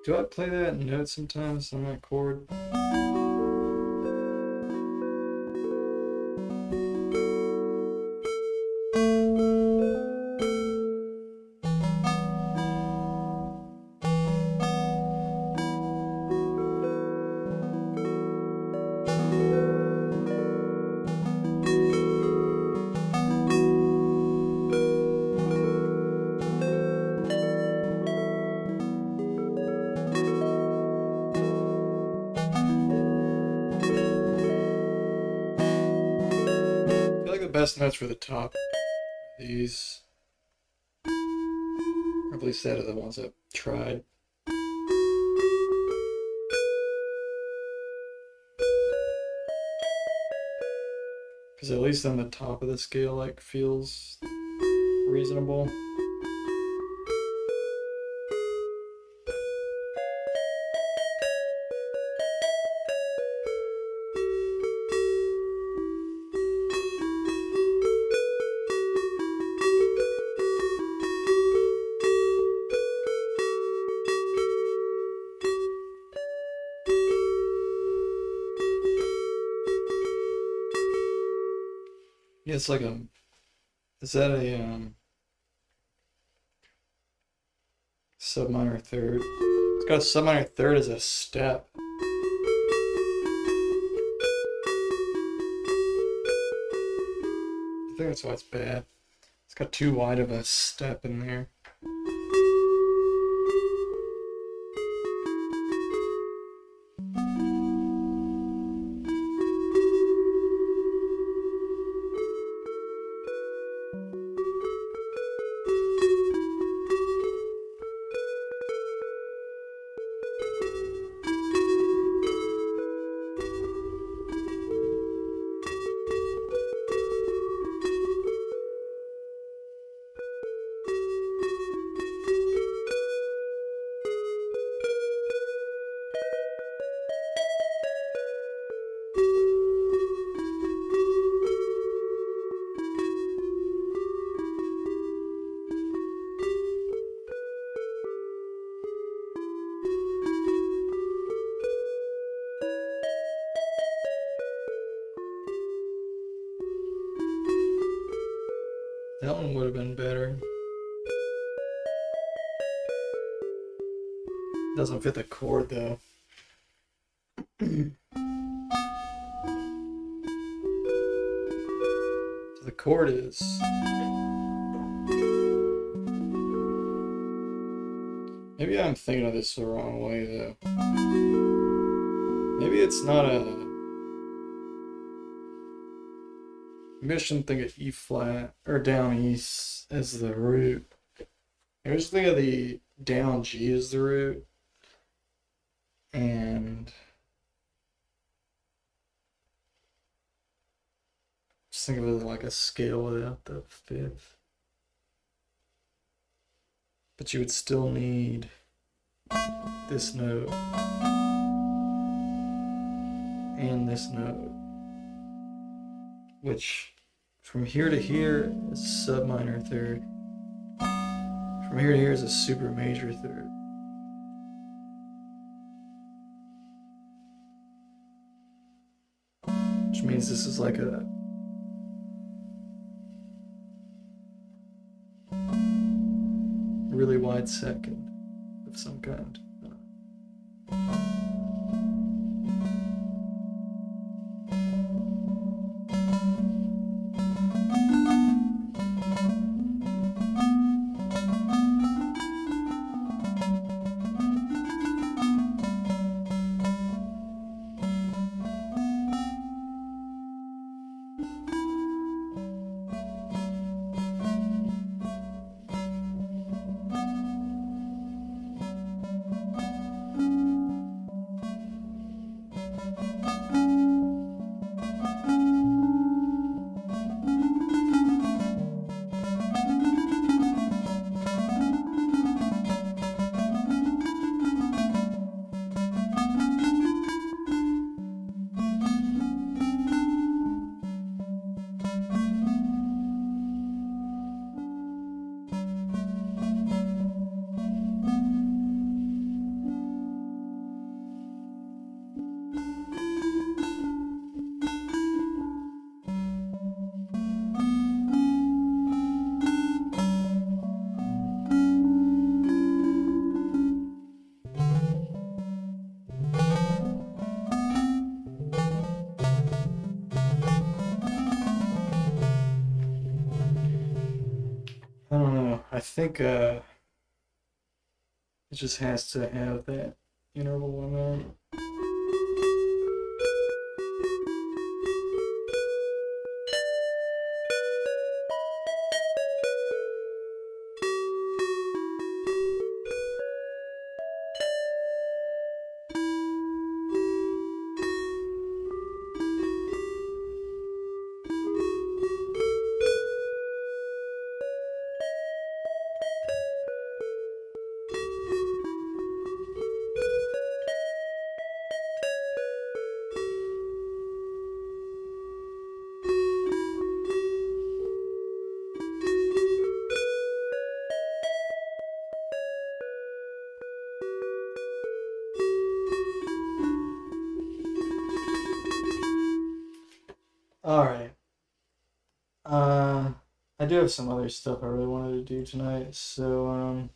Do I play that note sometimes on that chord? I feel like the best notes for the top are these. Or at least that are the ones I've tried. Because at least on the top of the scale, like, feels reasonable. Yeah, it's like a... Is that a sub minor third? It's got a sub minor third as a step. I think that's why it's bad. It's got too wide of a step in there. That one would have been better. Doesn't fit the chord though. So the chord is. Maybe I'm thinking of this the wrong way though. Maybe it's not a. Maybe I shouldn't think of E flat or down E as the root. I just think of the down G as the root. And just think of it like a scale without the fifth. But you would still need this note and this note, which from here to here is a sub minor third. From here to here is a super major third. Which means this is like a really wide second of some kind. I don't know. I think it just has to have that interval in there. All right. I do have some other stuff I really wanted to do tonight, so I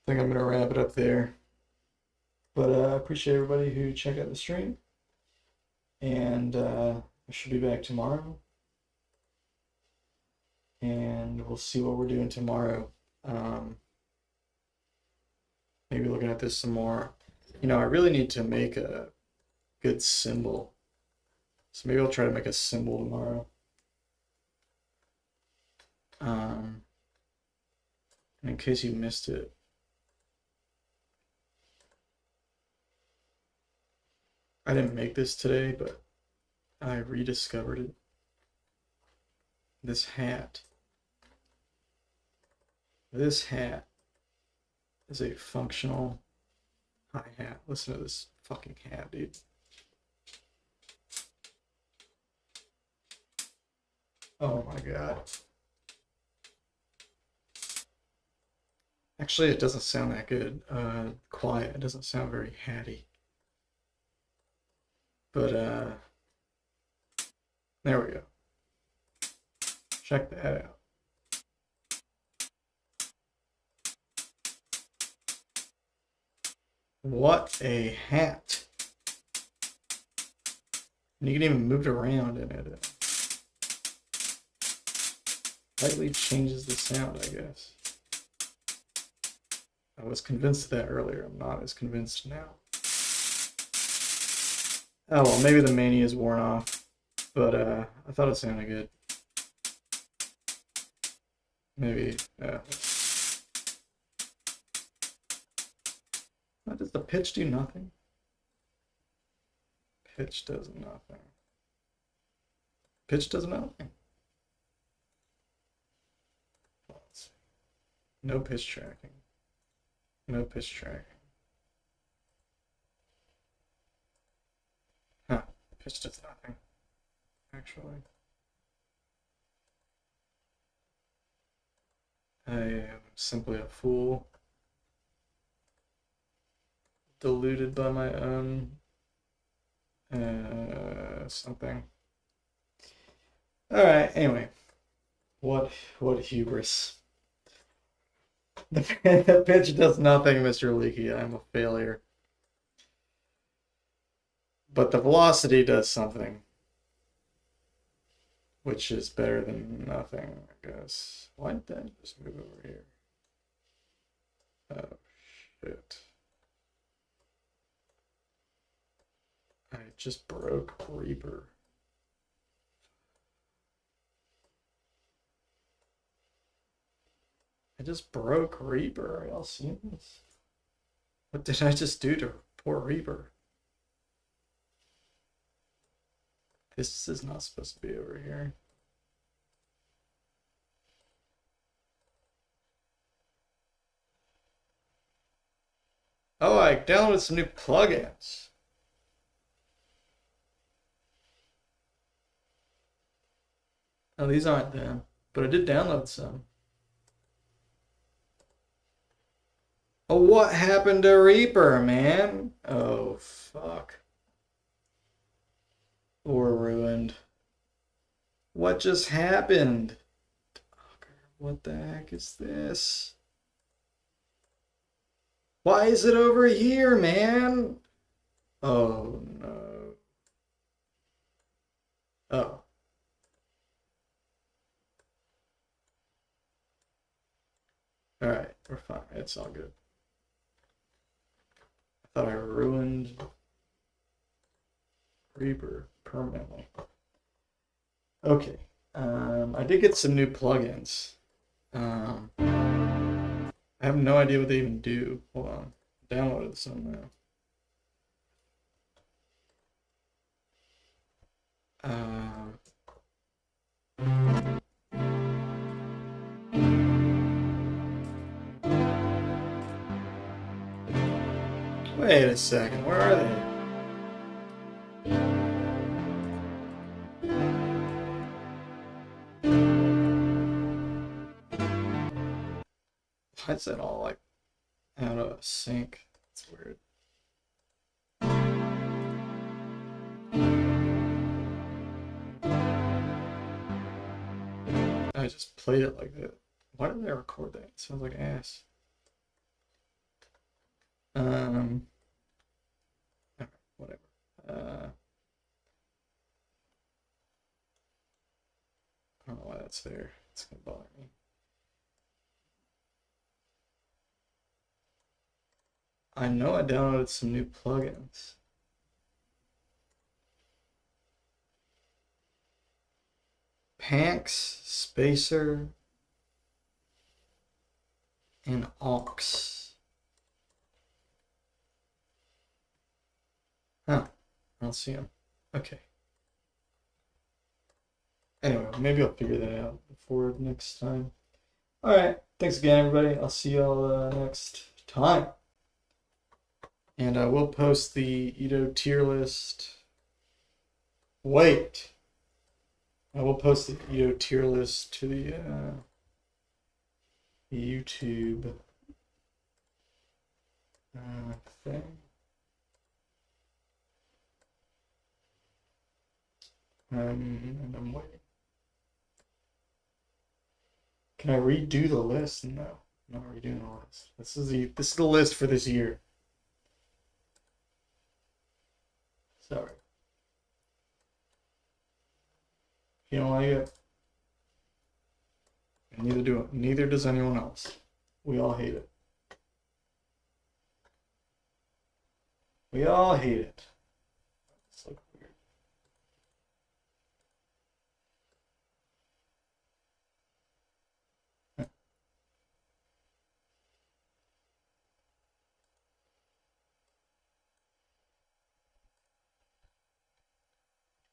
think I'm gonna wrap it up there. But I appreciate everybody who checked out the stream, and I should be back tomorrow, and we'll see what we're doing tomorrow. Maybe looking at this some more. You know, I really need to make a good symbol, so maybe I'll try to make a symbol tomorrow. In case you missed it, I didn't make this today, but I rediscovered it. This hat. This hat is a functional hi-hat. Listen to this fucking hat, dude. Oh my god. Actually, it doesn't sound that good. Quiet. It doesn't sound very hatty. But, there we go. check that out. What a hat. And you can even move it around in it. Slightly changes the sound, I guess. I was convinced of that earlier. I'm not as convinced now. Oh well, maybe the mania is worn off, but I thought it sounded good. Maybe. Does the pitch do nothing? Pitch does nothing. Pitch does nothing. Let's see. No pitch tracking. No pitch tracking. Huh. Pitch does nothing. Actually. I am simply a fool. Deluded by my own something. All right. Anyway, what hubris? The pitch does nothing, Mr. Leaky. I'm a failure. But the velocity does something, which is better than nothing, I guess. Why did that just move over here? Oh shit. I just broke Reaper. I just broke Reaper. Are y'all seeing this? What did I just do to poor Reaper? This is not supposed to be over here. Oh, I downloaded some new plugins. Oh, these aren't them, but I did download some. Oh, what happened to Reaper, man? Oh, fuck. We're ruined. What just happened? What the heck is this? Why is it over here, man? Oh, no. Oh. Alright, we're fine. It's all good. I thought I ruined Reaper permanently. Okay. I did get some new plugins. I have no idea what they even do. Hold on. Downloaded some now. Wait a second, where are they? Why is that all like out of sync? It's weird. I just played it like that. Why did I record that? It sounds like ass. Whatever. I don't know why that's there. It's gonna bother me. I know I downloaded some new plugins. Panx, Spacer, and Aux. Huh. I don't see them. Okay. Anyway, maybe I'll figure that out before next time. Alright. Thanks again, everybody. I'll see y'all next time. And I will post the Ito tier list. Wait. I will post the Ito tier list to the YouTube thing. And I'm waiting. Can I redo the list? No, I'm not redoing the list. This is the list for this year. Sorry. If you don't like it, neither does anyone else. We all hate it. We all hate it. It's like weird.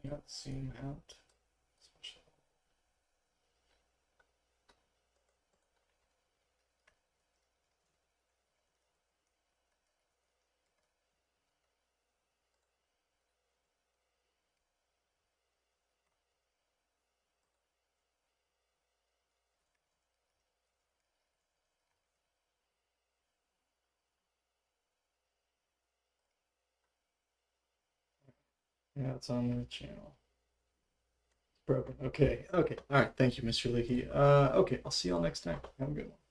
Yeah, zoom out. Yeah, it's on the channel. Broken. Okay. Okay. All right. Thank you, Mr. Leakey. Okay. I'll see y'all next time. Have a good one.